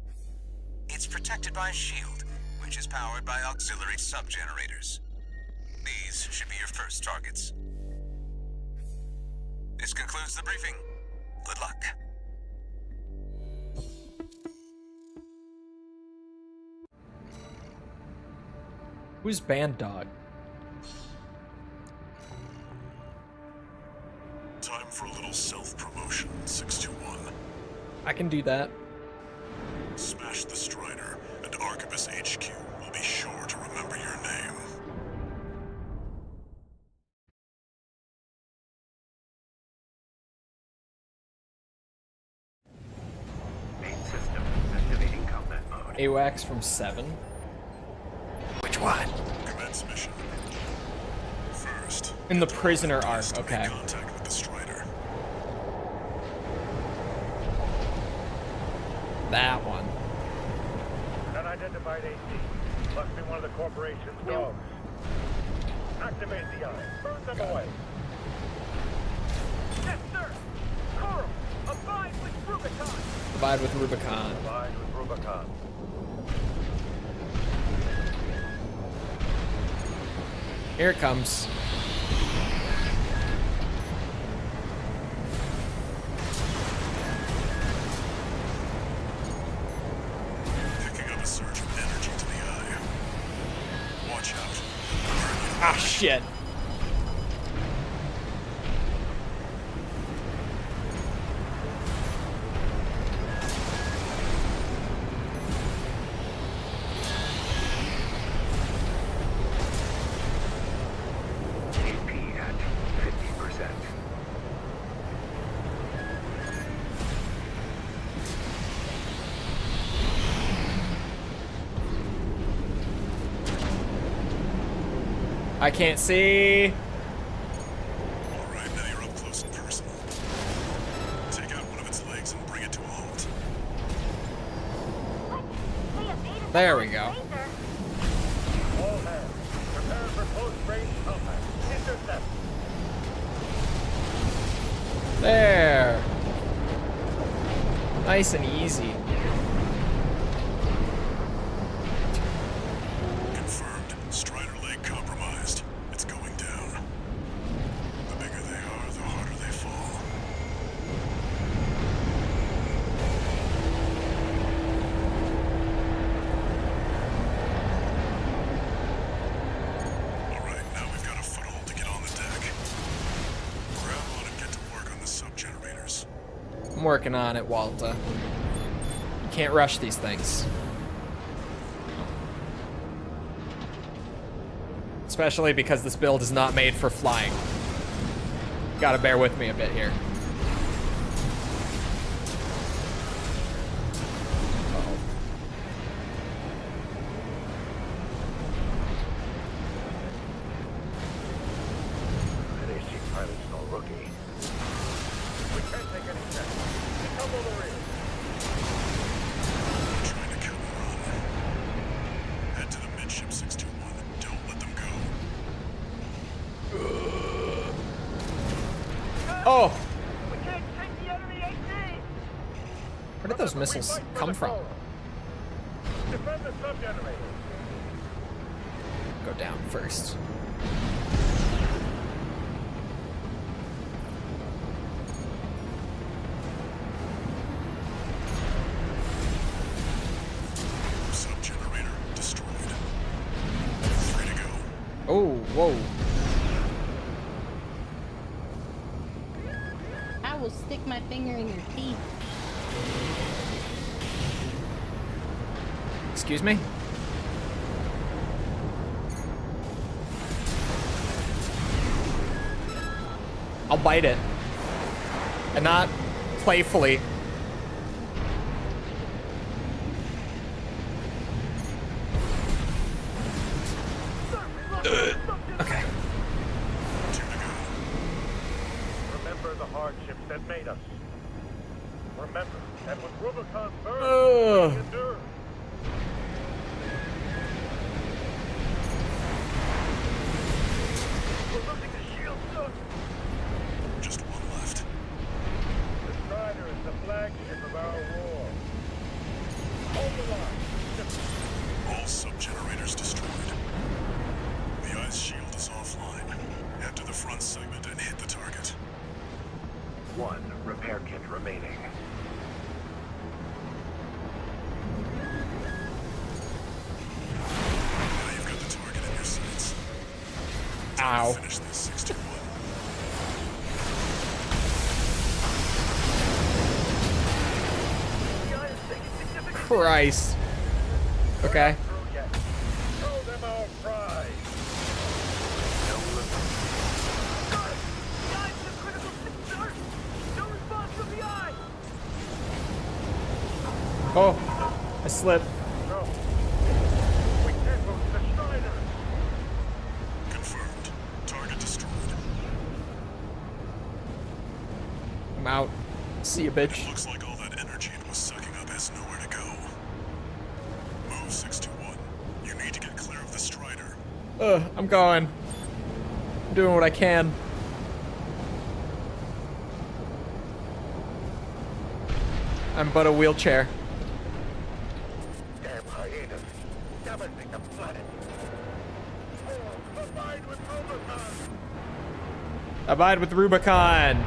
H: It's protected by a shield, which is powered by auxiliary sub-generators. These should be your first targets. This concludes the briefing. Good luck.
A: Who's Band Dog?
C: Time for a little self-promotion, 621.
A: I can do that.
C: Smash the Strider, and Arquebus HQ will be sure to remember your name.
I: Main system activating combat mode.
A: AWACS from 7. Which one?
C: Commence mission. First,
A: In the prisoner arc,
C: to make
A: okay.
C: contact with the Strider.
A: That one.
I: Unidentified AC. Must be one of the corporation's dogs. Activate the eye. Burn them away.
D: Yes, sir! Coral, abide with Rubicon!
A: Abide with Rubicon.
I: Abide with Rubicon.
A: Here it comes.
C: Picking up a surge of energy to the eye. Watch out.
A: Ah, shit. I can't see.
C: Alright, now you're up close and personal. Take out one of its legs and bring it to a halt.
A: There we go.
I: All hands, prepare for close-range combat. Intercept.
A: There. Nice and easy.
C: Confirmed. Strider leg compromised. It's going down. The bigger they are, the harder they fall. Alright, now we've got a foothold to get on the deck. Grab on and get to work on the sub-generators.
A: I'm working on it, Walter. You can't rush these things. Especially because this build is not made for flying. Gotta bear with me a bit here.
I: An AC pilot's no rookie. We can't take any chances. Come over here.
C: Trying to counter on. Head to the midship 621. Don't let them go.
A: Oh!
D: We can't take the enemy AC!
A: Where did those missiles come from?
I: Defend the sub-generator.
A: Go down first.
C: Sub-generator destroyed. 3 to go.
A: Oh, whoa.
G: I will stick my finger in your teeth.
A: Excuse me? I'll bite it. And not playfully. Okay.
C: 2 to go.
I: Remember the hardships that made us. Remember that when Rubicon
A: Ugh.
I: burned, we endured.
D: We're losing the shield soon!
C: Just one left.
I: The Strider is the flagship of our war. Hold the line.
C: All sub-generators destroyed. The ice shield is offline. Head to the front segment and hit the target.
I: 1 repair kit remaining.
C: Now you've got the target in your sights.
A: Ow.
C: Finish this 61.
A: Christ. Okay.
I: Through yet. Show them our pride.
D: Guys, the critical start! No response from the eye!
A: Oh, I slipped.
I: No. We can't lose the Strider.
C: Confirmed. Target destroyed.
A: I'm out. See you, bitch.
C: Looks like all that energy it was sucking up has nowhere to go. Move 621. You need to get clear of the Strider.
A: I'm going. I'm doing what I can. I'm but a wheelchair.
I: Damn hyenas. Damaging the planet. Oh, abide with Rubicon.
A: Abide with Rubicon.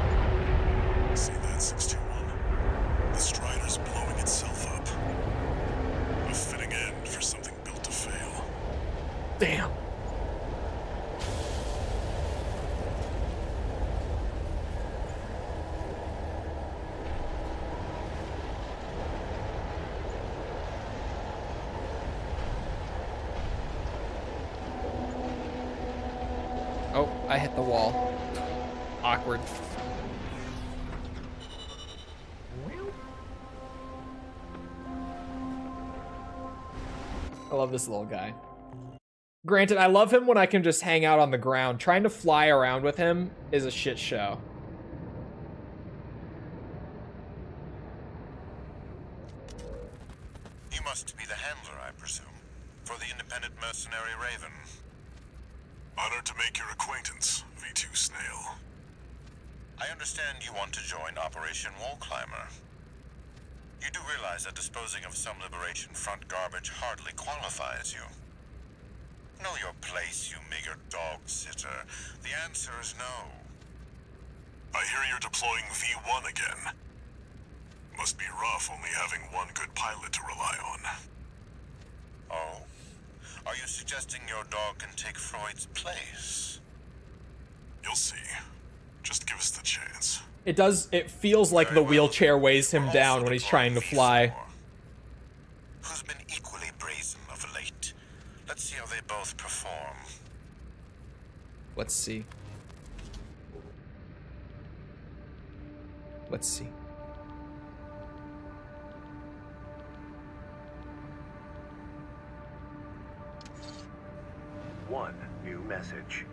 C: See that 621? The Strider's blowing itself up. A fitting end for something built to fail.
A: Damn. Oh, I hit the wall. Awkward. I love this little guy. Granted, I love him when I can just hang out on the ground. Trying to fly around with him is a shit show.
C: You must be the handler, I presume, for the independent mercenary Raven. Honored to make your acquaintance, V2 Snail. I understand you want to join Operation Wall Climber. You do realize that disposing of some Liberation Front garbage hardly qualifies you. Know your place, you meager dog sitter. The answer is no. I hear you're deploying V1 again. Must be rough only having one good pilot to rely on. Oh? Are you suggesting your dog can take Freud's place? You'll see. Just give us the chance.
A: It feels like the wheelchair weighs him down when he's trying to fly.
C: Who's been equally brazen of late. Let's see how they both perform.
A: Let's see. Let's see.
D: One new message.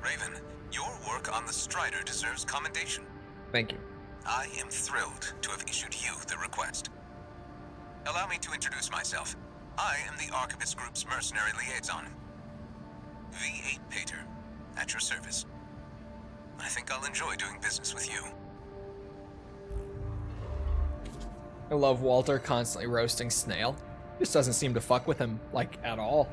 H: Raven, your work on the Strider deserves commendation.
A: Thank you.
H: I am thrilled to have issued you the request. Allow me to introduce myself. I am the Archivist Group's mercenary liaison. V8 Pater, at your service. I think I'll enjoy doing business with you.
A: I love Walter constantly roasting Snail. Just doesn't seem to fuck with him, like, at all.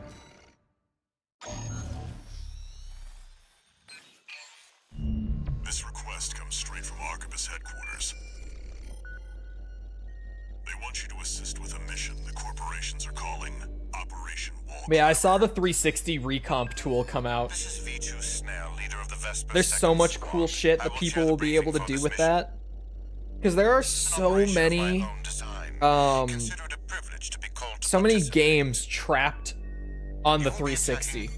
C: This request comes straight from Archivist headquarters. They want you to assist with a mission the corporations are calling Operation Wall.
A: Yeah, I saw the 360 recomp tool come out.
C: This is V2 Snail, leader of the Vesper.
A: There's so much cool shit that people will be able to do with that. Because there are so many, so many games trapped on the 360.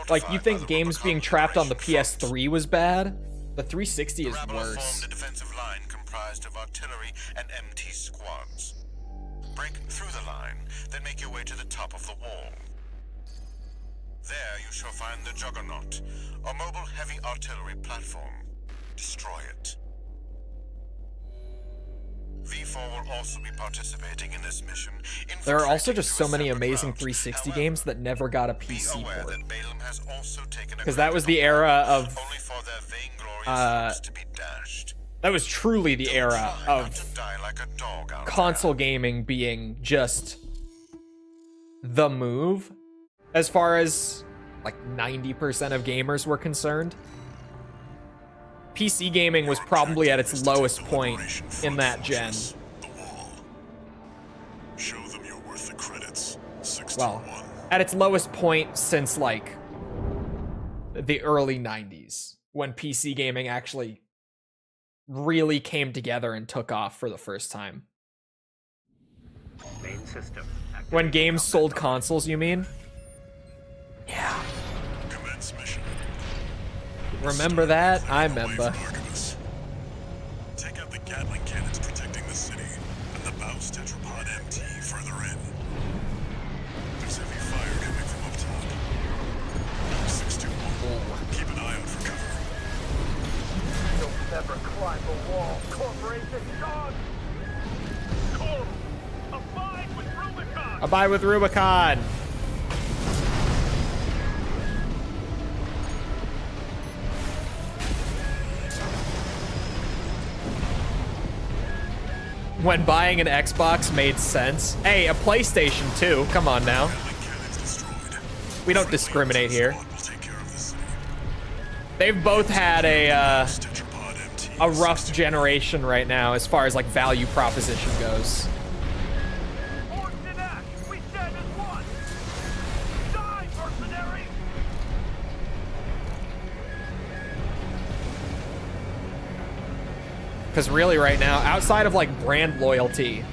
A: Like, you think games being trapped on the PS3 was bad? The 360 is worse.
C: A defensive line comprised of artillery and MT squads. Break through the line, then make your way to the top of the wall. There you shall find the Juggernaut, a mobile heavy artillery platform. Destroy it. V4 will also be participating in this mission.
A: There are also just so many amazing 360 games that never got a PC port. Because that was the era of... that was truly the era of console gaming being just the move, as far as like 90% of gamers were concerned. PC gaming was probably at its lowest point in that gen.
C: Show them you're worth the credits.
A: Well, at its lowest point since like the early 90s, when PC gaming actually really came together and took off for the first time.
D: Main system.
A: When games sold consoles, you mean? Yeah.
C: Commence mission.
A: Remember that? I remember.
C: Take out the Gatling cannons protecting the city, and the Baus tetrapod MT further in. There's heavy fire coming from up top. 621. Keep an eye out for cover.
D: You'll never climb the wall, corporation dog! Cool! Abide with Rubicon!
A: Abide with Rubicon! When buying an Xbox made sense. Hey, a PlayStation 2. Come on now. We don't discriminate here. They've both had a rough generation right now as far as like value proposition goes. Because really right now, outside of like brand loyalty,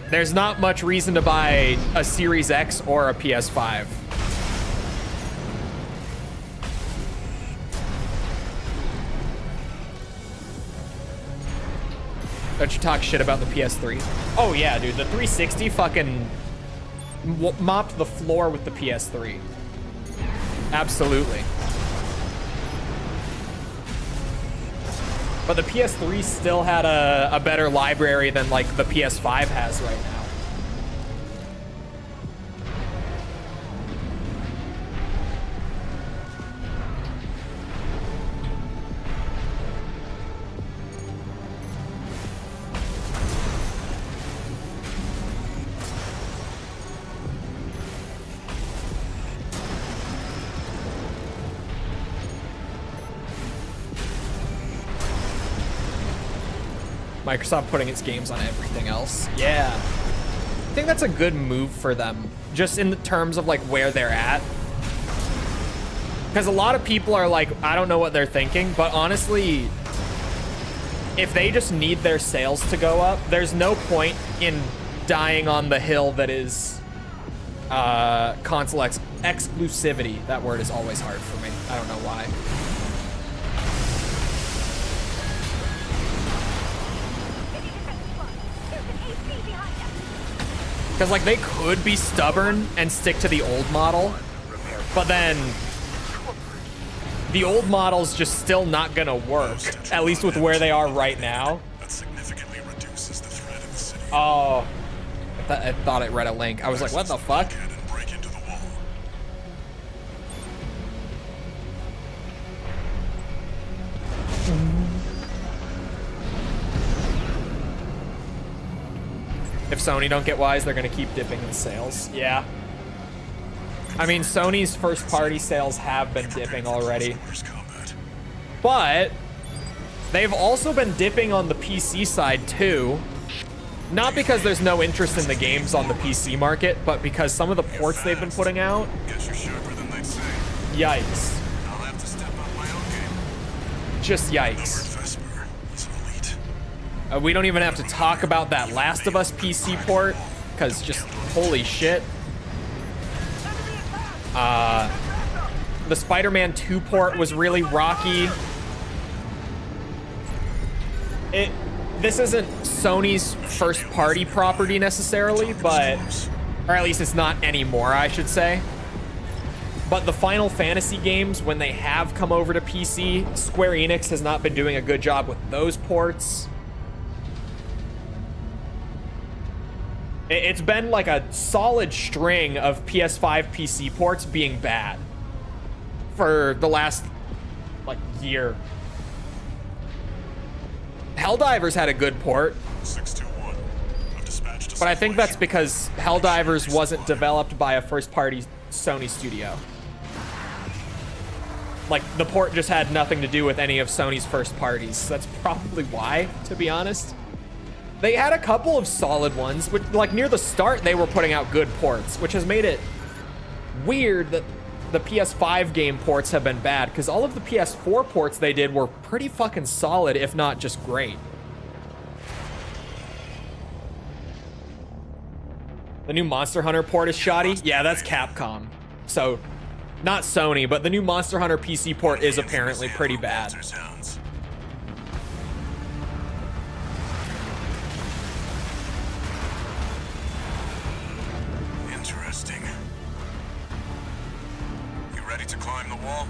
A: there's not much reason to buy a Series X or a PS5. Don't you talk shit about the PS3? Oh yeah, dude, the 360 fucking mopped the floor with the PS3. Absolutely. But the PS3 still had a better library than like the PS5 has right now. Microsoft putting its games on everything else. Yeah. I think that's a good move for them, just in the terms of like where they're at. Because a lot of people are like, I don't know what they're thinking, but honestly, if they just need their sales to go up, there's no point in dying on the hill that is console exclusivity. That word is always hard for me. I don't know why. Because, like, they could be stubborn and stick to the old model, but then the old model's just still not gonna work, at least with where they are right now.
C: That significantly reduces the threat in the city.
A: Oh, I thought it read a link. I was like, what the fuck?
C: And break into the wall.
A: If Sony don't get wise, they're gonna keep dipping in sales. Yeah. I mean, Sony's first party sales have been dipping already. But they've also been dipping on the PC side too. Not because there's no interest in the games on the PC market, but because some of the ports they've been putting out.
C: Guess you're sharper than they'd say.
A: Yikes.
C: I'll have to step up my own game.
A: Just yikes.
C: Vesper is elite.
A: We don't even have to talk about that Last of Us PC port, because just holy shit. The Spider-Man 2 port was really rocky. This isn't Sony's first party property necessarily, but, or at least it's not anymore, I should say. But the Final Fantasy games, when they have come over to PC, Square Enix has not been doing a good job with those ports. It's been like a solid string of PS5 PC ports being bad for the last, like, year. Helldivers had a good port.
C: 621. I've dispatched a
A: But I think that's because Helldivers wasn't developed by a first-party Sony studio. Like, the port just had nothing to do with any of Sony's first parties. That's probably why, to be honest. They had a couple of solid ones, which, like, near the start, they were putting out good ports, which has made it weird that the PS5 game ports have been bad, because all of the PS4 ports they did were pretty fucking solid, if not just great. The new Monster Hunter port is shoddy? Yeah, that's Capcom. So, not Sony, but the new Monster Hunter PC port is apparently pretty bad.
C: Interesting. You ready to climb the wall?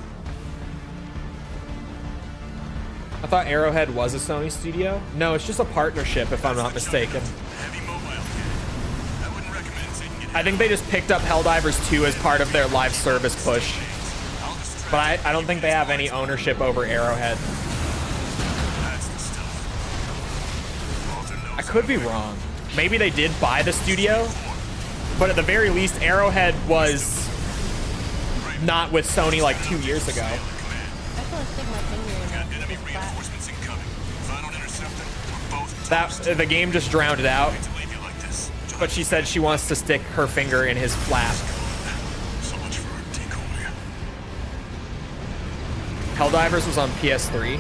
A: I thought Arrowhead was a Sony studio? No, it's just a partnership, if I'm not mistaken.
C: Heavy mobile kit. I wouldn't recommend taking it.
A: I think they just picked up Helldivers 2 as part of their live service push. But I don't think they have any ownership over Arrowhead.
C: That's the stuff. Walter knows
A: I could be wrong. Maybe they did buy the studio, but at the very least, Arrowhead was not with Sony like 2 years ago.
G: I just want to stick my finger in
C: got enemy reinforcements incoming. If I don't intercept them, we're both
A: The game just drowned it out,
C: to leave you like this.
A: but she said she wants to stick her finger in his flap.
C: So much for a decoy.
A: Helldivers was on PS3.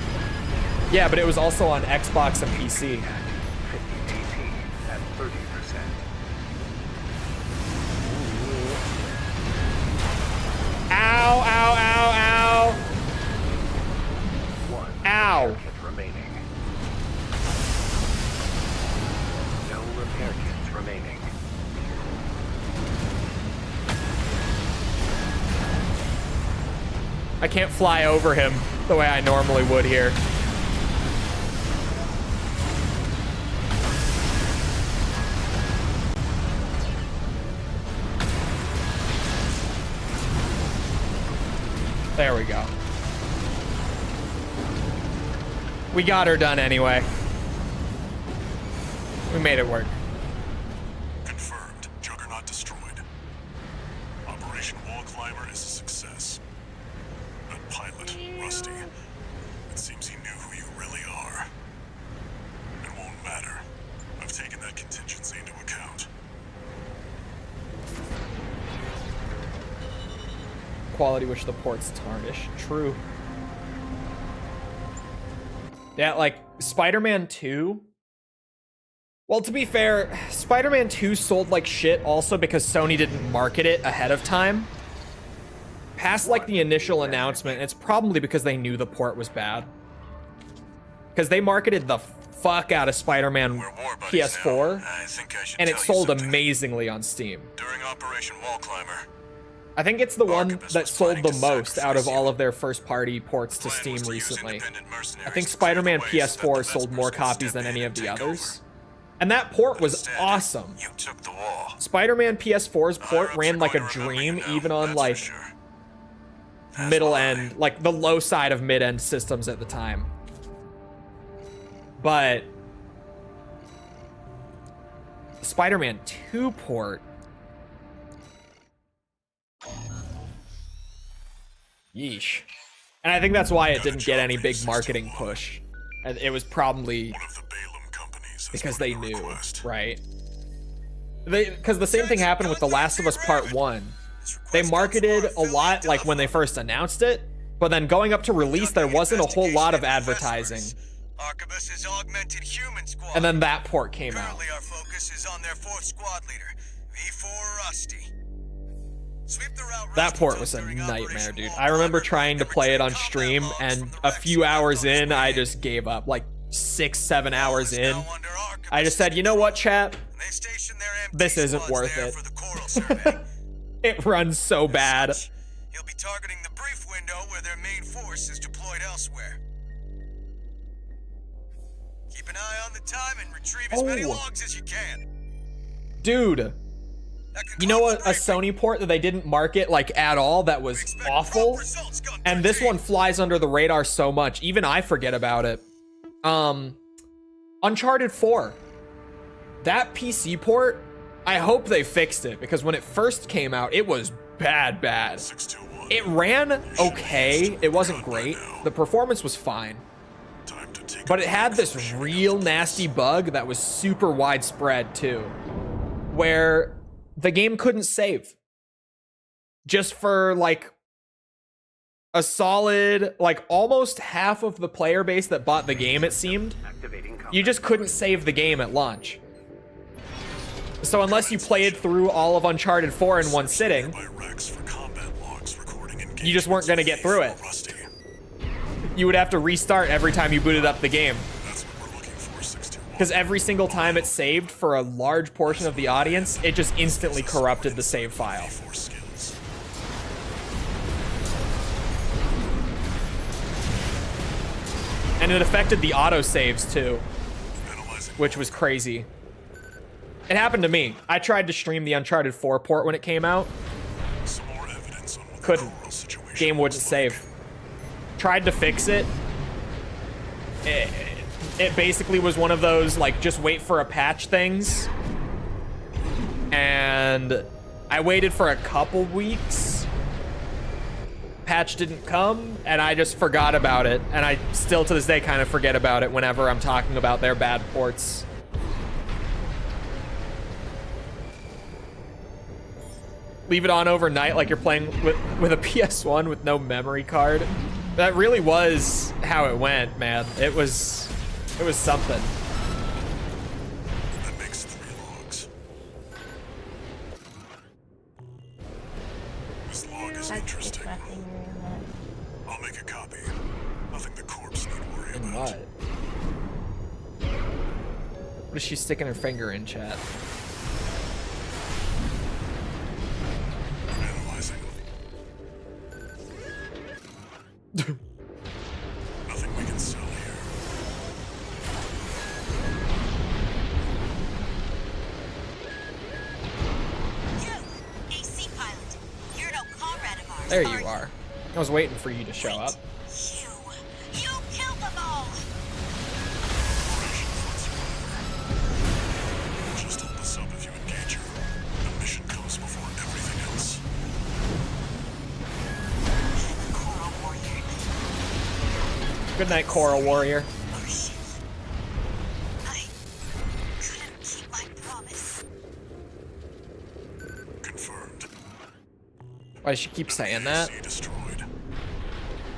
A: Yeah, but it was also on Xbox and PC.
I: at 30%.
A: Ow, ow, ow, ow.
I: One
A: Ow.
I: kit remaining.
A: I can't fly over him the way I normally would here. There we go. We got her done anyway. We made it work.
C: Confirmed. Juggernaut destroyed. Operation Wall Climber is a success. That pilot, Rusty, it seems he knew who you really are. It won't matter. I've taken that contingency into account.
A: Quality which the ports tarnish. True. Yeah, like Spider-Man 2. Well, to be fair, Spider-Man 2 sold like shit also because Sony didn't market it ahead of time. Past like the initial announcement, it's probably because they knew the port was bad. Because they marketed the fuck out of Spider-Man PS4, and it sold amazingly on Steam.
C: During Operation Wall Climber,
A: I think it's the one that sold the most out of all of their first-party ports to Steam recently. I think Spider-Man PS4 sold more copies than any of the others. And that port was awesome.
C: you took the wall.
A: Spider-Man PS4's port ran like a dream, even on like middle end, like the low side of mid-end systems at the time. But Spider-Man 2 port, yeesh. And I think that's why it didn't get any big marketing push. And it was probably because they knew, right? Because the same thing happened with The Last of Us Part 1. They marketed a lot like when they first announced it, but then going up to release, there wasn't a whole lot of advertising.
H: Arquebus's augmented human squad.
A: And then that port came out.
H: Currently, our focus is on their 4th squad leader, V4 Rusty. Sweep the route
A: That port was a nightmare, dude. I remember trying to play it on stream, and a few hours in, I just gave up. Like 6-7 hours in, I just said, you know what, chat? This isn't worth it. It runs so bad.
H: You'll be targeting the brief window where their main force is deployed elsewhere. Keep an eye on the time and retrieve as many logs as you can.
A: Dude, you know what? A Sony port that they didn't market like at all that was awful? And this one flies under the radar so much, even I forget about it. Uncharted 4. That PC port, I hope they fixed it, because when it first came out, it was bad. It ran okay. It wasn't great. The performance was fine. But it had this real nasty bug that was super widespread too, where the game couldn't save. Just for like a solid, like almost half of the player base that bought the game, it seemed, you just couldn't save the game at launch. So unless you played through all of Uncharted 4 in one sitting, you just weren't going to get through it. You would have to restart every time you booted up the game. Because every single time it saved for a large portion of the audience, it just instantly corrupted the save file. And it affected the autosaves too, which was crazy. It happened to me. I tried to stream the Uncharted 4 port when it came out. Couldn't. Game wouldn't save. Tried to fix it. It basically was one of those, like, just wait for a patch things. And I waited for a couple weeks. Patch didn't come, and I just forgot about it. And I still, to this day, kind of forget about it whenever I'm talking about their bad ports. Leave it on overnight like you're playing with a PS1 with no memory card. That really was how it went, man. It was something.
C: That makes 3 logs. This log is interesting. I'll make a copy. Nothing the corpse need worry
A: And
C: about.
A: what is she sticking her finger in, chat? There you are. I was waiting for you to show up.
F: You killed them all!
C: Just hold us up if you engage her. The mission comes before everything else.
F: Coral Warrior.
A: Good night, Coral Warrior.
F: Oh shit. I couldn't keep my promise.
C: Confirmed.
A: Why does she keep saying that?
C: AC destroyed.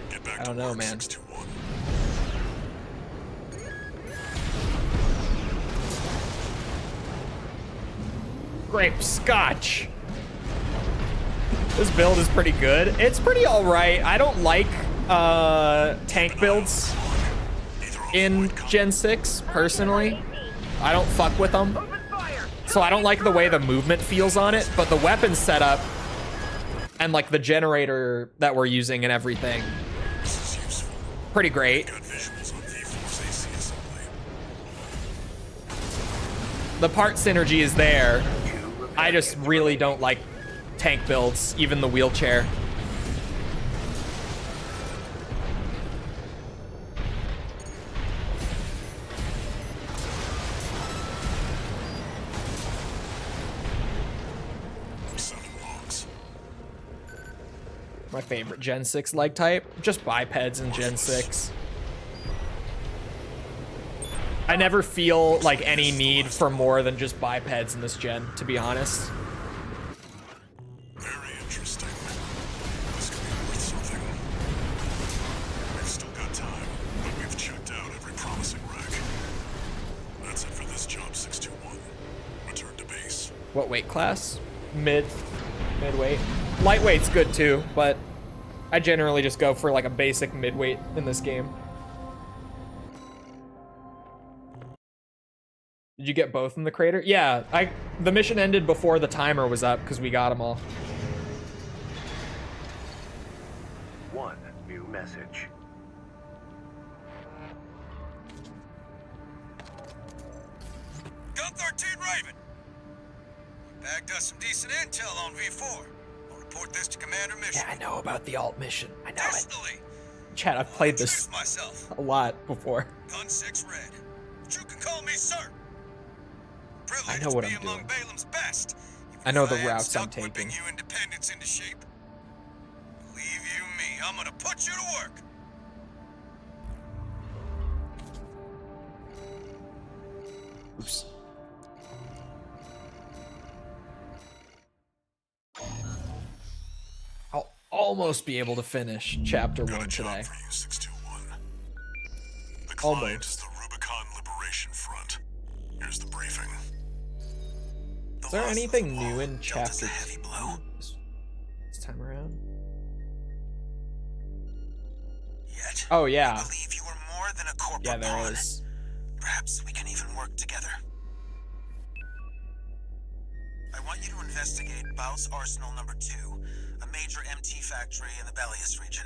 C: Get back
A: I don't
C: to
A: know,
C: work,
A: man.
C: 621.
A: Grape scotch. This build is pretty good. It's pretty alright. I don't like tank builds in Gen 6, personally. I don't fuck with them. So I don't like the way the movement feels on it, but the weapon setup and like the generator that we're using and everything,
C: This is useful.
A: pretty great.
C: Got visuals on V4's AC assembly.
A: The part synergy is there. I just really don't like tank builds, even the wheelchair.
C: Sounding logs.
A: My favorite Gen 6 leg type, just bipeds in Gen 6. I never feel like any need for more than just bipeds in this gen, to be honest.
C: Very interesting. This could be worth something. We've still got time, but we've checked out every promising wreck. That's it for this job, 621. Return to base.
A: What weight class? Midweight. Lightweight's good too, but I generally just go for like a basic midweight in this game. Did you get both in the crater? Yeah, the mission ended before the timer was up because we got them all.
D: One new message.
H: Gun 13 Raven. Bagged us some decent intel on V4. I'll report this to Commander Mission.
A: Yeah, I know about the alt mission. I know it.
H: Additionally,
A: Chat, I've played
H: introduce
A: this
H: myself.
A: a lot before.
H: Gun 6 Red. But you can call me sir.
A: I know what
H: Privileged to
A: I'm
H: be among
A: doing.
H: Balaam's best. even
A: I know
H: if
A: the
H: am
A: routes I'm
H: stuck whipping
A: taking.
H: you independence into shape. Believe you me, I'm gonna put you to work.
A: Oops. I'll almost be able to finish chapter
C: Got
A: 1
C: a job
A: today.
C: for you, 621. The client
A: Almost.
C: is the Rubicon Liberation Front. Here's the briefing. The
A: Is there
C: loss of
A: anything
C: the
A: new
C: wall
A: in
C: dealt us
A: chapter
C: a heavy blow.
A: 2 this time around?
H: Yet,
A: Oh yeah.
H: I believe you are more than a corporate
A: Yeah, there
H: pawn.
A: is.
H: Perhaps we can even work together. I want you to investigate Baus Arsenal number 2, a major MT factory in the Bellius region.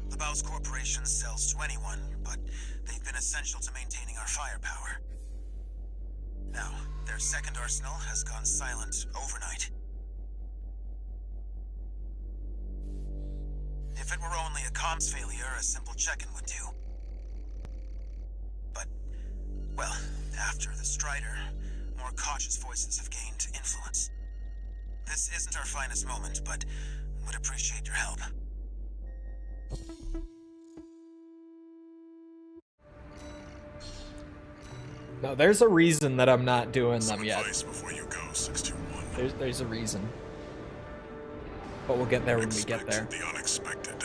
H: The Baus Corporation sells to anyone, but they've been essential to maintaining our firepower. Now, their second arsenal has gone silent overnight. If it were only a comms failure, a simple check-in would do. But, well, after the Strider, more cautious voices have gained influence. This isn't our finest moment, but would appreciate your help.
A: No, there's a reason that I'm not doing
C: Some
A: them yet.
C: advice before you go, 621.
A: There's a reason. But we'll get there when we get
C: Expect
A: there.
C: the unexpected.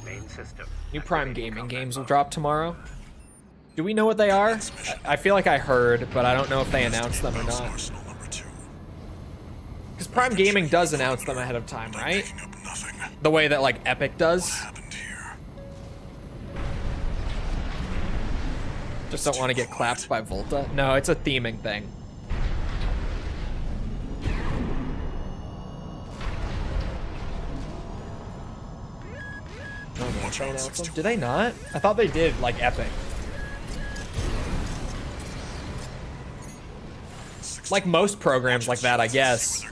D: Main system.
A: New Prime Gaming games will drop tomorrow. Do we know what they are? I feel like I heard, but I don't know if they announced them or
C: Baus
A: not.
C: Arsenal number 2.
A: Because Prime Gaming does announce them ahead of time,
C: By
A: right?
C: picking up nothing.
A: The way that like Epic does.
C: What happened here?
A: Just don't want to get clapped by Volta. No, it's a theming thing. Oh no. Don't they announce them? Do they not? I thought they did, like Epic. Like most programs like that, I guess.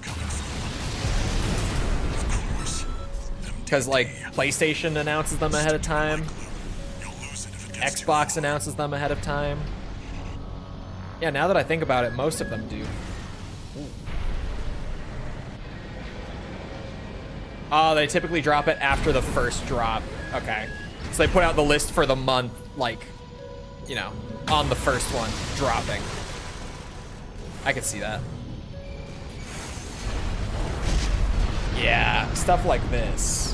A: Because, like, PlayStation announces them ahead of time. Xbox announces them ahead of time. Yeah, now that I think about it, most of them do. Ooh. Oh, they typically drop it after the first drop. Okay. So they put out the list for the month, like, you know, on the first one, dropping. I could see that. Yeah, stuff like this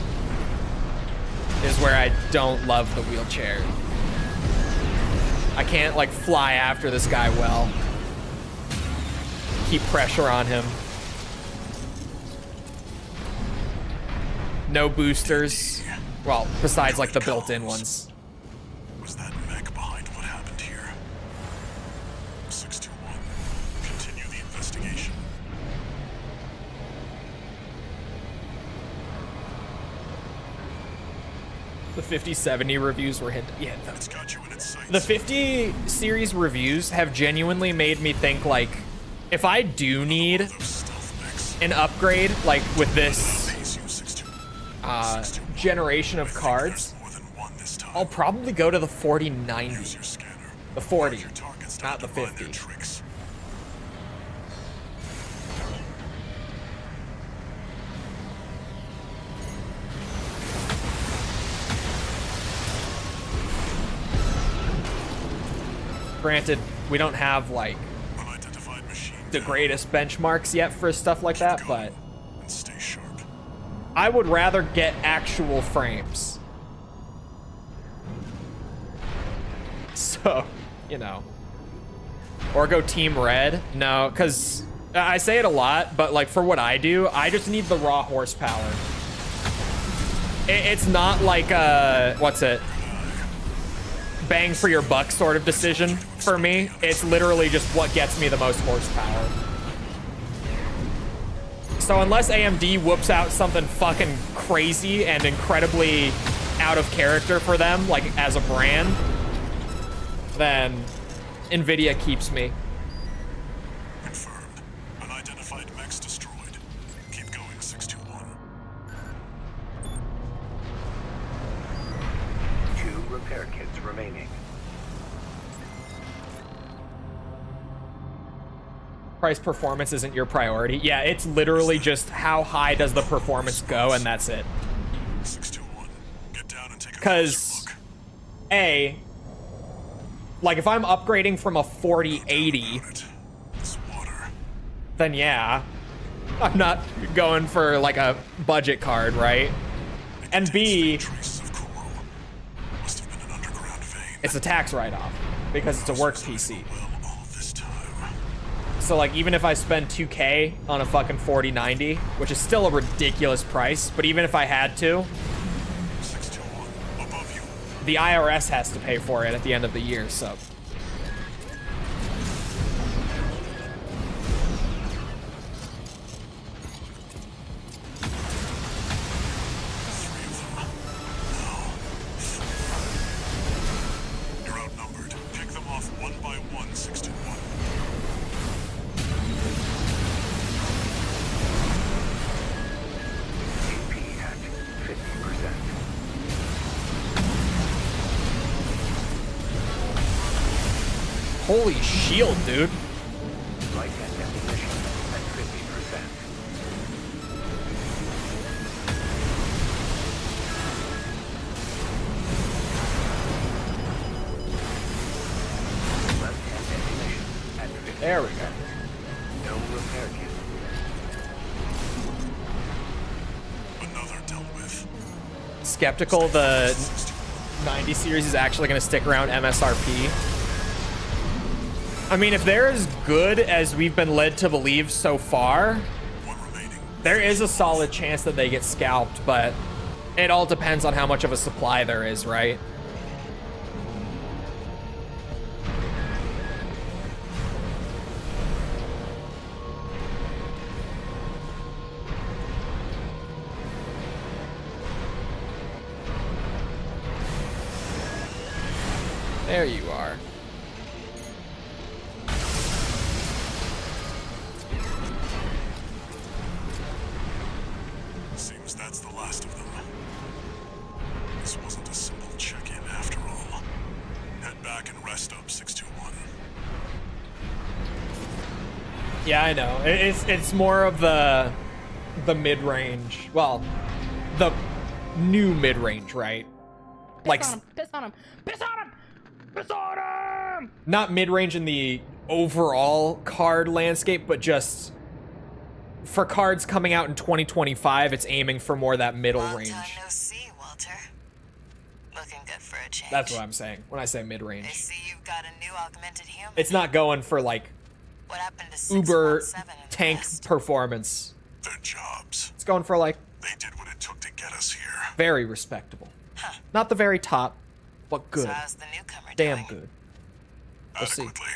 A: is where I don't love the wheelchair. I can't, like, fly after this guy well. Keep pressure on him. No boosters. Well, besides, like, the built-in ones.
C: Was that mech behind what happened here? 621. Continue the investigation.
A: The 5070 reviews were hit. Yeah,
C: It's got you in its sights.
A: the 50 series reviews have genuinely made me think, like, if I do need
C: Those stealth mechs.
A: an upgrade, like with this
C: Pays you 621.
A: generation of cards,
C: More than one this time.
A: I'll probably go to the
C: Use
A: 4090.
C: your scanner.
A: The 40,
C: Your targets to
A: not the
C: divine their
A: 50.
C: tricks.
A: Granted, we don't have, like,
C: Unidentified machine.
A: the greatest benchmarks yet for stuff like that, but
C: And stay sharp.
A: I would rather get actual frames. So, you know. Or go Team Red. No, because I say it a lot, but, like, for what I do, I just need the raw horsepower. It's not like a, what's it? Bang for your buck sort of decision for me. It's literally just what gets me the most horsepower. So unless AMD whoops out something fucking crazy and incredibly out of character for them, like as a brand, then Nvidia keeps me.
C: Confirmed. Unidentified mechs destroyed. Keep going, 621.
D: 2 repair kits remaining.
A: Price performance isn't your priority. Yeah, it's literally just how high does the performance go, and that's it.
C: 621. Get down and take a
A: Because,
C: closer
A: A, like if I'm upgrading from a 4080,
C: look. This water.
A: then yeah, I'm not going for like a budget card, right? And B,
C: Traces of coral. Must have been an underground vein.
A: it's a tax write-off because it's a work PC.
C: Well, all this time.
A: So like even if I spend 2K on a fucking 4090, which is still a ridiculous price, but even if I had to,
C: 621. Above you.
A: the IRS has to pay for it at the end of the year, so.
C: You're outnumbered. Pick them off one by one, 621.
D: AP at 50%.
A: Holy shield, dude.
D: Light and ammunition at 50%. Left hand ammunition at 50%.
A: There we go.
D: No repair kit.
C: Another dealt with.
A: Skeptical the 90 series is actually going to stick around MSRP. I mean, if they're as good as we've been led to believe so far,
C: One remaining.
A: there is a solid chance that they get scalped, but it all depends on how much of a supply there is, right? There you are.
C: Seems that's the last of them. This wasn't a simple check-in after all. Head back and rest up, 621.
A: Yeah, I know. It's more of the mid-range. Well, the new mid-range, right? Like
G: Piss on him. Piss on him. Piss on him.
A: Not mid-range in the overall card landscape, but just for cards coming out in 2025, it's aiming for more that middle
F: Long
A: range.
F: time no see, Walter. Looking good for a change.
A: That's what I'm saying when I say
F: I
A: mid-range.
F: see you've got a new augmented human.
A: It's not going for like
F: What happened to
A: uber
F: 617 in the
A: tank
F: past?
A: performance.
C: Their jobs.
A: It's going for like
C: They did what it took to get us here.
A: very respectable.
F: Huh.
A: Not the very top, but good.
F: So how's the newcomer
A: Damn
F: doing?
A: good. We'll see.
C: Adequately.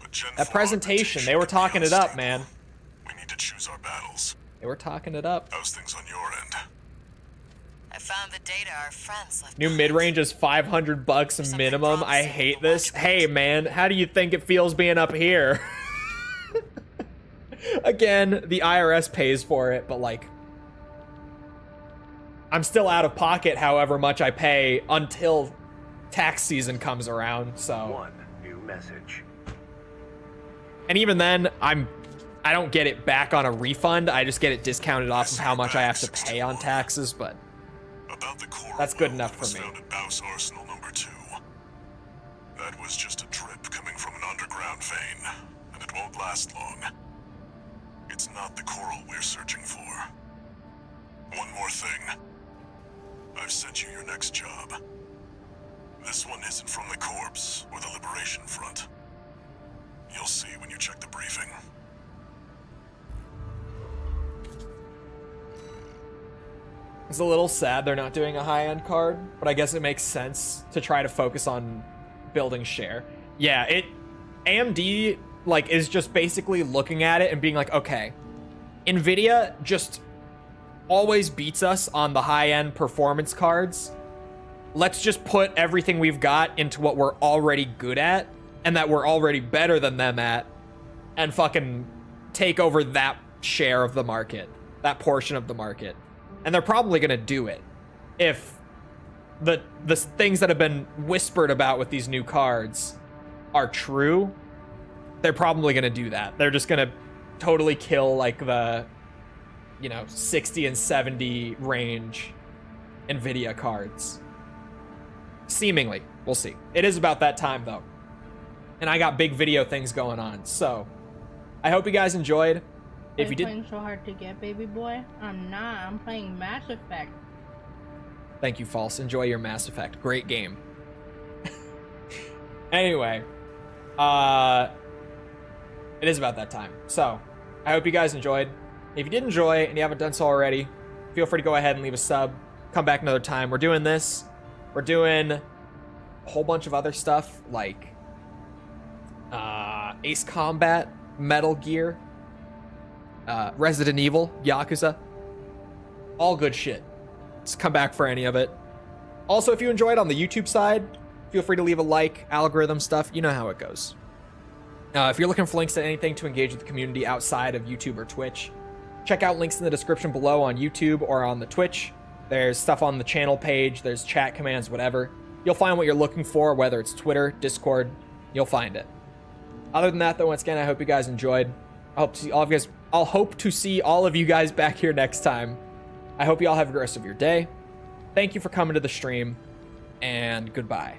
C: But Gen
A: That
C: 4
A: presentation, they were
C: augmentation
A: talking
C: can
A: it
C: be
A: up,
C: unstable.
A: man.
C: We need to choose our battles.
A: They were talking it up.
C: How's things on your end?
F: I found the data our friends left
A: New
F: behind.
A: mid-range is $500 minimum. I hate this. Hey, man, how do you think it feels being up here? Again, the IRS pays for it, but like, I'm still out of pocket however much I pay until tax season comes around, so.
I: One new message.
A: And even then, I don't get it back on a refund. I just get it discounted off of how much I have to pay on taxes, but
C: About the coral
A: that's good
C: well
A: enough
C: that
A: for
C: was
A: me.
C: found at Baus Arsenal number 2. That was just a drip coming from an underground vein, and it won't last long. It's not the coral we're searching for. One more thing. I've sent you your next job. This one isn't from the Corps or the Liberation Front. You'll see when you check the briefing.
A: It's a little sad they're not doing a high-end card, but I guess it makes sense to try to focus on building share. Yeah, AMD like is just basically looking at it and being like, okay, Nvidia just always beats us on the high-end performance cards. Let's just put everything we've got into what we're already good at and that we're already better than them at, and fucking take over that share of the market, that portion of the market. And they're probably going to do it if the things that have been whispered about with these new cards are true. They're probably going to do that. They're just going to totally kill like the 60 and 70 range Nvidia cards. Seemingly. We'll see. It is about that time though. And I got big video things going on. So I hope you guys enjoyed. If you did,
G: playing so hard to get, baby boy. I'm not. I'm playing Mass Effect.
A: thank you, False. Enjoy your Mass Effect. Great game. Anyway, it is about that time. So I hope you guys enjoyed. If you did enjoy and you haven't done so already, feel free to go ahead and leave a sub. Come back another time. We're doing this. We're doing a whole bunch of other stuff like Ace Combat, Metal Gear, Resident Evil, Yakuza. All good shit. Just come back for any of it. Also, if you enjoyed on the YouTube side, feel free to leave a like, algorithm stuff. You know how it goes. If you're looking for links to anything to engage with the community outside of YouTube or Twitch, check out links in the description below on YouTube or on the Twitch. There's stuff on the channel page. There's chat commands, whatever. You'll find what you're looking for, whether it's Twitter, Discord. You'll find it. Other than that, though, once again, I hope you guys enjoyed. I'll hope to see all of you guys back here next time. I hope you all have a good rest of your day. Thank you for coming to the stream, and goodbye.